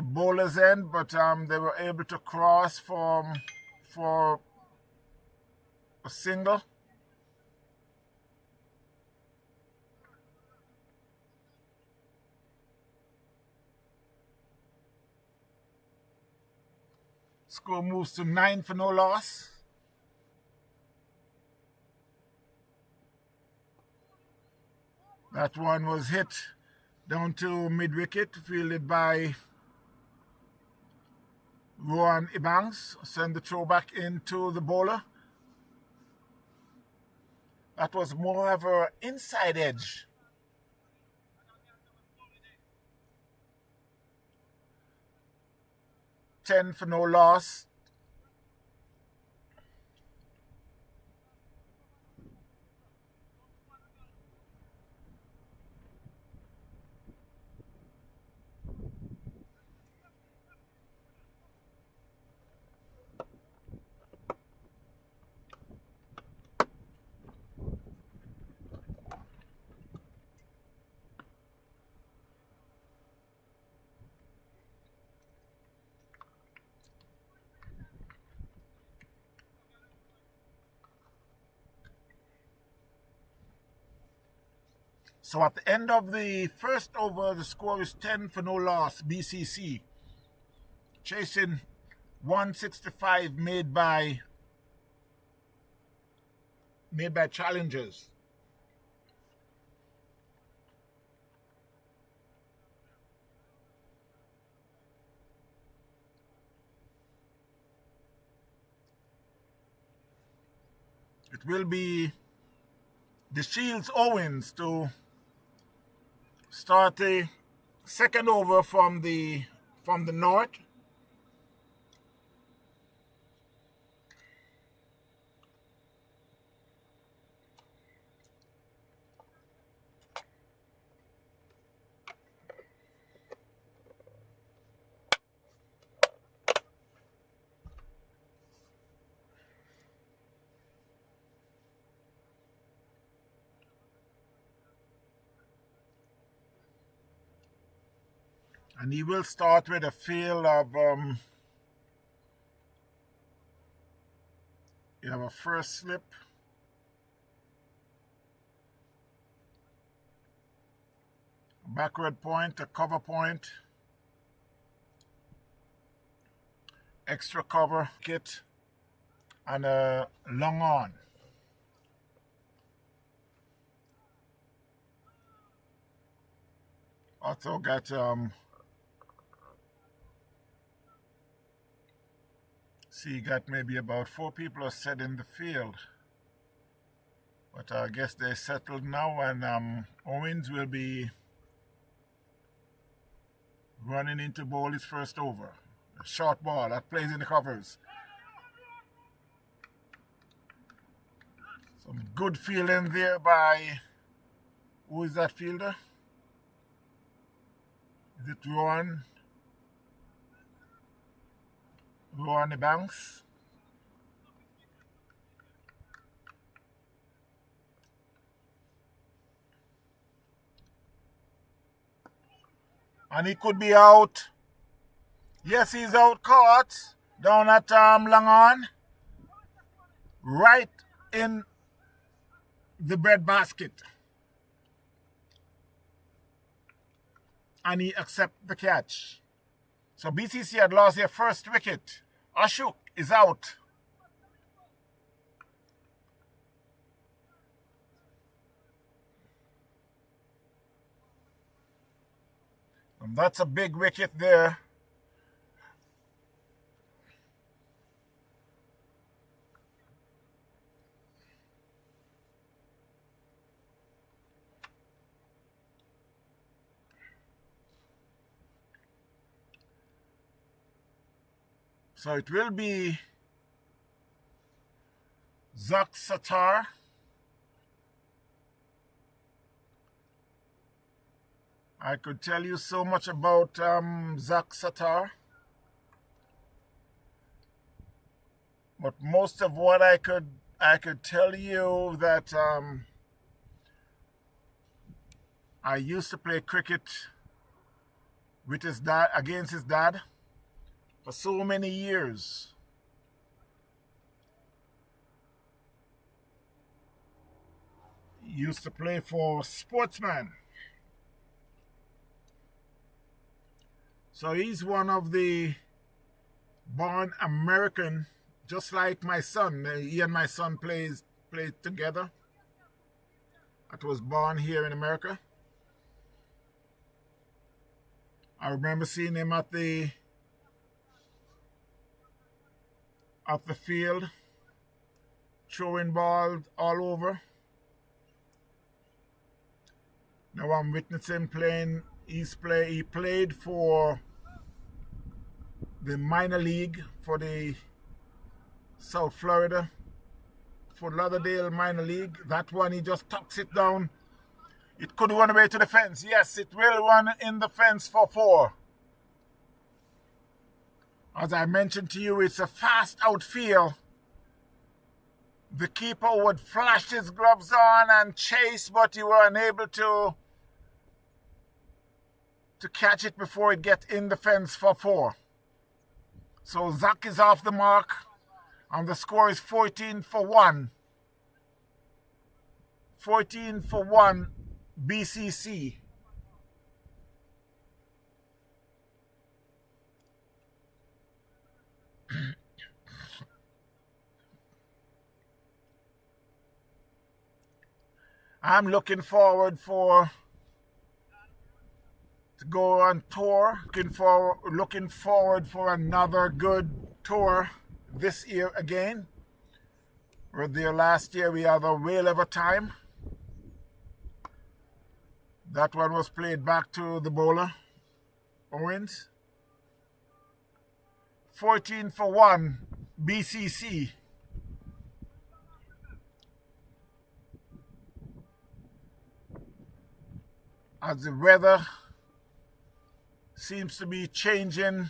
bowler's end, but they were able to cross for a single. Score moves to 9 for no loss. That one was hit down to mid-wicket, fielded by Rohan Ebanks. Send the throw back into the bowler. That was more of an inside edge. $10 for no loss. So at the end of the first over, the score is 10 for no loss, BCC. Chasing 165 made by challengers. It will be the Shields Owens to start the second over from the north. And he will start with a field of, you have a first slip, backward point, a cover point, extra cover kit, and a long on. Also got see, got maybe about 4 people are set in the field, but I guess they're settled now, and Owens will be running into bowl his first over. A short ball that plays in the covers. Some good fielding there by, who is that fielder? Is it Rohan Ebanks? And he could be out. Yes, he's out caught down at long on. Right in the bread basket. And he accepts the catch. So BCC had lost their first wicket. Ashok is out. And that's a big wicket there. So it will be Zak Sattar. I could tell you so much about Zak Sattar, but most of what I could tell you that I used to play cricket with his dad, against his dad, for so many years. He used to play for Sportsman. So he's one of the born American, just like my son. He and my son played together. That was born here in America. I remember seeing him at the field, throwing balls all over. Now I'm witnessing playing. He played for the minor league for the South Florida, Fort Lauderdale minor league. That one he just tucks it down. It could run away to the fence. Yes, it will run in the fence for 4. As I mentioned to you, it's a fast outfield. The keeper would flash his gloves on and chase, but he were unable to catch it before it gets in the fence for 4. So Zak is off the mark, and the score is 14 for 1. 14 for 1, BCC. I'm looking forward to go on tour. Looking forward for another good tour this year again. We were there last year. We had a whale of a time. That one was played back to the bowler, Owens. 14 for 1, BCC. As the weather seems to be changing,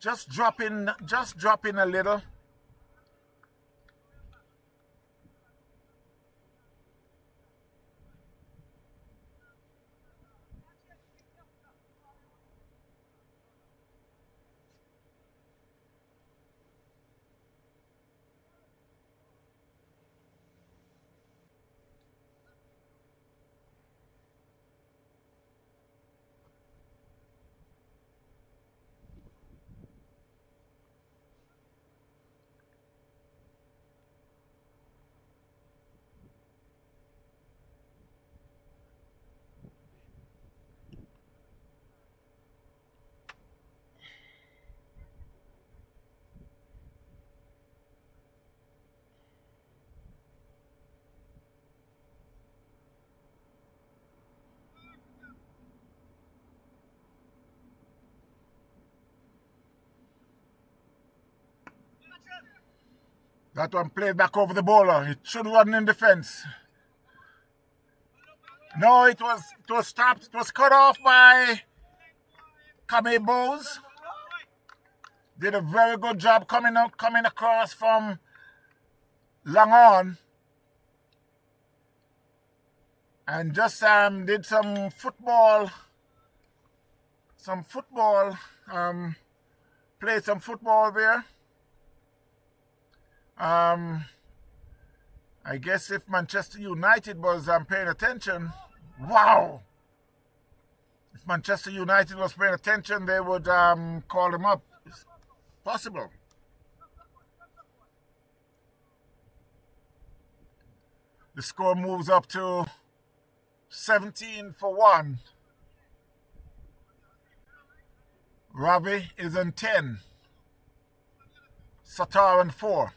just dropping a little. That one played back over the bowler. It should run in defense. No, it was stopped. It was cut off by Kame Bowes. Did a very good job coming across from long on. And just did some football. Played some football there. I guess if Manchester United was paying attention, wow! If Manchester United was paying attention, they would call him up. It's possible. The score moves up to 17 for 1. Ravi is in 10. Sattar in 4.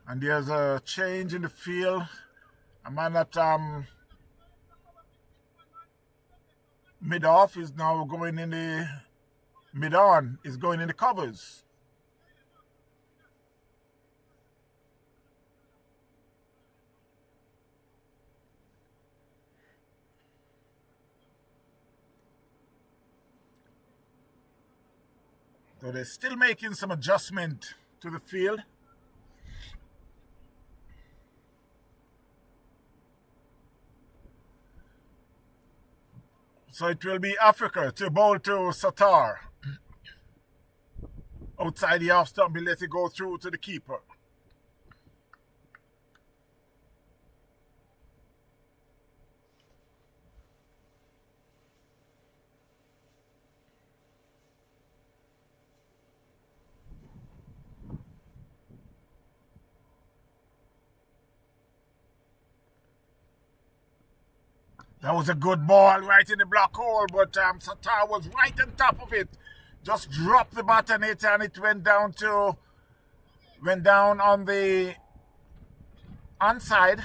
And there's a change in the field. A man at mid-off is now going in the mid-on, is going in the covers. So they're still making some adjustment to the field. So it will be Africa to bowl to Sattar. Outside the off stump, he let it go through to the keeper. That was a good ball right in the black hole, but Sattar was right on top of it. Just dropped the bat on it, and it went down on the onside.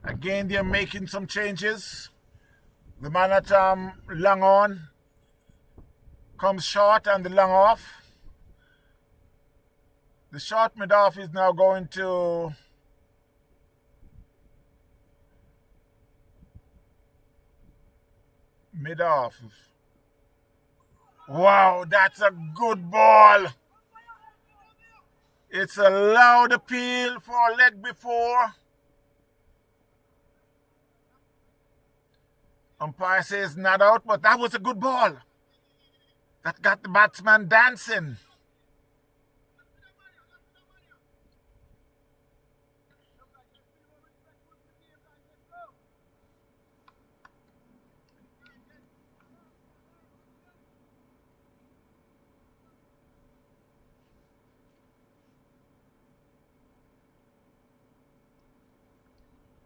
Again, they're making some changes. The man at long on comes short, and the long off. The short mid off is now going to mid off. Wow, that's a good ball. It's a loud appeal for a leg before. Umpire says not out, but that was a good ball. That got the batsman dancing.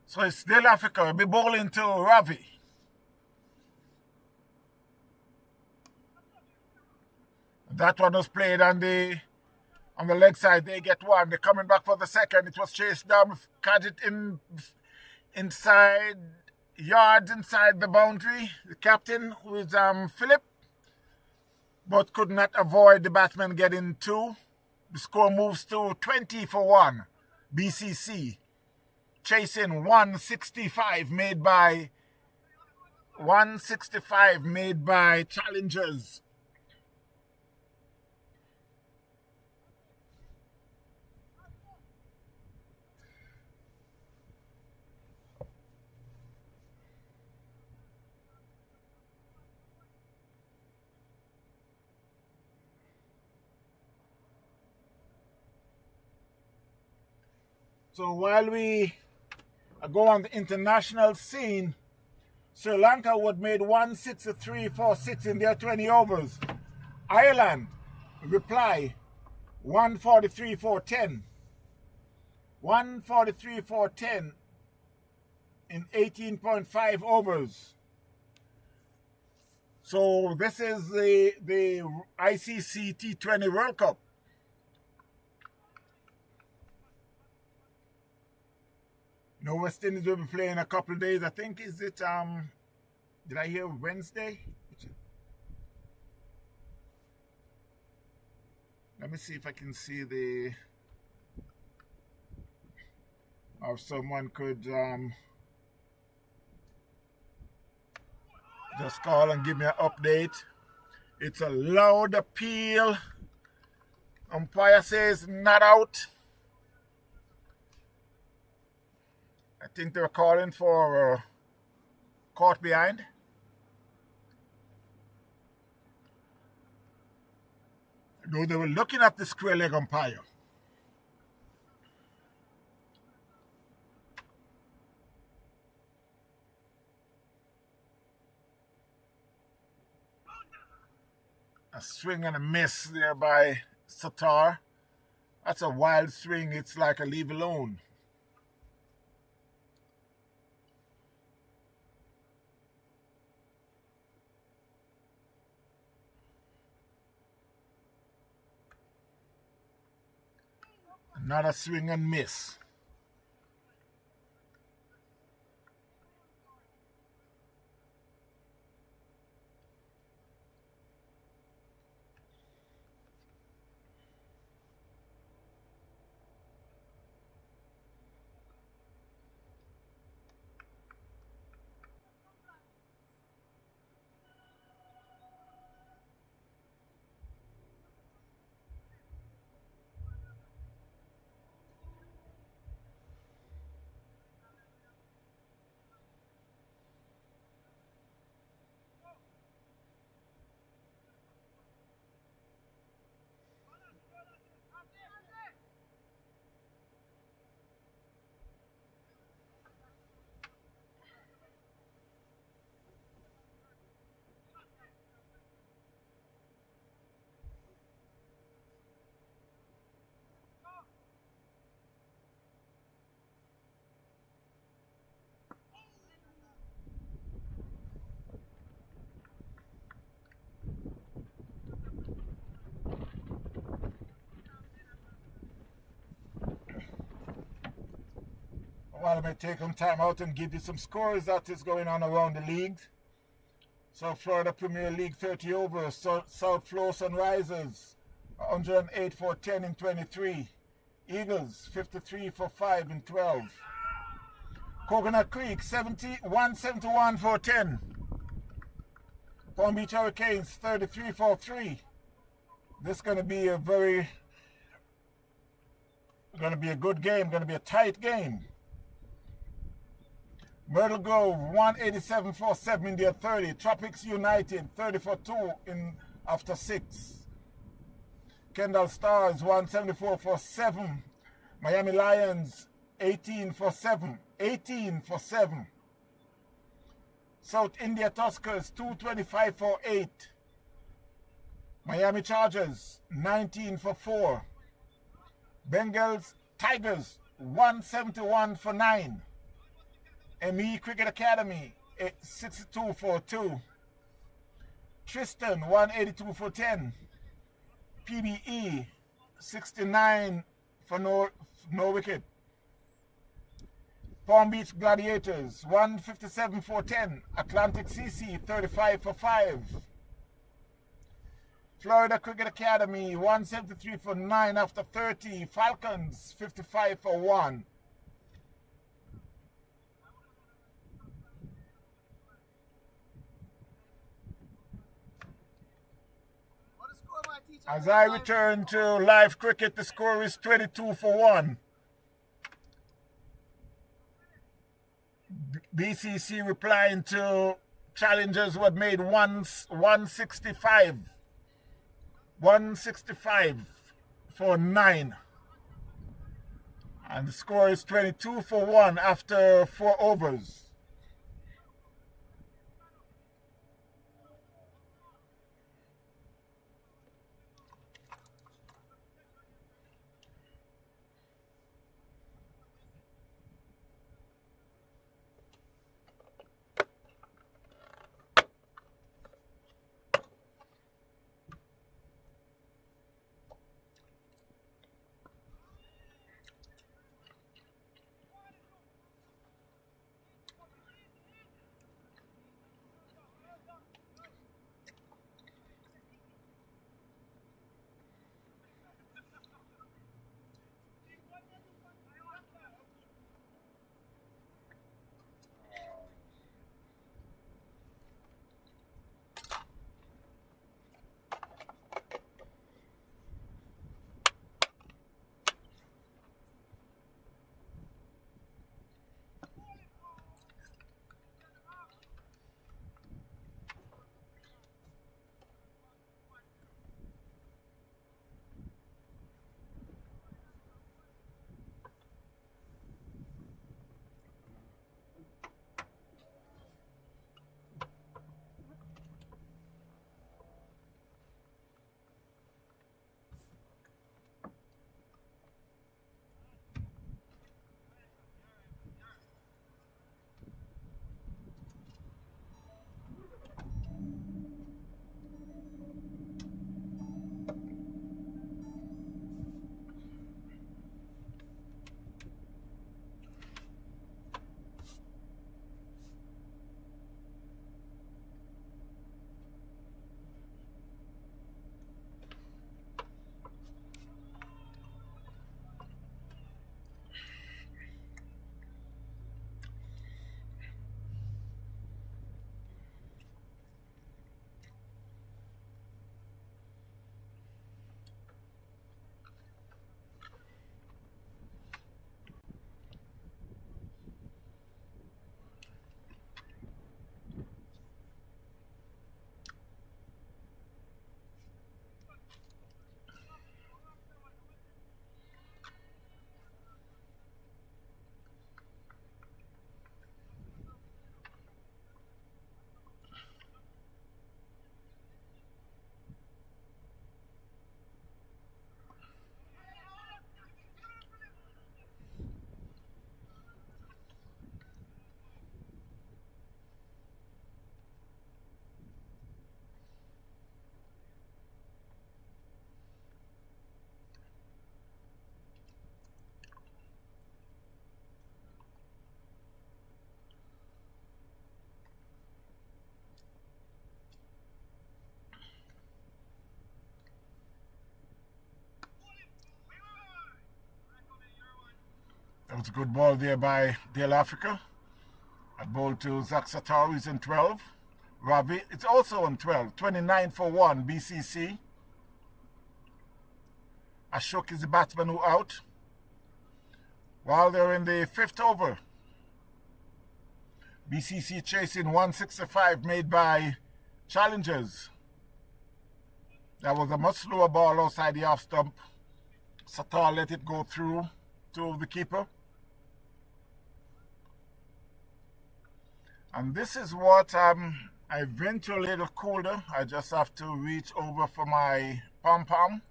So it's still Africa. We'll be bowling to Ravi. That one was played on the leg side. They get one. They're coming back for the second. It was chased down, catch it inside yards inside the boundary. The captain, who is Philip, but could not avoid the batsman getting two. The score moves to 20 for 1. BCC chasing 165 made by challengers. So while we go on the international scene, Sri Lanka would made 163 for 6 in their 20 overs. Ireland reply 143 for 10. 143 for 10 in 18.5 overs. So this is the ICC T20 World Cup. No, West Indies will be playing a couple of days. I think, is it, did I hear Wednesday? Let me see if I can see or someone could just call and give me an update. It's a loud appeal. Umpire says not out. I think they're calling for caught behind. No, they were looking at the square leg umpire. A swing and a miss there by Sattar. That's a wild swing. It's like a leave alone. Another swing and miss. Well, I may take some time out and give you some scores that is going on around the league. So Florida Premier League 30 overs, South Florida Sunrisers 108 for 10 in 23. Eagles 53 for 5 in 12. Coconut Creek 171 for 10. Palm Beach Hurricanes 33 for 3. This is going to be a good game, going to be a tight game. Myrtle Grove 187 for 7 in their 30. Tropics United 30 for 2 in after 6. Kendall Stars 174 for 7. Miami Lions 18 for 7. 18 for 7. South India Tuskers 225 for 8. Miami Chargers 19 for 4. Bengals Tigers 171 for 9. ME Cricket Academy 62 for 2. Tristan 182 for 10. PBE 69 for no wicket. Palm Beach Gladiators 157 for 10. Atlantic CC 35 for 5. Florida Cricket Academy 173 for 9 after 30. Falcons 55 for 1. As I return to live cricket, the score is 22 for 1. BCC replying to challengers who had made 165. 165 for 9. And the score is 22 for 1 after 4 overs. was a good ball there by Dale Africa. I bowled to Zach Satar, who's in 12. Ravi, it's also on 12. 29 for 1, BCC. Ashok is the batsman who out. While they're in the 5th over, BCC chasing 165 made by Challengers. That was a much slower ball outside the off stump. Satar let it go through to the keeper. And this is what I eventually a little colder. I just have to reach over for my pom-pom.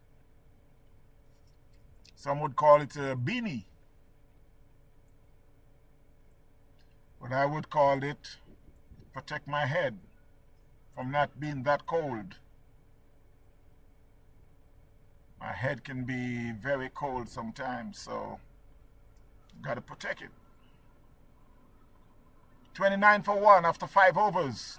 Some would call it a beanie. But I would call it protect my head from not being that cold. My head can be very cold sometimes, so gotta protect it. 29 for 1 after 5 overs.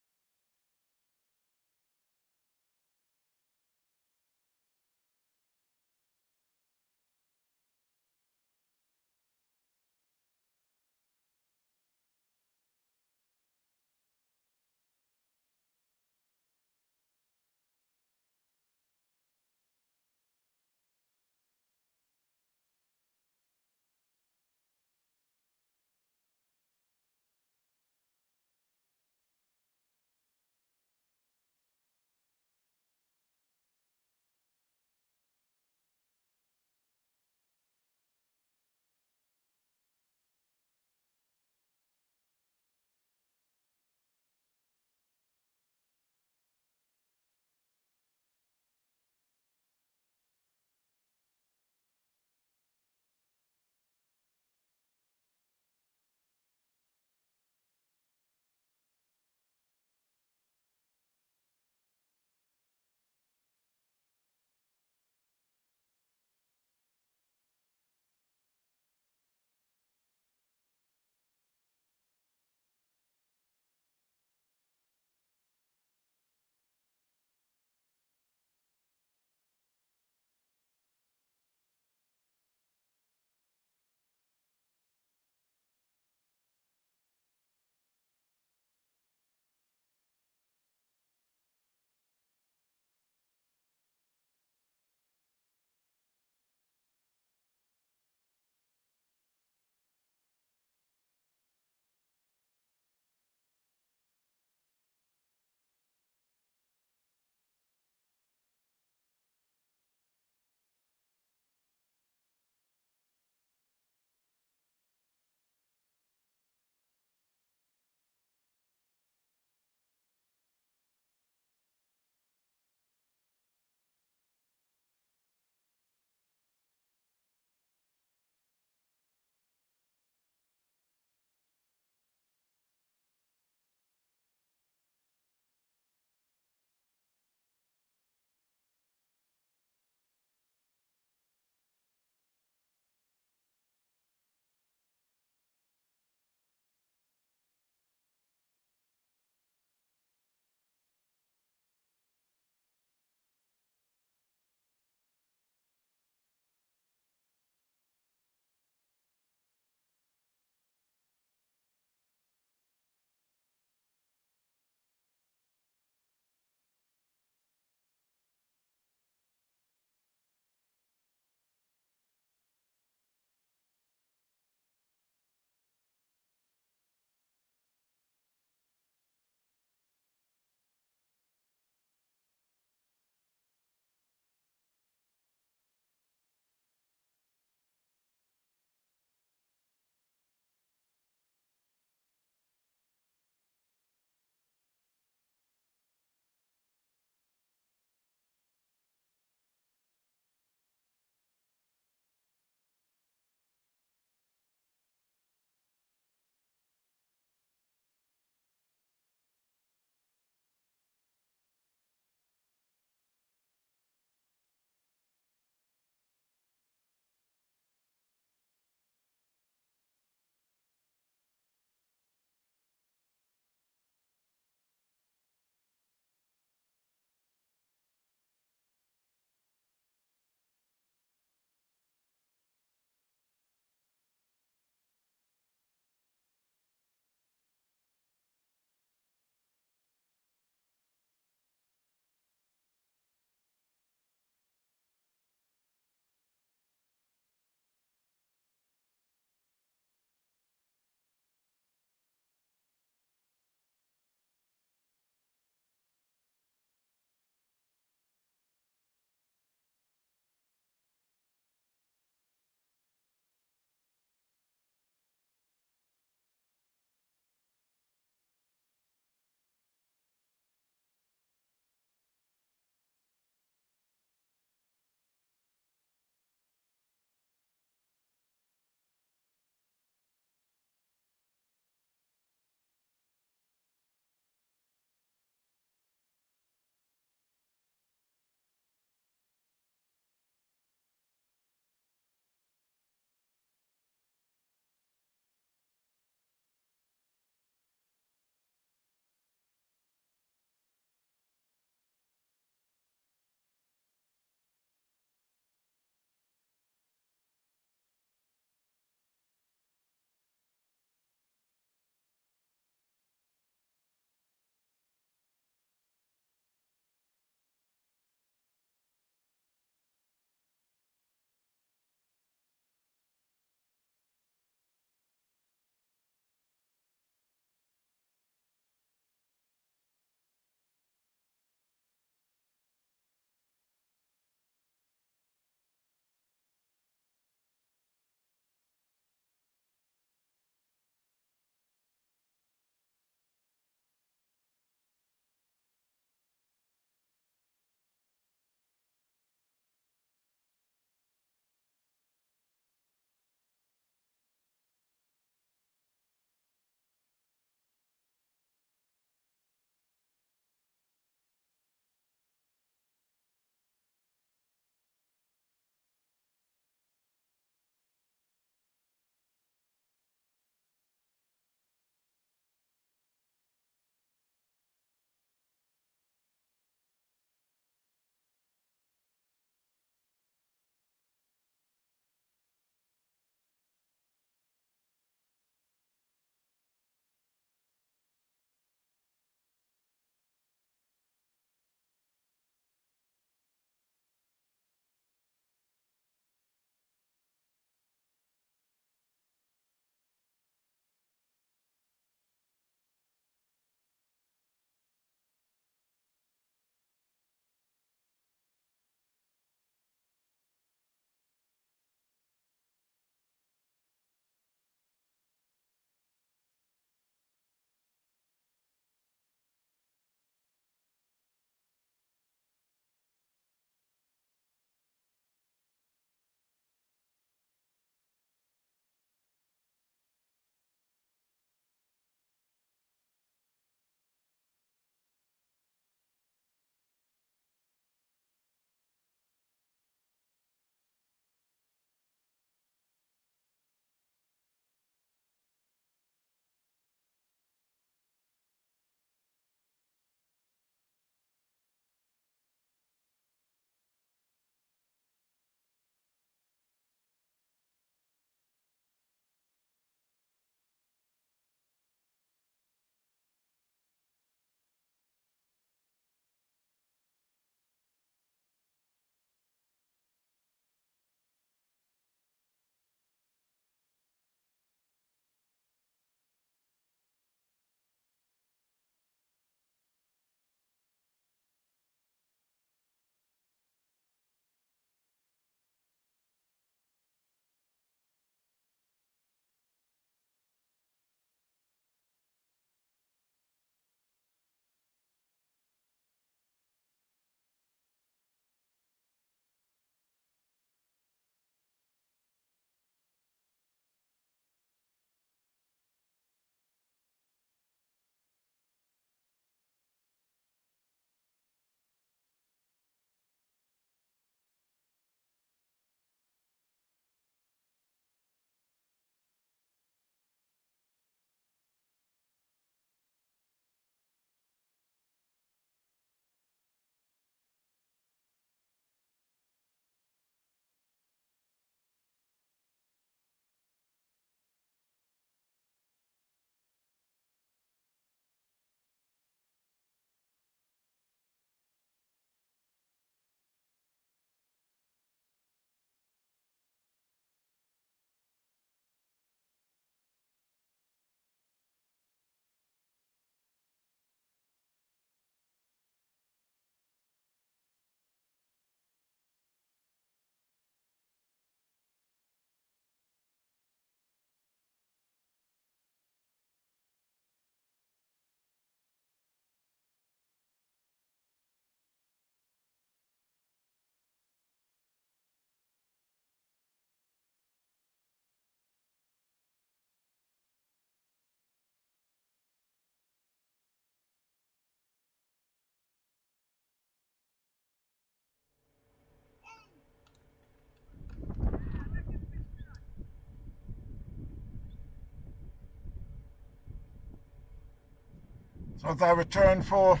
So as I return for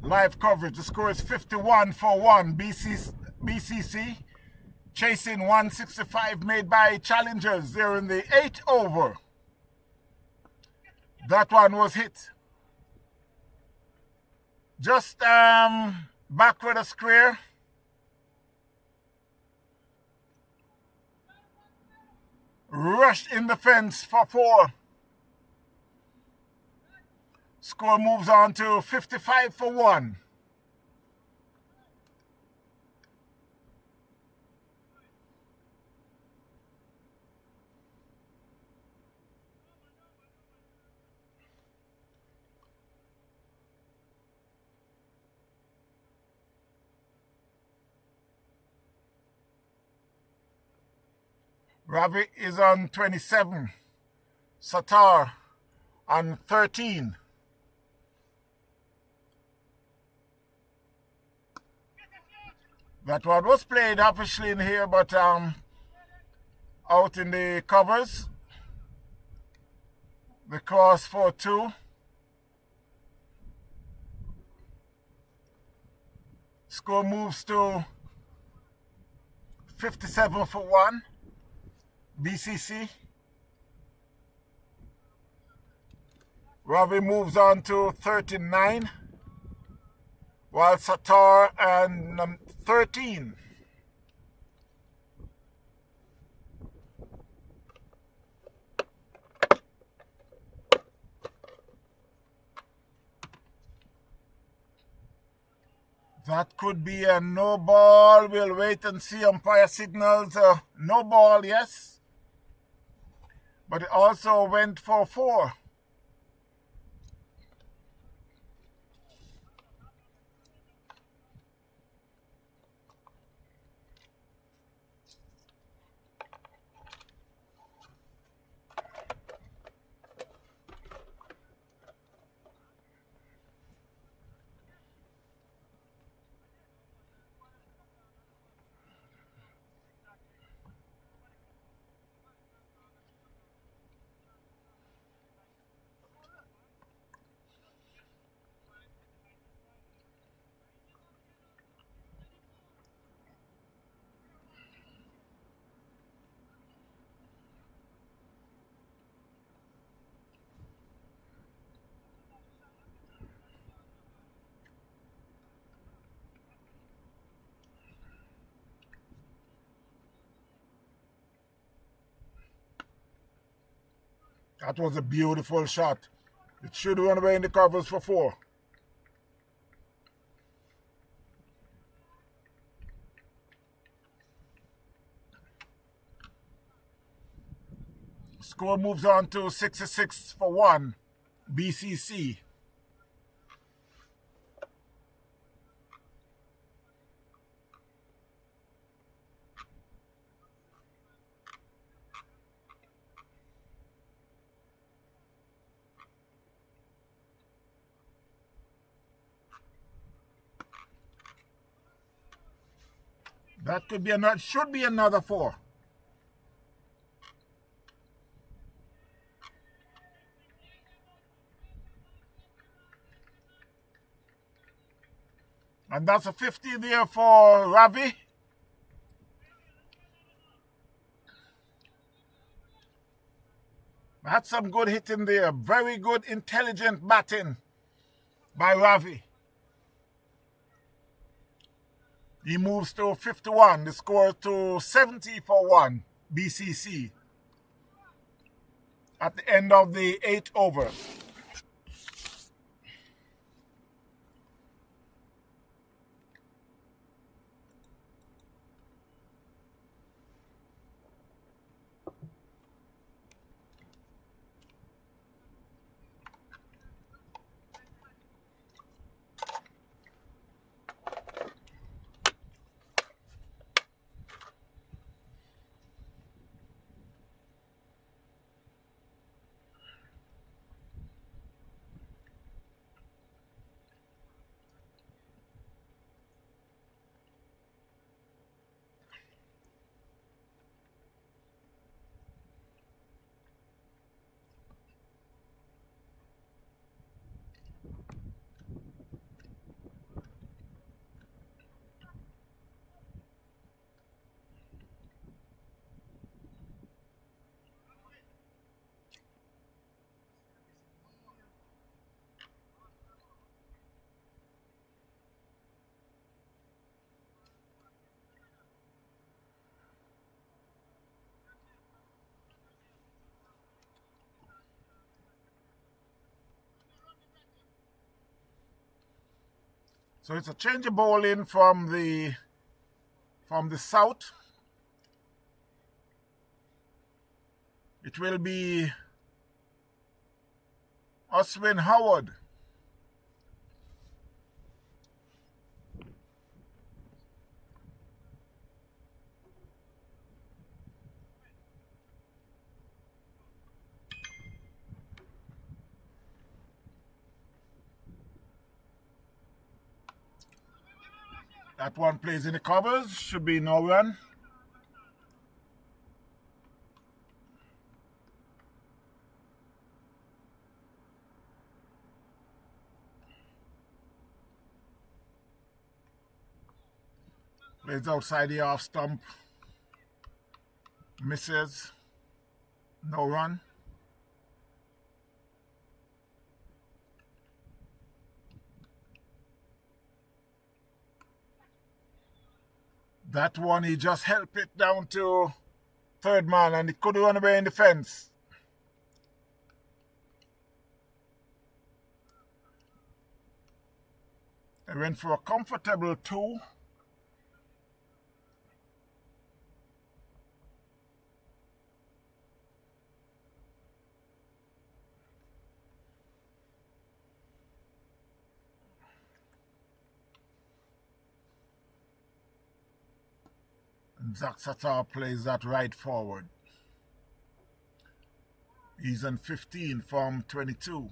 live coverage, the score is 51-1 BCC, chasing 165 made by challengers. They're in the 8th over. That one was hit. Just backward a square. Rushed in the fence for 4. Score moves on to 55-1. Ravi is on 27. Sattar on 13. That one was played officially in here, but out in the covers. The cross for 2. Score moves to 57-1. BCC. Ravi moves on to 39, while Sattar and 13. That could be a no ball. We'll wait and see. Umpire signals no ball, yes. But it also went for 4. That was a beautiful shot. It should run away in the covers for 4. Score moves on to 66-1. BCC. That could be another, should be another 4. And that's a 50 there for Ravi. That's some good hitting there. Very good, intelligent batting by Ravi. He moves to 51. The score to 70-1 BCC at the end of the 8th over. So it's a change of bowling from the south. It will be Oswin Howard. That one plays in the covers, should be no run. Plays outside the off stump. Misses. No run. That one, he just helped it down to third man and it could run away in the fence. They went for a comfortable 2. Zach Satar plays that right forward. He's on 15 from 22.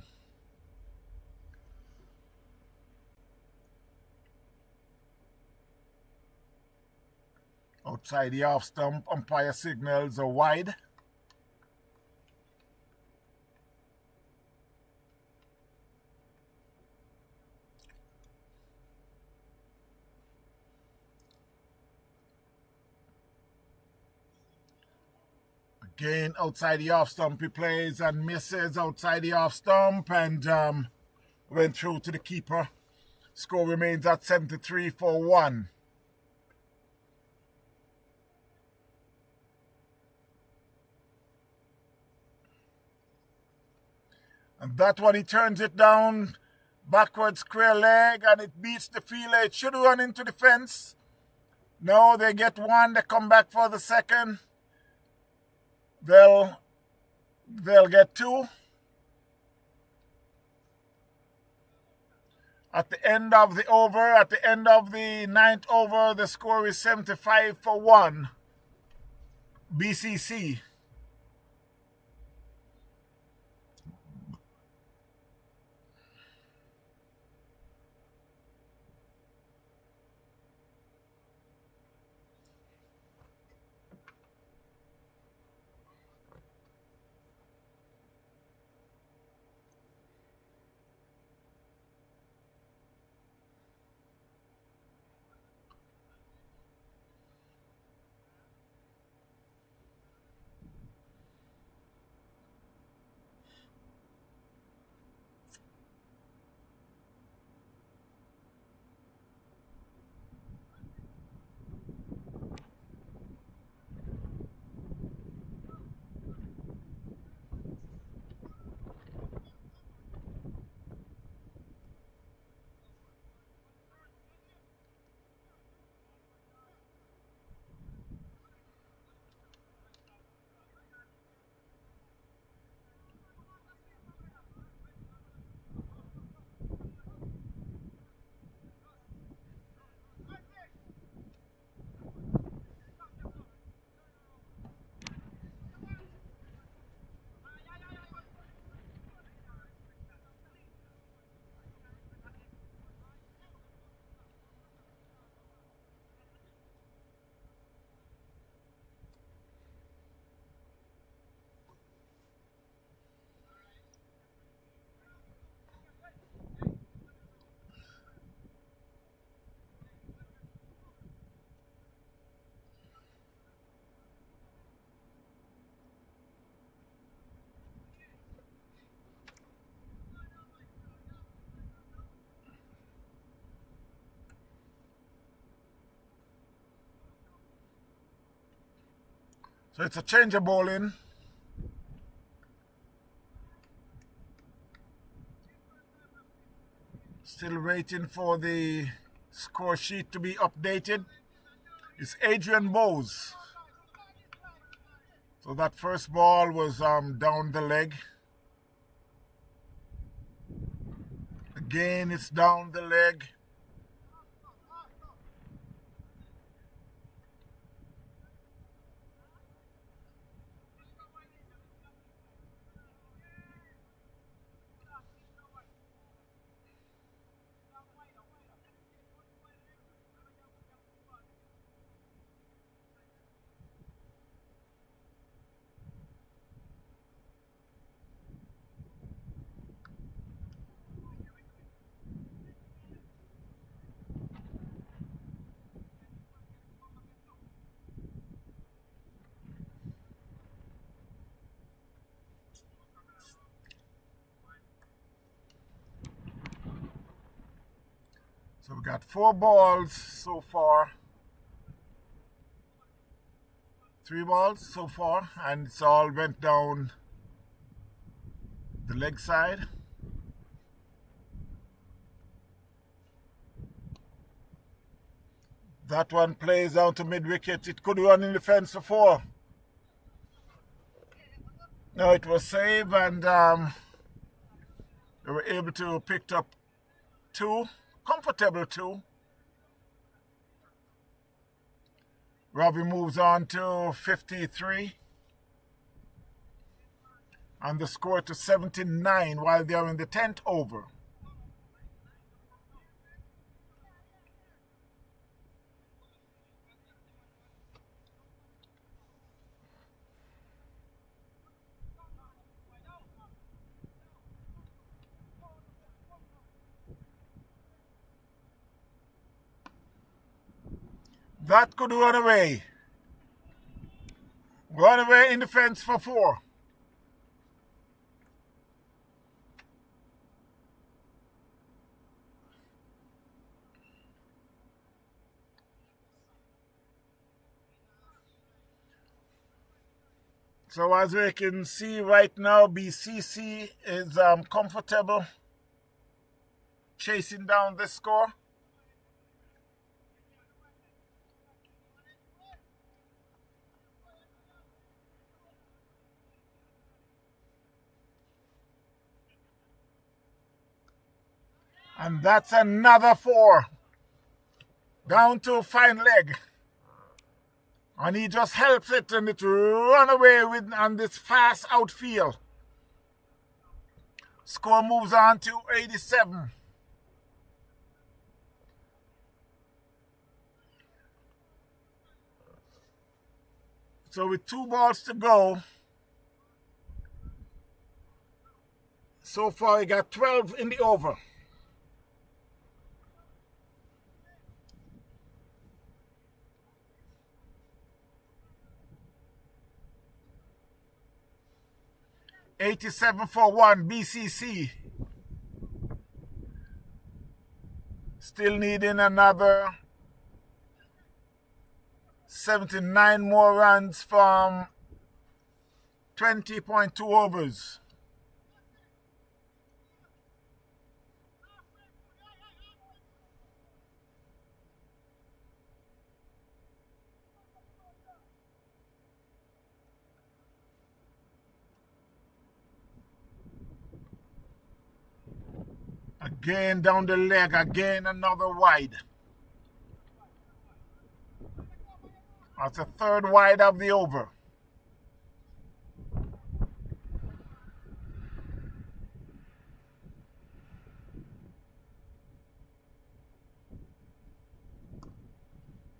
Outside the off stump, umpire signals a wide. Again, outside the off stump, he plays and misses outside the off stump and went through to the keeper. Score remains at 73 for 1. And that one, he turns it down, backward square leg, and it beats the fielder. It should run into the fence. No, they get one, they come back for the second. They'll get 2. At the end of the over, at the end of the 9th over, the score is 75 for 1. BCC. So it's a change of bowling. Still waiting for the score sheet to be updated. It's Adrian Bowes. So that first ball was down the leg. Again, it's down the leg. So we got 4 balls so far. 3 balls so far, and it's all went down the leg side. That one plays down to mid-wicket. It could run in the fence for 4. No, it was saved, and they were able to pick up 2. Comfortable 2. Robbie moves on to 53. And the score to 79 while they are in the 10th over. That could run away. Run away in the fence for 4. So as we can see right now, BCC is comfortable chasing down this score. And that's another 4. Down to fine leg. And he just helps it and it run away with on this fast outfield. Score moves on to 87. So with 2 balls to go, so far he got 12 in the over. $87 for 1 BCC. Still needing another 79 more runs from 20.2 overs. Again down the leg, again another wide. That's the 3rd wide of the over.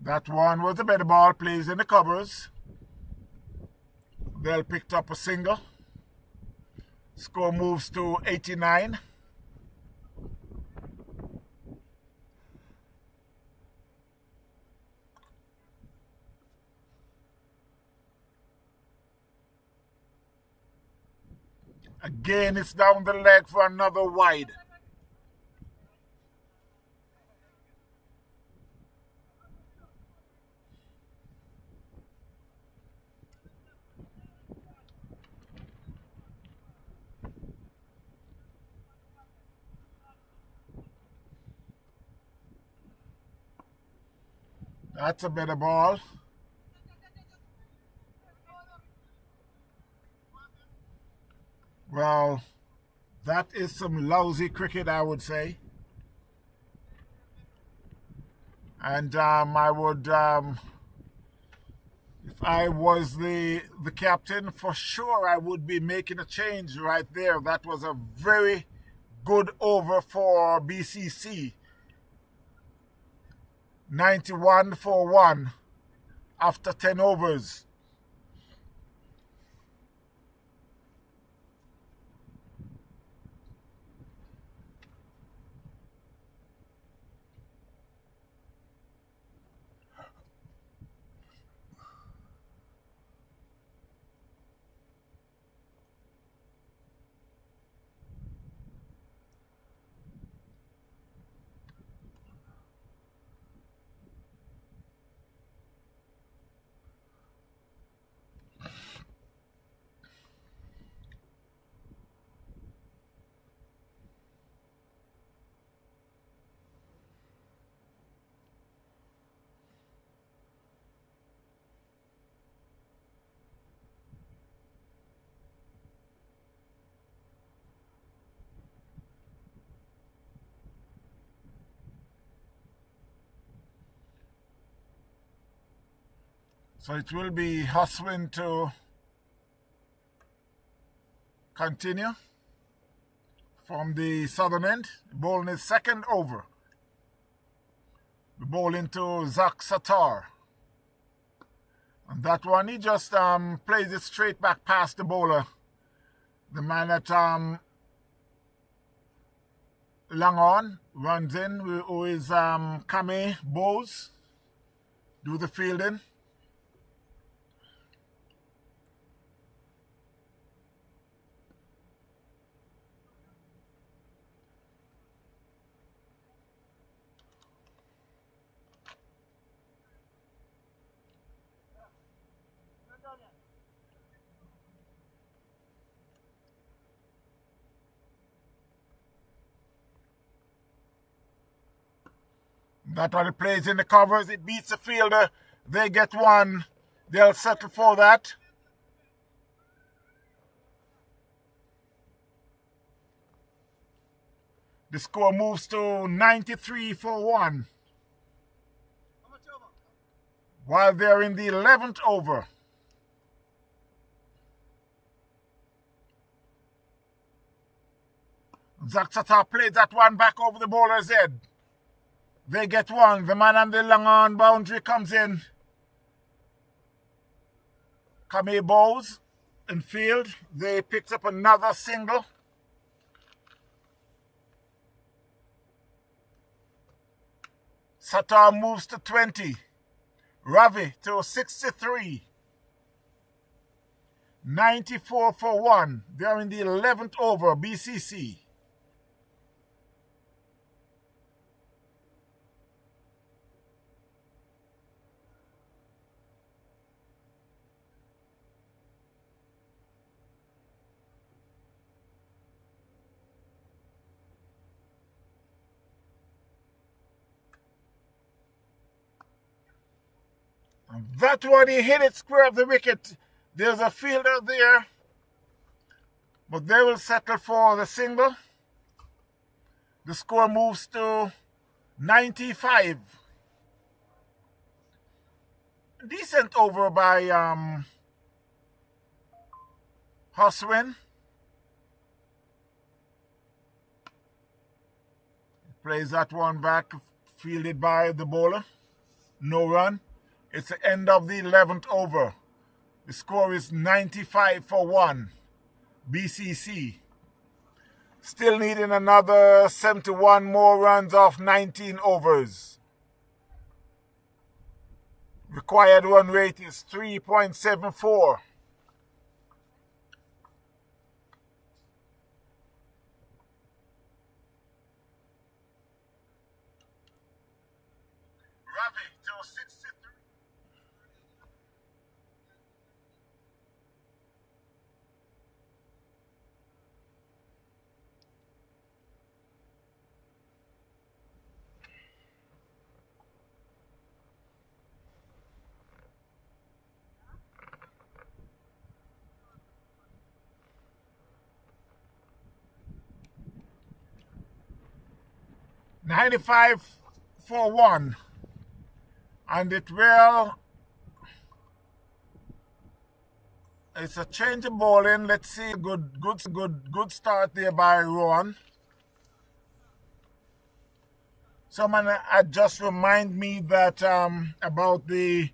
That one was a better ball, plays in the covers. Bell picked up a single. Score moves to 89. Again, it's down the leg for another wide. That's a better ball. Well, that is some lousy cricket, I would say. And I would, if I was the captain, for sure I would be making a change right there. That was a very good over for BCC. 91 for 1 after 10 overs. So it will be Huswin to continue from the southern end, bowling his second over. The ball into Zach Sattar. And that one, he just plays it straight back past the bowler. The man that Langon runs in, who is Kame Bowes, do the fielding. That one plays in the covers. It beats the fielder. They get one. They'll settle for that. The score moves to 93 for 1. While they're in the 11th over. Zach Sattar plays that one back over the bowler's head. They get one. The man on the long on boundary comes in. Kame Bowes in field. They picked up another single. Sattar moves to 20. Ravi to 63. 94 for 1. They're in the 11th over, BCC. That one, he hit it square of the wicket. There's a fielder there. But they will settle for the single. The score moves to 95. Decent over by Huswin. Plays that one back, fielded by the bowler. No run. It's the end of the 11th over. The score is 95 for 1. BCC. Still needing another 71 more runs off 19 overs. Required run rate is 3.74. Ravi to 63. 95-1. And it will. It's a change of bowling. Let's see. Good start there by Rowan. Someone just remind me that about the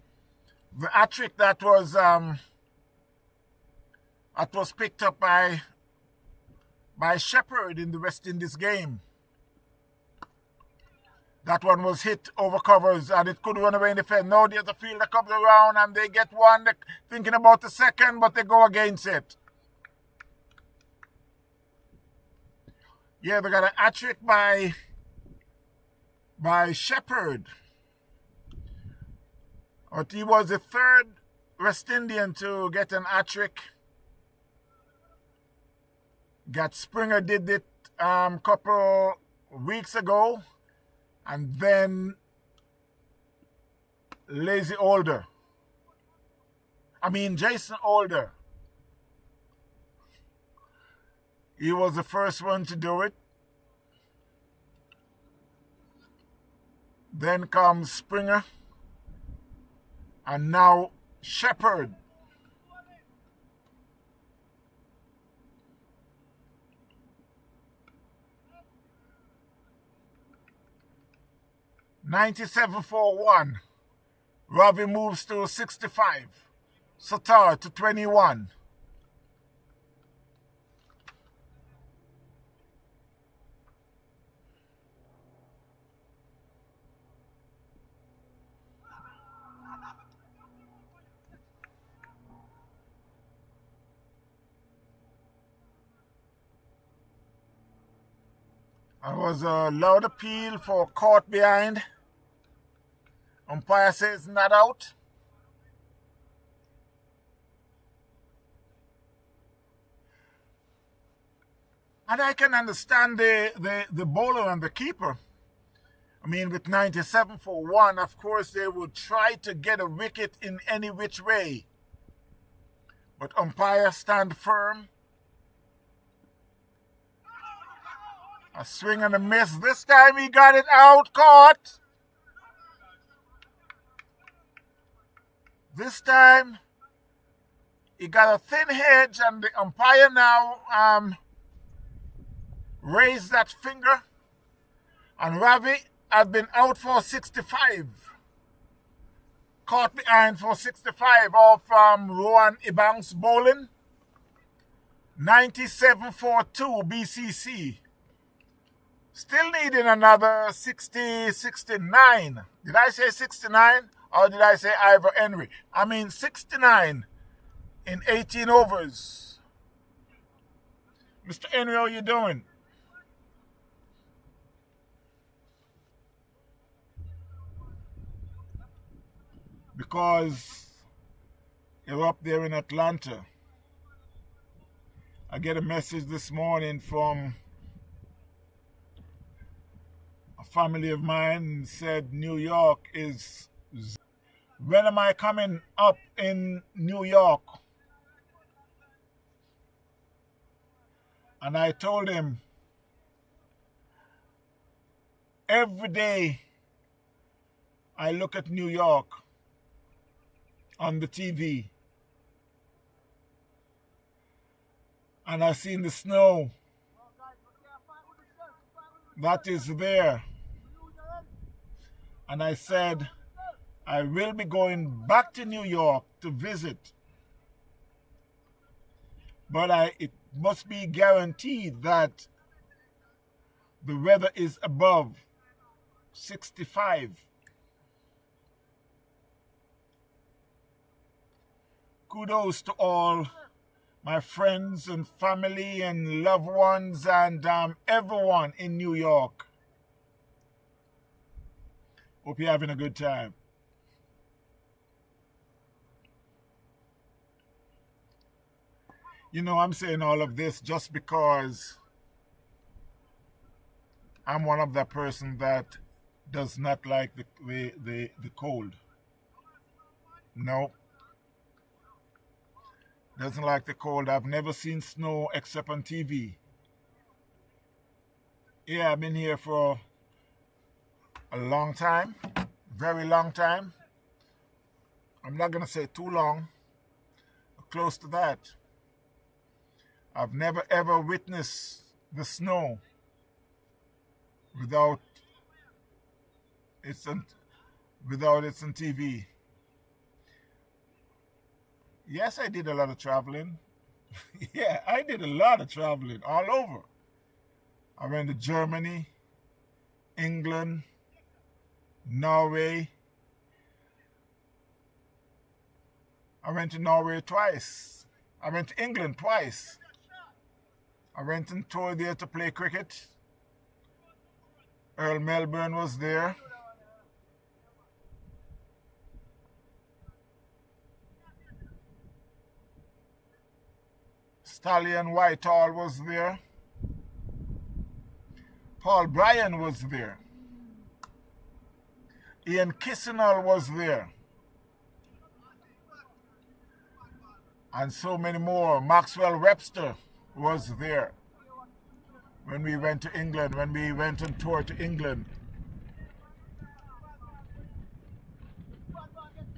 hat-trick that was picked up by Shepherd in the West Indies game. That one was hit over covers and it could run away in the field. Now there's a fielder comes around and they get one. They're thinking about the second, but they go against it. Yeah, they got a hat-trick by Shepherd. But he was the third West Indian to get an hat-trick. Got Springer did it couple weeks ago. And then Jason Older. He was the first one to do it. Then comes Springer. And now Shepherd. (97-1). Ravi moves to 65. Sattar to 21. There was a loud appeal for caught behind. Umpire says not out. And I can understand the bowler and the keeper. I mean, with 97-1, of course, they would try to get a wicket in any which way. But umpire stand firm. A swing and a miss. This time he got it out, caught. This time he got a thin hedge and the umpire now raised that finger. And Ravi had been out for 65. Caught behind for 65 off Rowan Ibang's bowling. 97-2 BCC. Still needing another 69. Did I say 69 or did I say Ivor Henry? I mean 69 in 18 overs. Mr. Henry, how you doing? Because you're up there in Atlanta. I get a message this morning from a family of mine said New York is... When am I coming up in New York? And I told him, every day I look at New York on the TV and I seen the snow that is there. And I said, I will be going back to New York to visit. But it must be guaranteed that the weather is above 65. Kudos to all my friends and family and loved ones and everyone in New York. Hope you're having a good time. You know, I'm saying all of this just because I'm one of the person that does not like the cold. No. Doesn't like the cold. I've never seen snow except on TV. Yeah, I've been here for a long time, very long time. I'm not going to say too long, close to that. I've never ever witnessed the snow without it's on TV. Yes, I did a lot of traveling. Yeah, I did a lot of traveling all over. I went to Germany, England, Norway. I went to Norway twice. I went to England twice. I went and toured there to play cricket. Earl Melbourne was there. Stallion Whitehall was there. Paul Bryan was there. Ian Kissenell was there. And so many more. Maxwell Webster was there when we went to England, when we went on tour to England.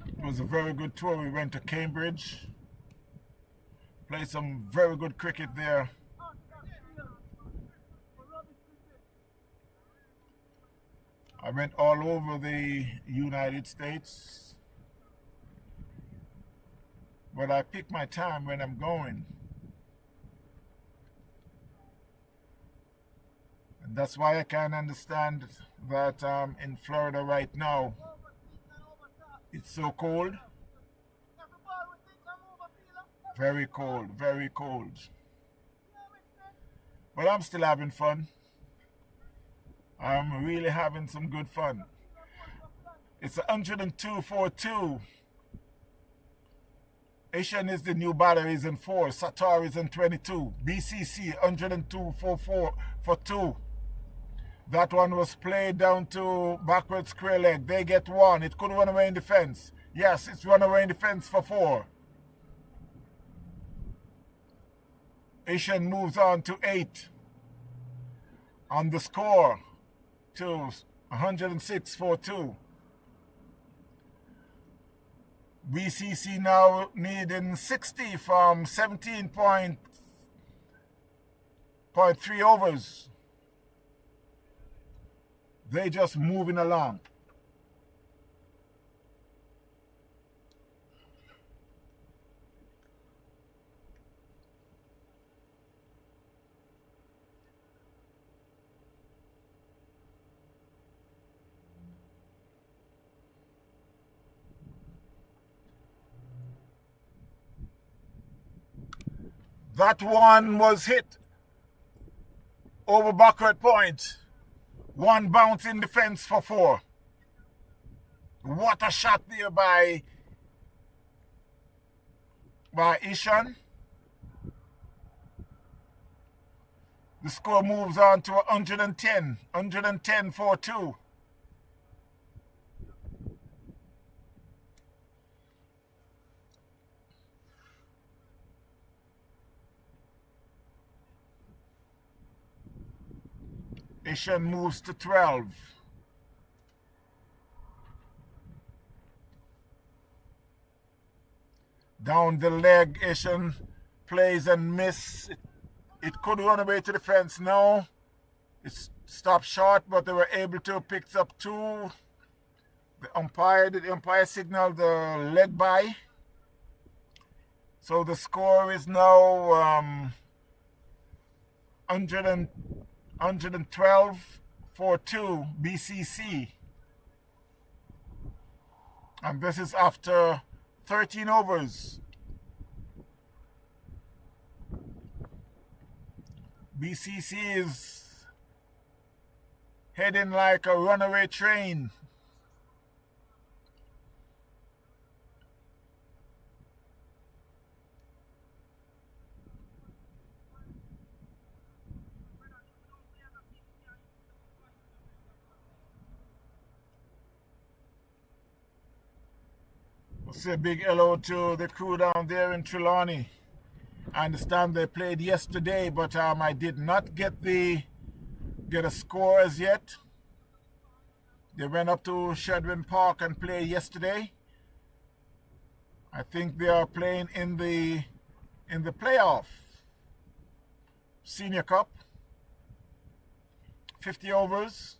It was a very good tour. We went to Cambridge, played some very good cricket there. I went all over the United States, but I pick my time when I'm going. And that's why I can understand that in Florida right now, it's so cold. Very cold, very cold. But I'm still having fun. I'm really having some good fun. It's 102.42. Asian is the new batteries in 4. Satar is in 22. BCC 102.44 for 2. That one was played down to backward square leg. They get 1. It could run away in defense. Yes, it's run away in defense for 4. Asian moves on to 8. On the score to 106.42. BCC now needing 60 from 17.3 overs. They just moving along. That one was hit over backward point. 1 bounce in defense for 4. What a shot there by Ishan. The score moves on to 110 for 2. Ishan moves to 12. Down the leg, Ishan plays and miss. It could run away to the fence. No, it stopped short, but they were able to pick up 2. The umpire signaled the leg by. So the score is now 112 for 2 BCC. And this is after 13 overs. BCC is heading like a runaway train. We'll say a big hello to the crew down there in Trelawney. I understand they played yesterday, but I did not get a score as yet. They went up to Shedwin Park and played yesterday. I think they are playing in the playoff Senior Cup. 50 overs.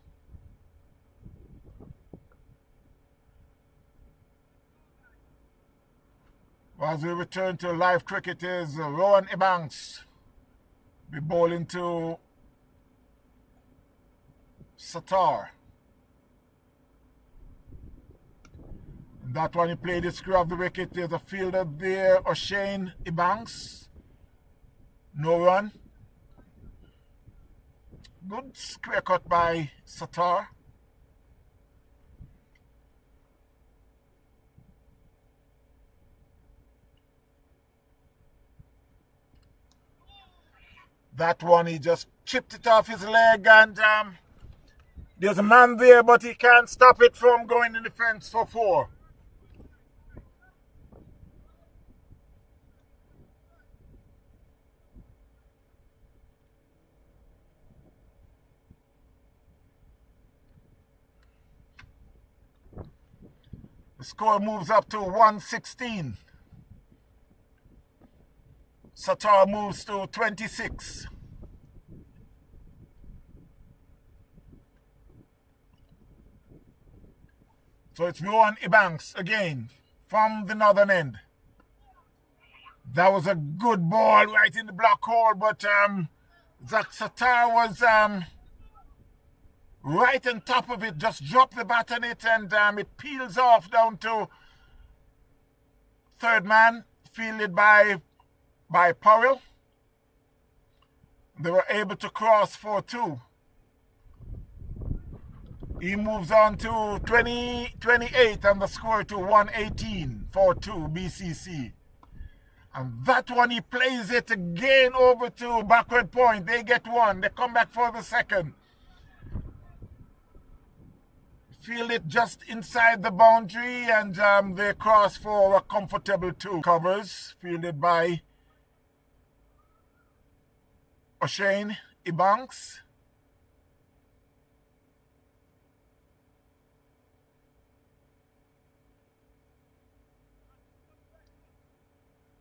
As we return to live cricket, is Rowan Ebanks be bowling to Satar. That one he played the screw of the wicket. There's a fielder there, O'Shane Ebanks. No run. Good square cut by Satar. That one, he just chipped it off his leg, and there's a man there, but he can't stop it from going in the fence for 4. The score moves up to 116. Satar moves to 26. So it's Rowan Ebanks again from the northern end. That was a good ball right in the black hole, but Zach Satar was right on top of it, just dropped the bat on it, and it peels off down to third man, fielded by Powell. They were able to cross 4-2. He moves on to 28 and the score to 118, 4-2 BCC. And that one, he plays it again over to backward point. They get one. They come back for the second. Field it just inside the boundary, and they cross for a comfortable 2. Covers fielded by O'Shane Ebanks.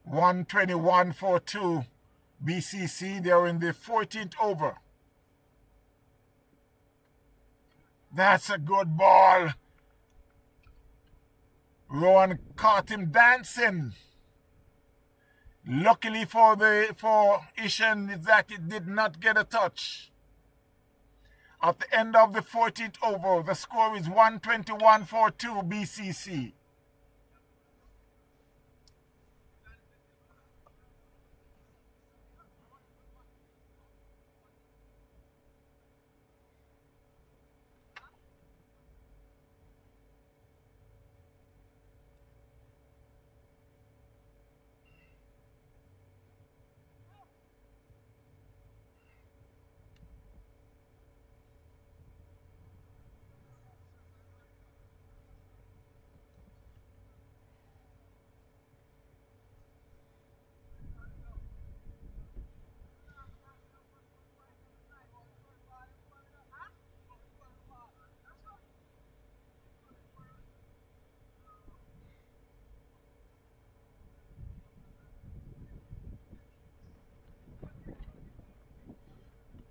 (121 for 2) BCC. They're in the 14th over. That's a good ball. Rowan caught him dancing. Luckily for Ishan is that it did not get a touch. At the end of the 14th over, the score is 121 for 2 BCC.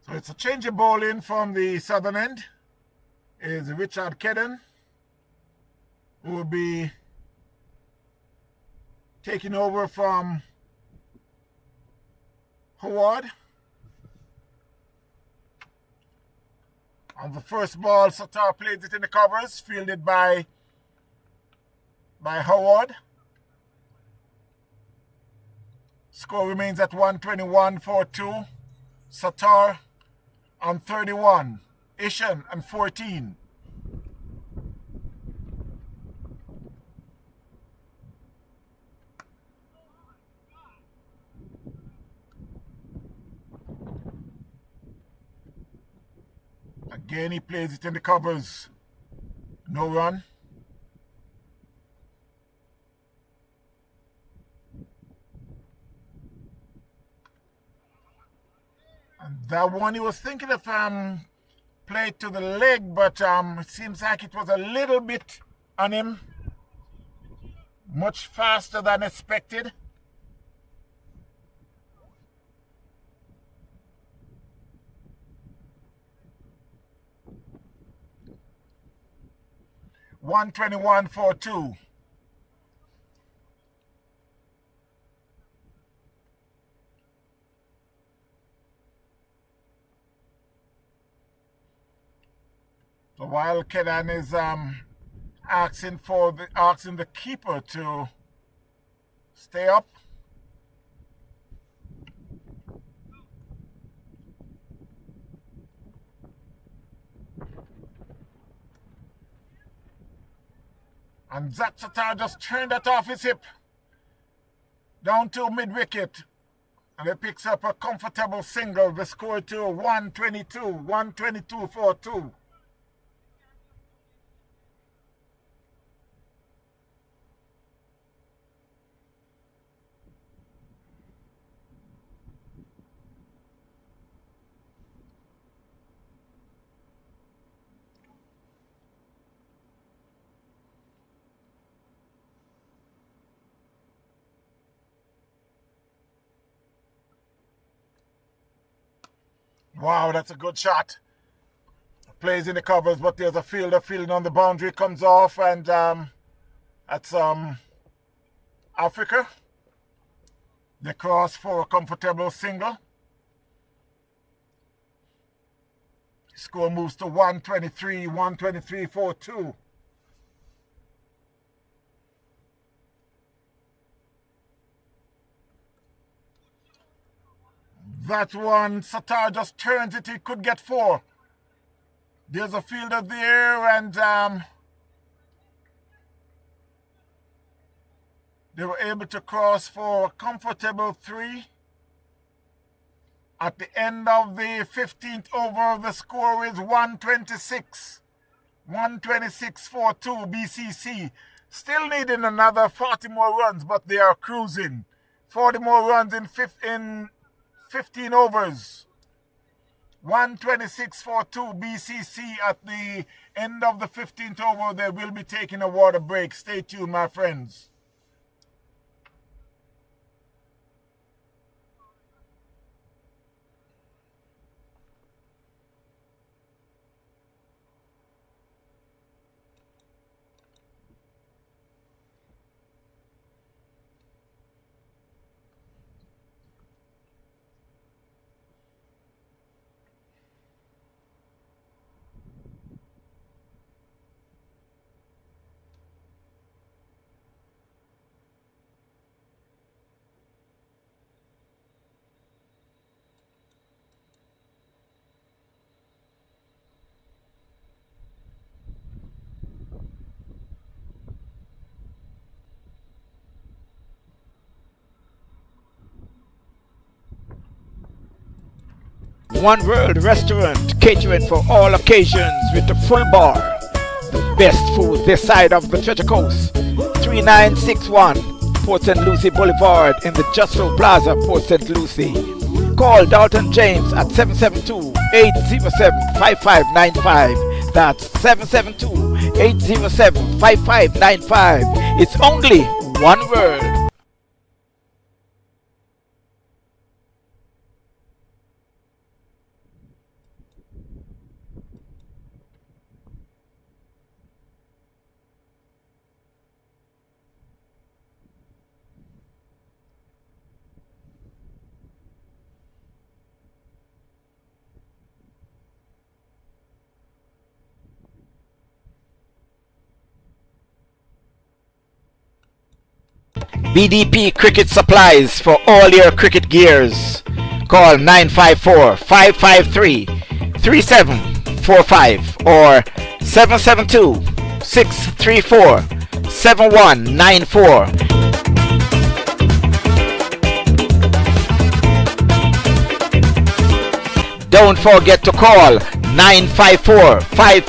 So it's a change of bowling from the southern end. Is Richard Kedden, who will be taking over from Howard. On the first ball, Satar plays it in the covers, fielded by Howard. Score remains at 121 for 2. Satar on 31. Ishan on 14. Again, he plays it in the covers. No run. And that one, he was thinking of played to the leg, but it seems like it was a little bit on him. Much faster than expected. $121.42. So while Kedan is asking the keeper to stay up. And Zach Satar just turned that off his hip. Down to mid-wicket. And he picks up a comfortable single. The score to 122-4-2. Wow, that's a good shot. Plays in the covers, but there's a fielder fielding on the boundary, comes off, and that's Africa. They cross for a comfortable single. Score moves to 123-4-2. That one, Satar just turns it, he could get 4. There's a fielder there, and they were able to cross for a comfortable 3. At the end of the 15th over, the score is 126. 126-4-2 BCC. Still needing another 40 more runs, but they are cruising. 40 more runs in 15 overs. 126-4-2 BCC at the end of the 15th over. They will be taking a water break. Stay tuned, my friends. One World Restaurant, catering for all occasions with a full bar. The best food this side of the Treasure Coast. 3961 Port St. Lucie Boulevard in the Just Road Plaza, Port St. Lucie. Call Dalton James at 772-807-5595. That's 772-807-5595. It's only One World. BDP Cricket Supplies for all your cricket gears. Call 954-553-3745 or 772-634-7194. Don't forget to call 954-5.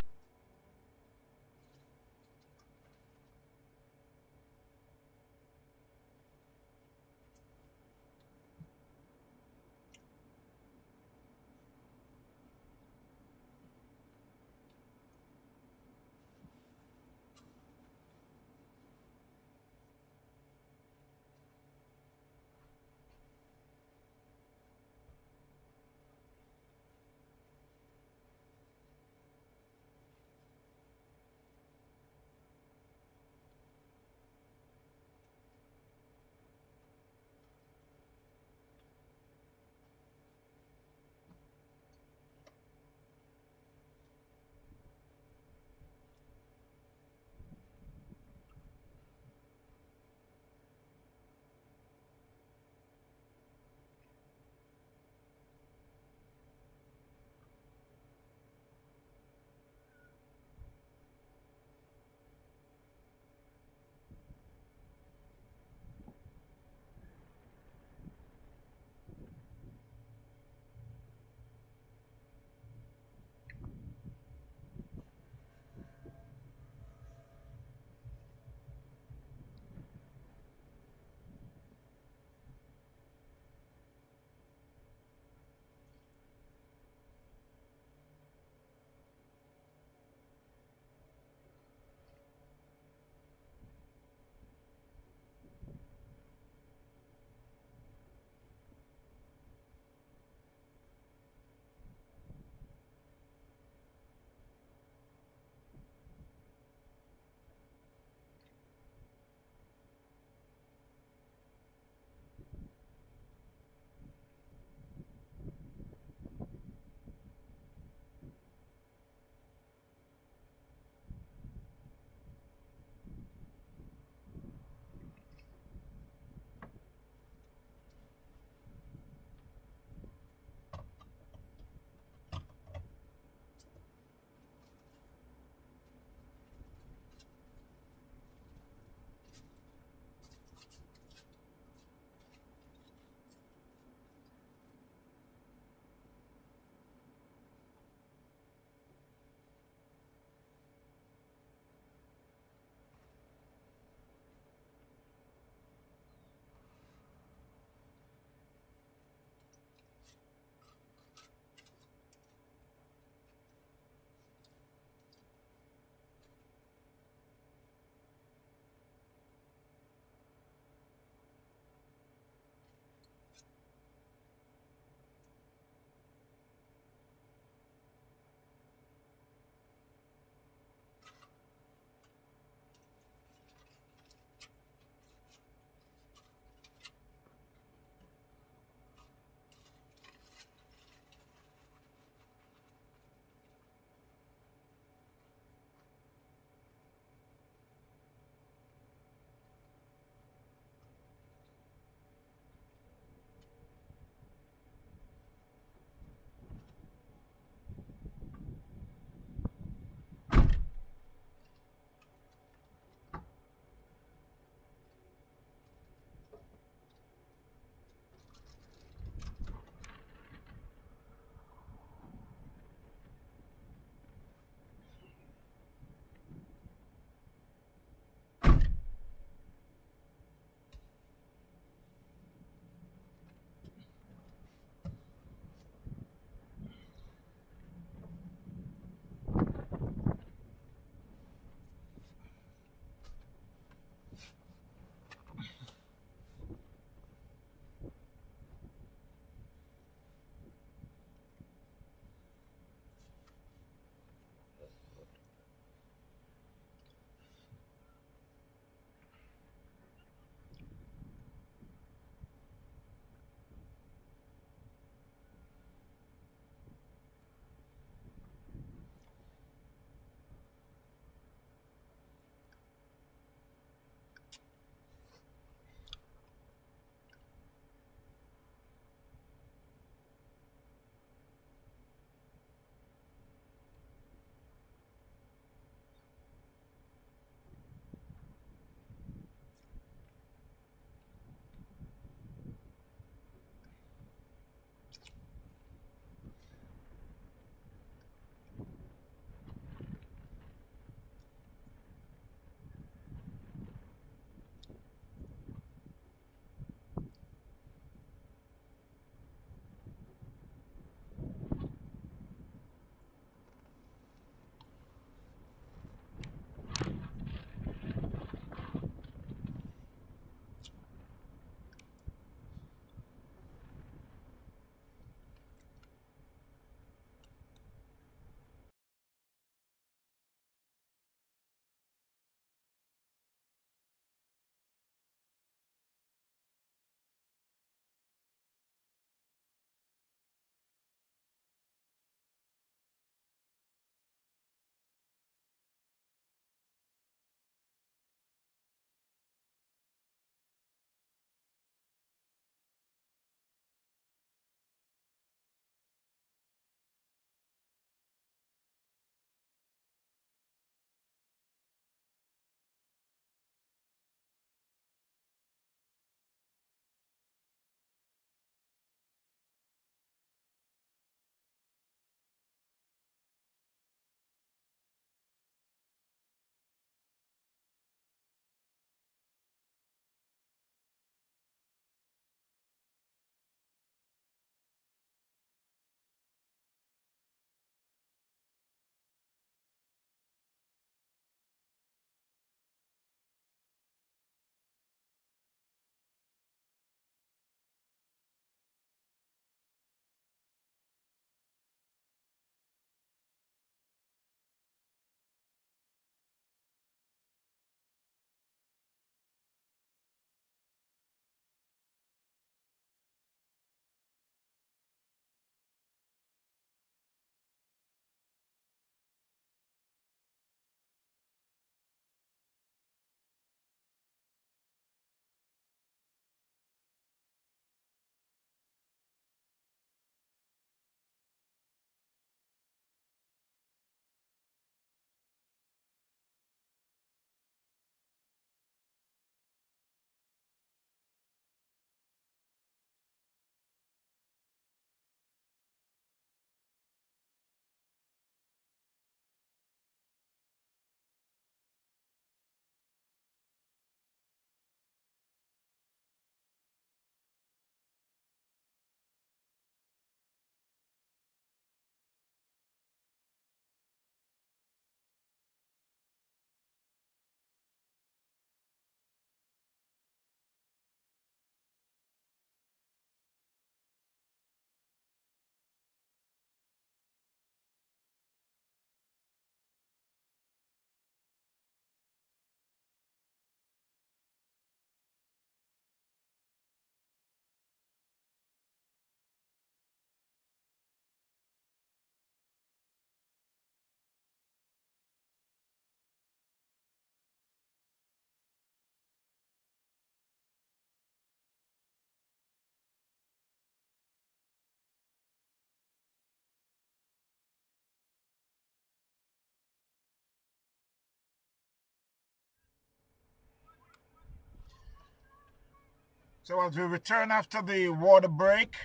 So as we return after the water break,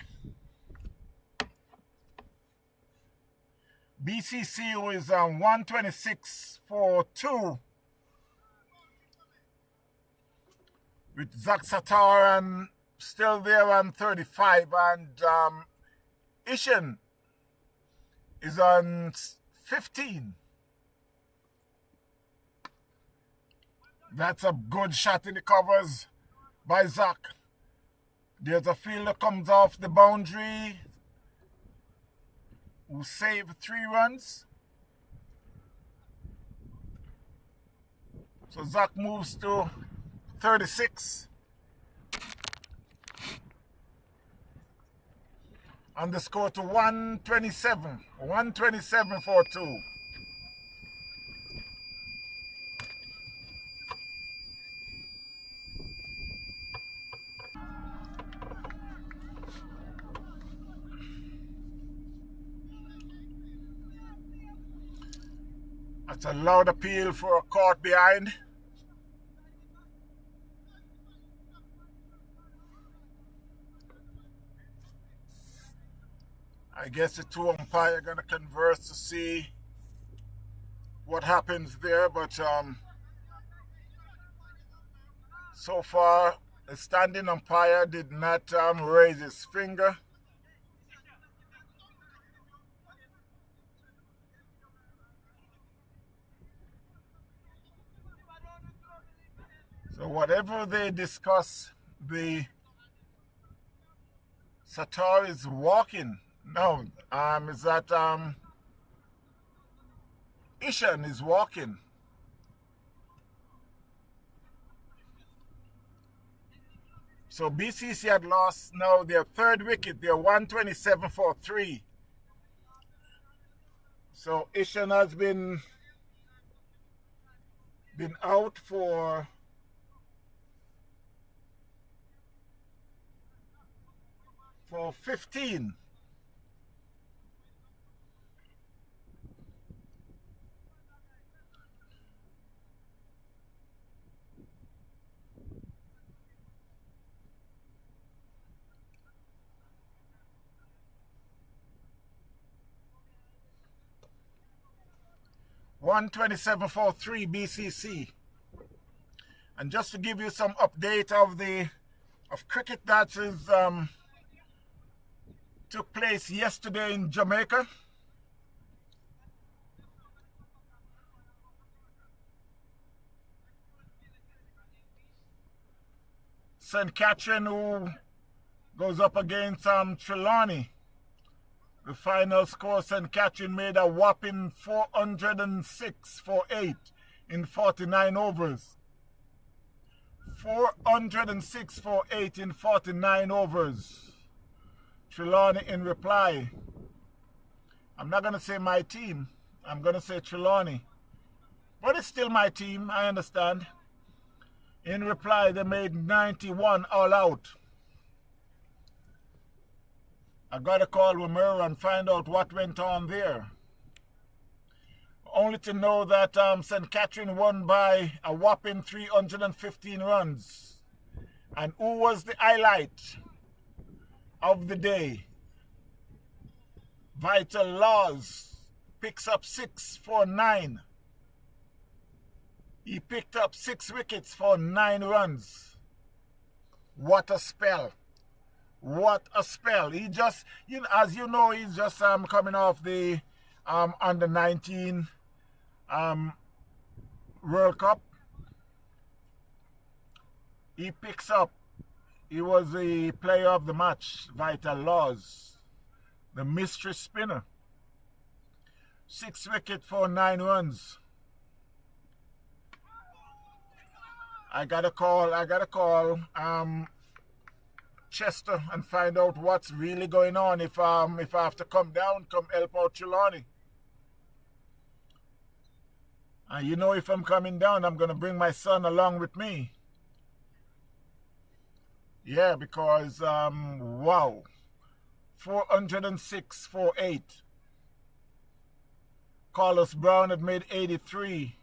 BCCU is 126 for 2 with Zach Satar still there on 35, and Ishan is on 15. That's a good shot in the covers by Zach. There's a fielder comes off the boundary who saved 3 runs. So Zach moves to 36. And the score to 127. 127 for 2. That's a loud appeal for a caught behind. I guess the 2 umpires are going to converse to see what happens there, but so far the standing umpire did not raise his finger. So whatever they discuss, the Satar is walking. No, is that Ishan is walking. So BCC had lost now their 3rd wicket. They're 127 for 3. So Ishan has been out for 15. $127 for 3 BCC. And just to give you some update of cricket that is took place yesterday in Jamaica. St. Catherine, who goes up against Trelawney. The final score, St. Catherine made a whopping 406 for 8 in 49 overs. 406 for 8 in 49 overs. Trelawney in reply. I'm not going to say my team. I'm going to say Trelawney. But it's still my team, I understand. In reply, they made 91 all out. I got to call Wimmera and find out what went on there. Only to know that St. Catherine won by a whopping 315 runs. And who was the highlight of the day? Vital Laws picks up 6 for 9. He picked up 6 wickets for 9 runs. What a spell. What a spell. He just, as you know, he's just coming off the under 19 World Cup. He picks up. He was the player of the match, Vital Laws, the mystery spinner. 6 wickets for 9 runs. I gotta call Chester and find out what's really going on. If I have to come down, come help out Trelawney. And you know, if I'm coming down, I'm gonna bring my son along with me. Yeah, because wow, 406 for 8. Carlos Brown had made 83.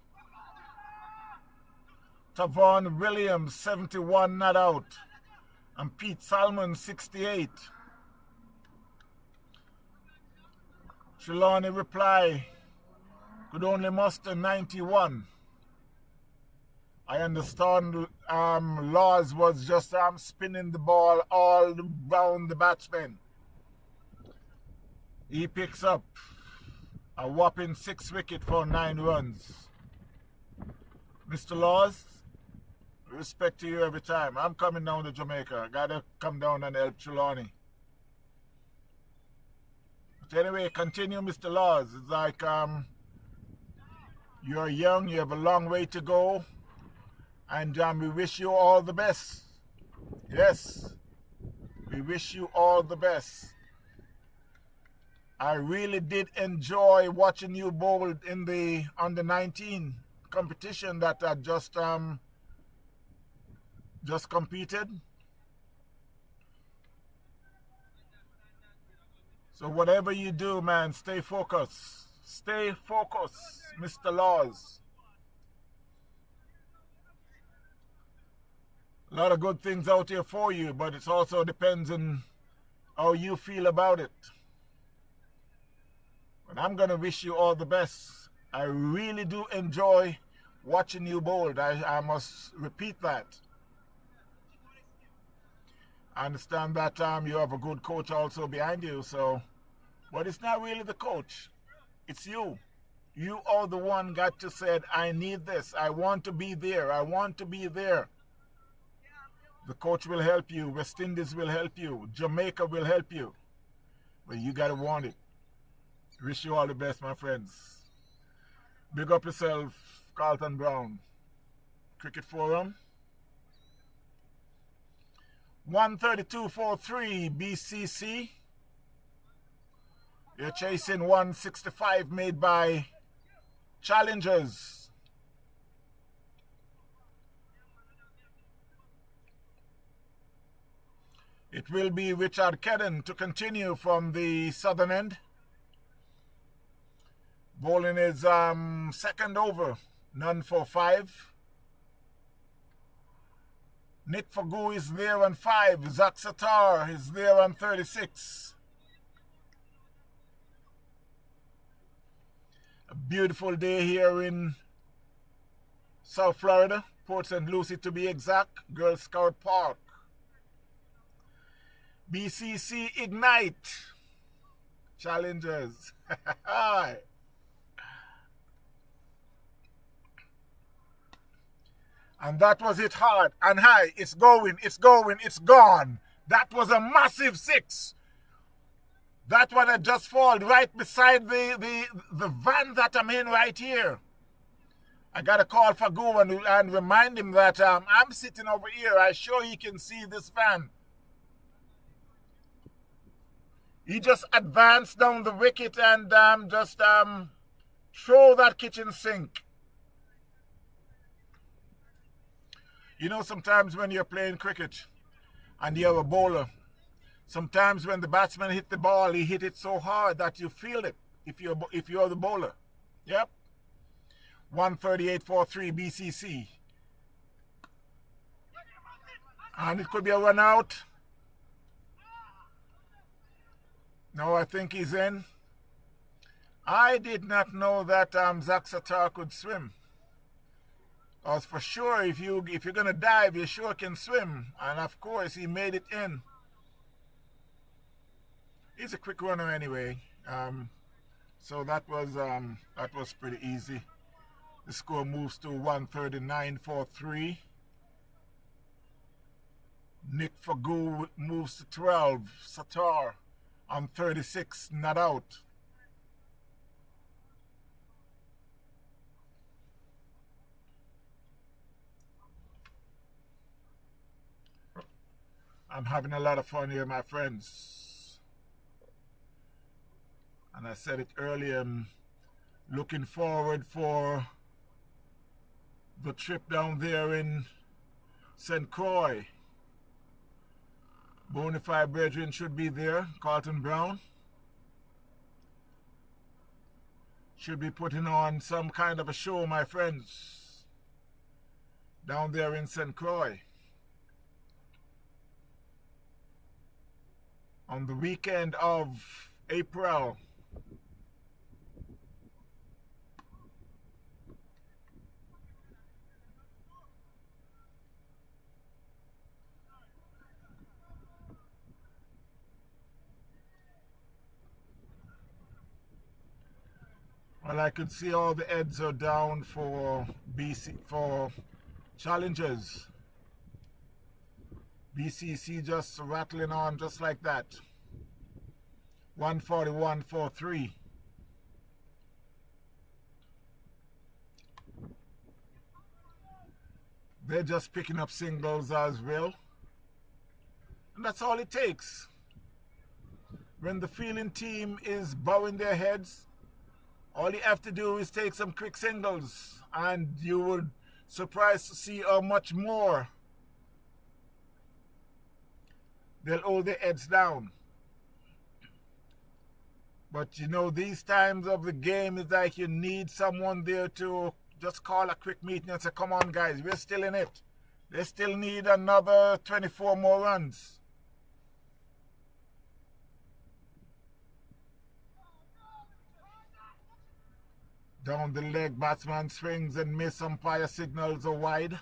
Tavon Williams 71 not out. And Pete Salmon, 68. Trelawney reply, could only muster 91. I understand Laws was just spinning the ball all around the batsman. He picks up a whopping 6 wickets for 9 runs. Mr. Laws, respect to you every time. I'm coming down to Jamaica. I gotta come down and help Trelawney. But anyway, continue, Mr. Laws. It's like you're young, you have a long way to go, and we wish you all the best. Yes, we wish you all the best. I really did enjoy watching you bowl in the under 19 competition that I just competed. So whatever you do, man, stay focused. Stay focused, Mr. Laws. A lot of good things out here for you, but it also depends on how you feel about it. But I'm going to wish you all the best. I really do enjoy watching you bowl. I must repeat that. I understand that you have a good coach also behind you, so, but it's not really the coach. It's you. You are the one got to say, I need this. I want to be there. I want to be there. The coach will help you. West Indies will help you. Jamaica will help you. But you got to want it. Wish you all the best, my friends. Big up yourself, Carlton Brown. Cricket Forum. 132.43 BCC. You're chasing 165 made by Challengers. It will be Richard Kedden to continue from the southern end. Bowling his second over, none for 5. Nick Fagu is there on 5. Zach Satar is there on 36. A beautiful day here in South Florida, Port St. Lucie to be exact, Girl Scout Park. BCC Ignite. Challengers. Hi. And that was it hard and high. It's going, it's going, it's gone. That was a massive 6. That one had just fallen right beside the van that I'm in right here. I got to call Fagu and remind him that I'm sitting over here. I'm sure he can see this van. He just advanced down the wicket and just throw that kitchen sink. You know, sometimes when you're playing cricket and you're a bowler, sometimes when the batsman hit the ball, he hit it so hard that you feel it if you're the bowler. Yep. 138.43 BCC. And it could be a run out. No, I think he's in. I did not know that Zach Satar could swim. Because for sure, if you're gonna dive, you sure can swim. And of course, he made it in. He's a quick runner anyway. So that was pretty easy. The score moves to 139.43. Nick Fagu moves to 12. Satar on 36, not out. I'm having a lot of fun here, my friends. And I said it earlier, I'm looking forward for the trip down there in St. Croix. Bonafide brethren should be there. Carlton Brown should be putting on some kind of a show, my friends, down there in St. Croix. on the weekend of April. Well, I could see all the heads are down for challengers. BCC just rattling on just like that. 141.43. They're just picking up singles as well. And that's all it takes. When the fielding team is bowing their heads, all you have to do is take some quick singles, and you would surprised to see how much more they'll hold their heads down. But you know, these times of the game is like you need someone there to just call a quick meeting and say, come on guys, we're still in it. They still need another 24 more runs. Down the leg, batsman swings and miss, umpire signals are wide.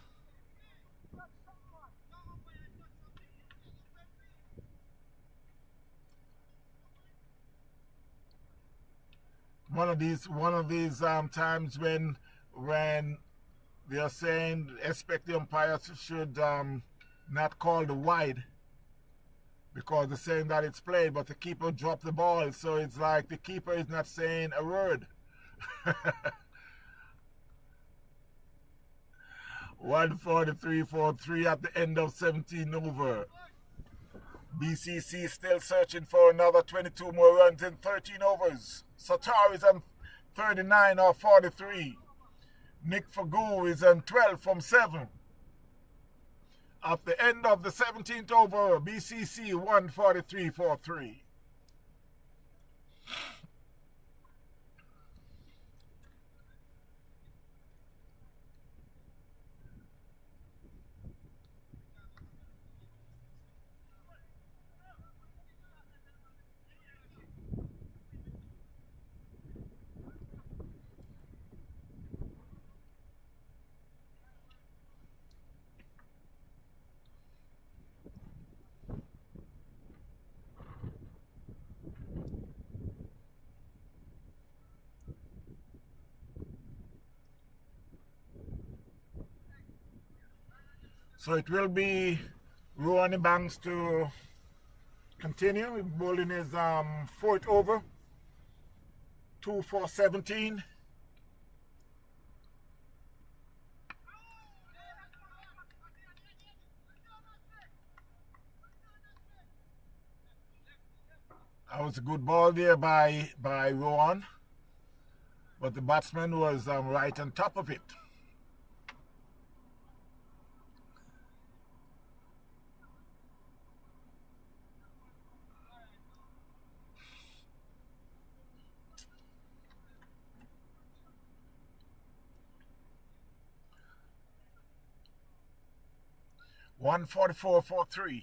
One of these times when they are saying expect the umpires should not call the wide, because they're saying that it's played, but the keeper dropped the ball, so it's like the keeper is not saying a word. 143.43 at the end of 17 over. BCC still searching for another 22 more runs in 13 overs. Satar is on 39 or 43. Nick Fagu is on 12 from 7. At the end of the 17th over, BCC 143.43. So it will be Rowan Banks to continue. Bowling his fourth over. 2 for 17. That was a good ball there by Rowan, but the batsman was right on top of it. One 44.43.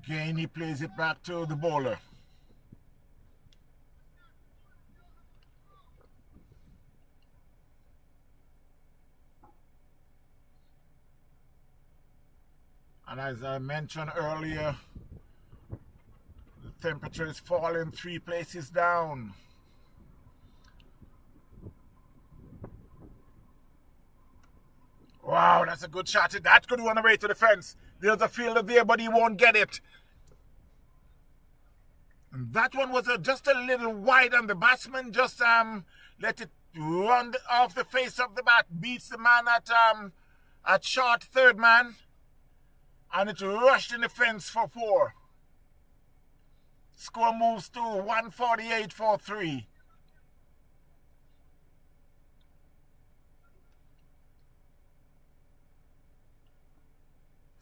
Again, he plays it back to the bowler. And as I mentioned earlier, the temperature is falling 3 places down. Wow, that's a good shot. That could run away to the fence. There's a fielder there, but he won't get it. And that one was just a little wide, and the batsman just let it run off the face of the bat. Beats the man at short third man. And it rushed in the fence for 4. Score moves to 148 for 3.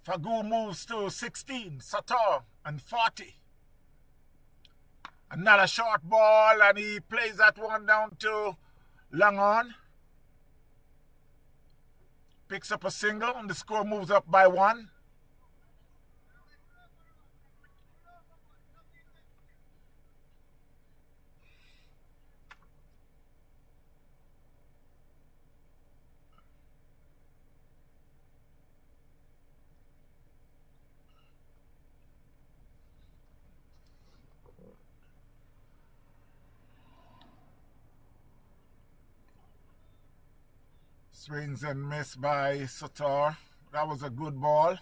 Fagu moves to 16. Satar and 40. Another short ball, and he plays that one down to Langon. Picks up a single, and the score moves up by 1. Swings and miss by Satar. That was a good ball.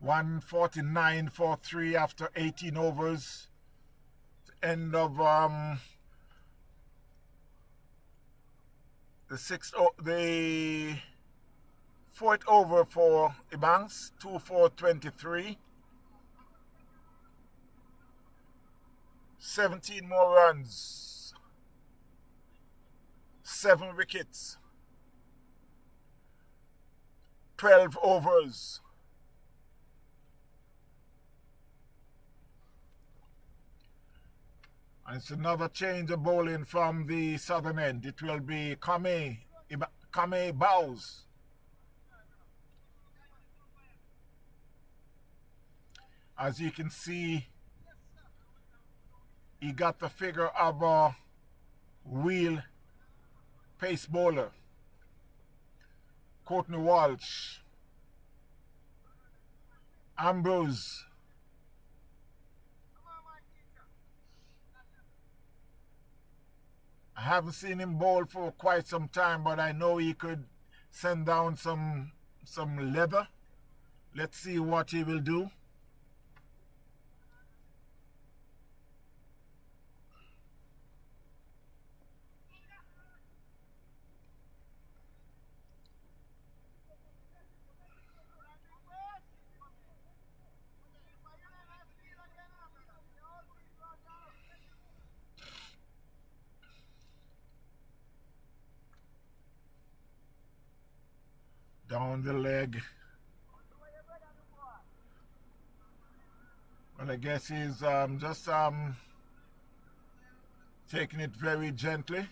$149 for 3 after 18 overs. End of the 4th over for Ebanks. 2-4-23. 17 more runs, 7 wickets, 12 overs. And it's another change of bowling from the southern end. It will be Kame Bowes. As you can see, he got the figure of a wheel pace bowler. Courtney Walsh, Ambrose, I haven't seen him bowl for quite some time, but I know he could send down some leather. Let's see what he will do. Down the leg. Well, I guess he's just taking it very gently.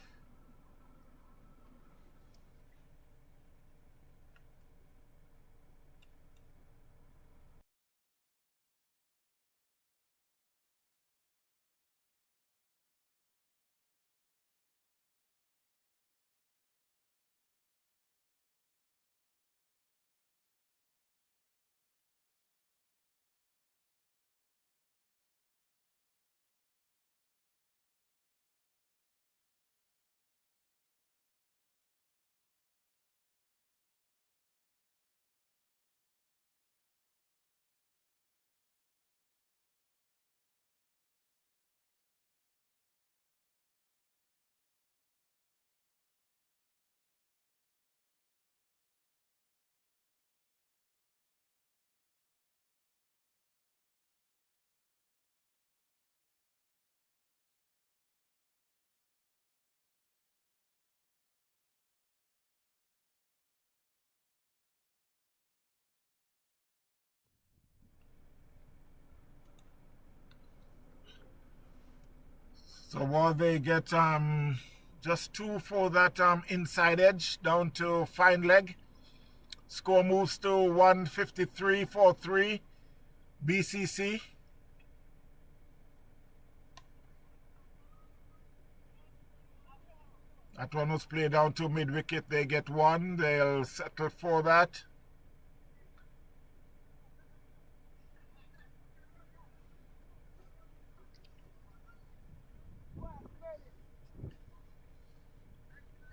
So while they get just 2 for that inside edge down to fine leg, score moves to 153 for 3 BCC. That one was played down to mid wicket. They get 1. They'll settle for that.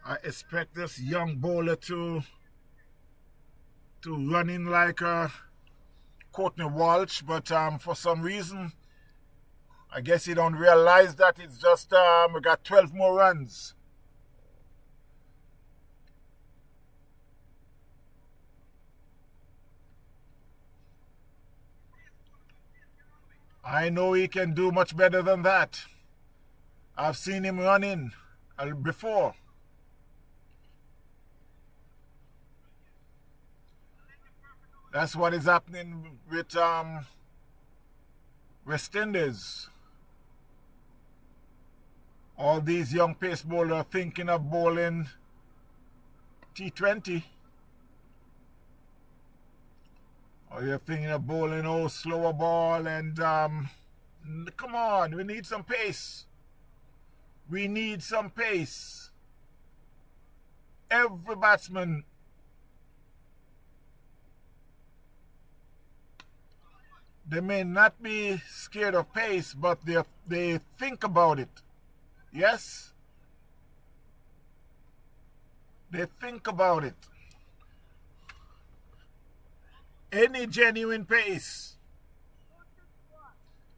I expect this young bowler to run in like Courtney Walsh, but for some reason, I guess he don't realize that it's just we got 12 more runs. I know he can do much better than that. I've seen him running before. That's what is happening with West Indies. All these young pace bowlers are thinking of bowling T20. Or you're thinking of bowling slower ball and come on, we need some pace. We need some pace. Every batsman they may not be scared of pace, but they think about it. Yes? They think about it. Any genuine pace,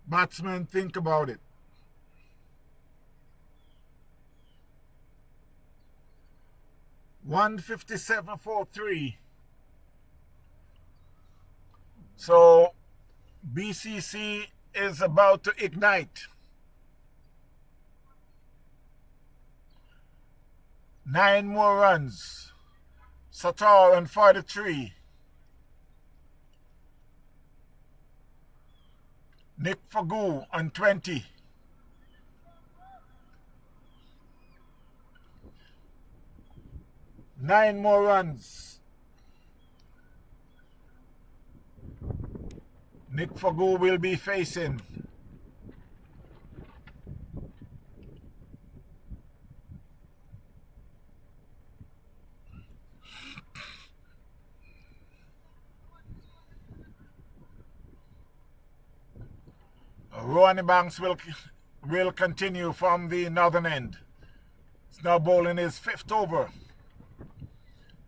batsmen think about it. .157.43. So BCC is about to ignite. 9 more runs. Sattar on 43. Nick Fagu on 20. Nine more runs. Nick Fagu will be facing. Ronnie Banks will continue from the northern end. He's now bowling his 5th over.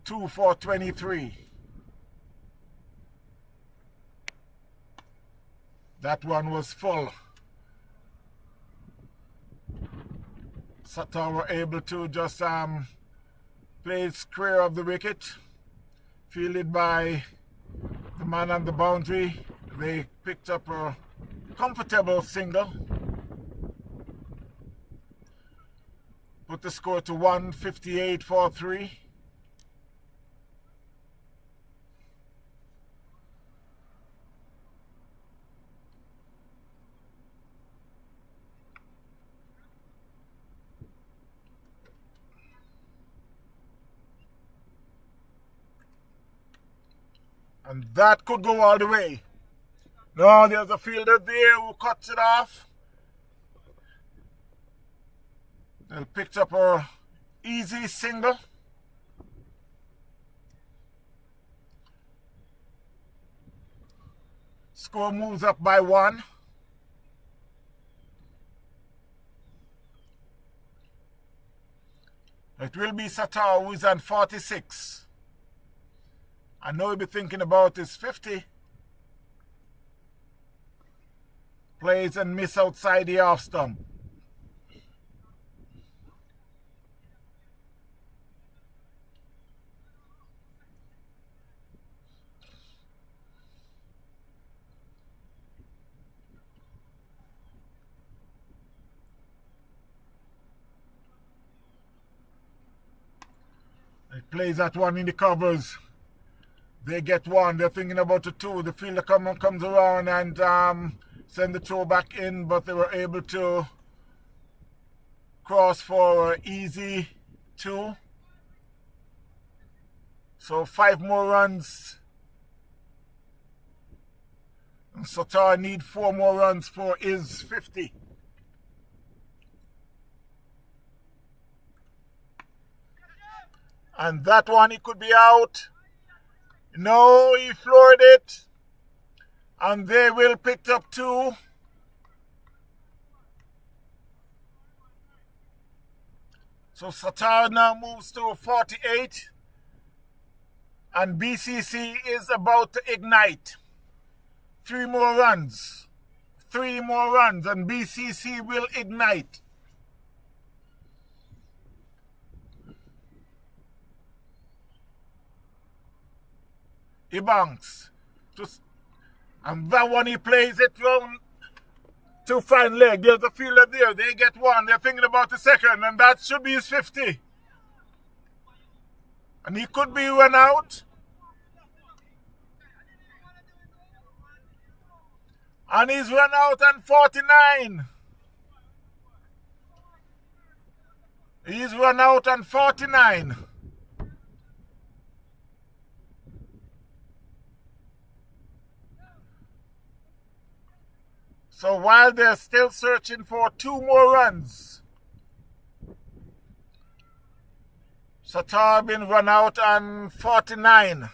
2 for 23. That one was full. Sattar were able to just play square of the wicket. Fielded by the man on the boundary. They picked up a comfortable single. Put the score to 158 for 3. And that could go all the way. No, there's a fielder there who cuts it off. They picked up a easy single. Score moves up by 1. It will be Sattar who is on 46. I know he'll be thinking about his 50. Plays and miss outside the off stump. He plays that one in the covers. They get 1. They're thinking about the 2. The fielder comes around and send the throw back in, but they were able to cross for an easy 2. So 5 more runs. And Sattar need 4 more runs for his 50. And that one, he could be out. No, he floored it. And they will pick up 2. So Sattar now moves to 48. And BCC is about to ignite. 3 more runs. 3 more runs and BCC will ignite. Ebanks. And that one he plays it round to fine leg. There's a fielder there. They get one. They're thinking about the second, and that should be his 50. And he could be run out. And he's run out on 49. He's run out on 49. So while they're still searching for 2 more runs, Satar been run out on 49.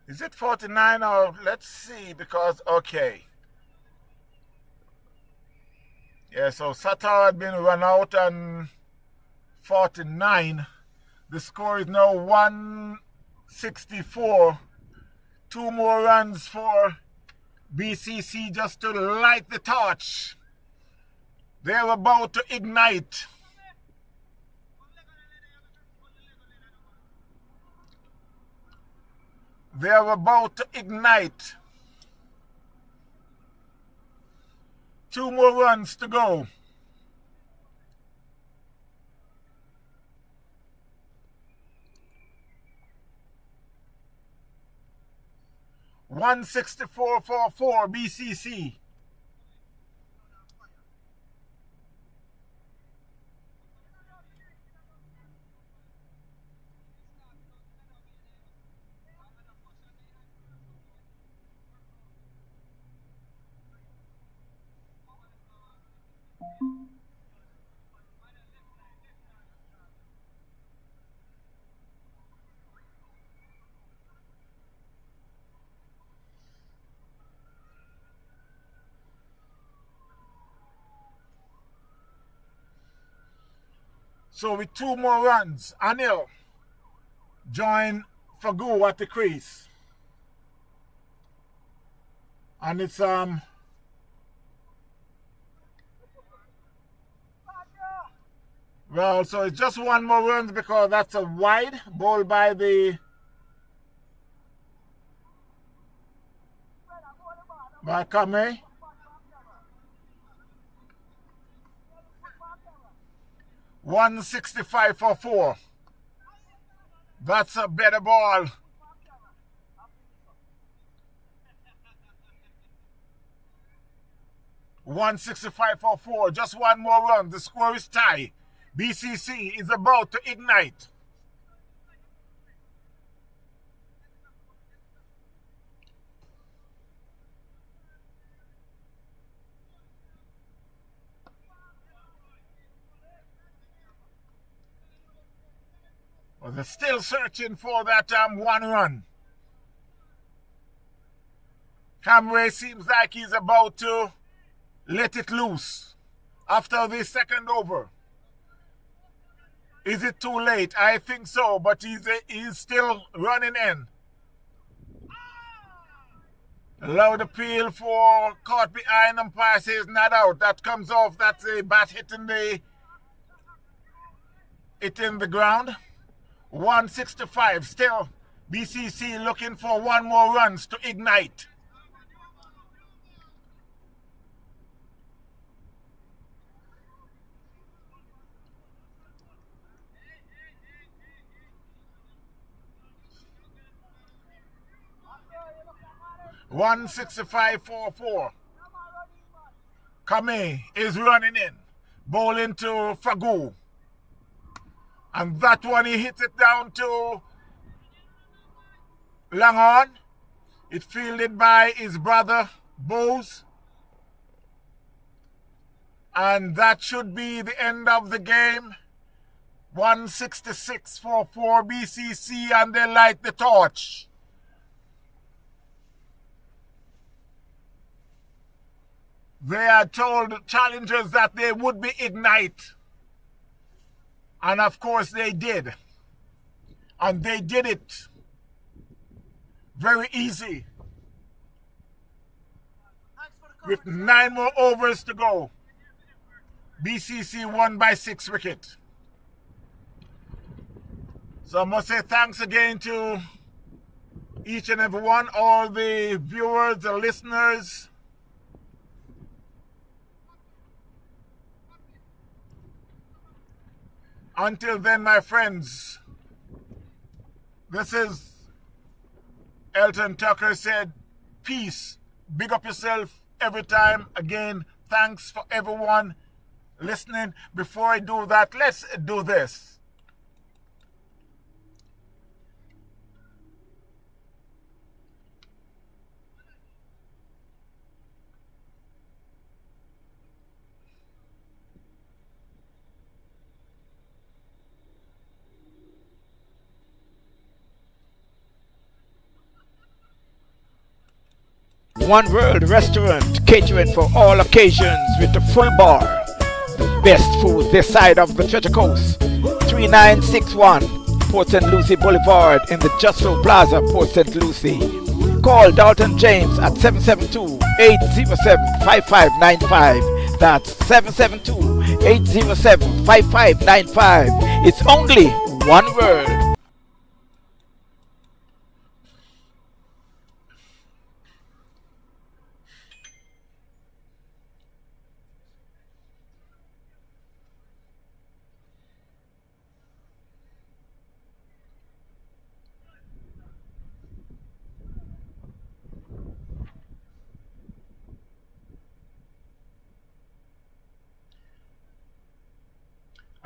Is it 49 or let's see because okay. Yeah, so Satar had been run out on 49. The score is now 164. 2 more runs for BCC just to light the torch. They're about to ignite. They're about to ignite. 2 more runs to go. $164 for BCC. So with 2 more runs, Anil join Fagu at the crease. And it's well, so it's just 1 more run because that's a wide ball by the Kame. 165 for 4. That's a better ball. $165 for 4. Just 1 more run. The score is tie. BCC is about to ignite. Well, they're still searching for that 1 run. Camray seems like he's about to let it loose after the second over. Is it too late? I think so, but he's still running in. Loud appeal for caught behind umpire says not out. That comes off. That's a bat hitting the ground. 165 still. BCC looking for 1 more runs to ignite. $165 for 4. Kame is running in. Ball into Fagu. And that one he hits it down to Langhorn. It fielded by his brother Bose. And that should be the end of the game. 166 for 4 BCC and they light the torch. They had told challengers that they would be ignite. And of course they did. And they did it very easy. With 9 more overs to go. BCC won by 6 wickets. So I must say thanks again to each and every one, all the viewers, the listeners. Until then, my friends, this is Elton Tucker said, peace. Big up yourself every time. Again, thanks for everyone listening. Before I do that, let's do this. One World Restaurant, catering for all occasions with a full bar. The best food this side of the Treasure Coast. 3961 Port St. Lucie Boulevard in the Just Road Plaza, Port St. Lucie. Call Dalton James at 772-807-5595. That's 772-807-5595. It's only One World.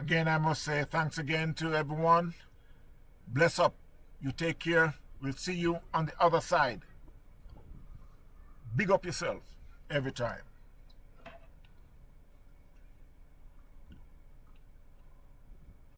Again, I must say thanks again to everyone. Bless up. You take care. We'll see you on the other side. Big up yourself every time.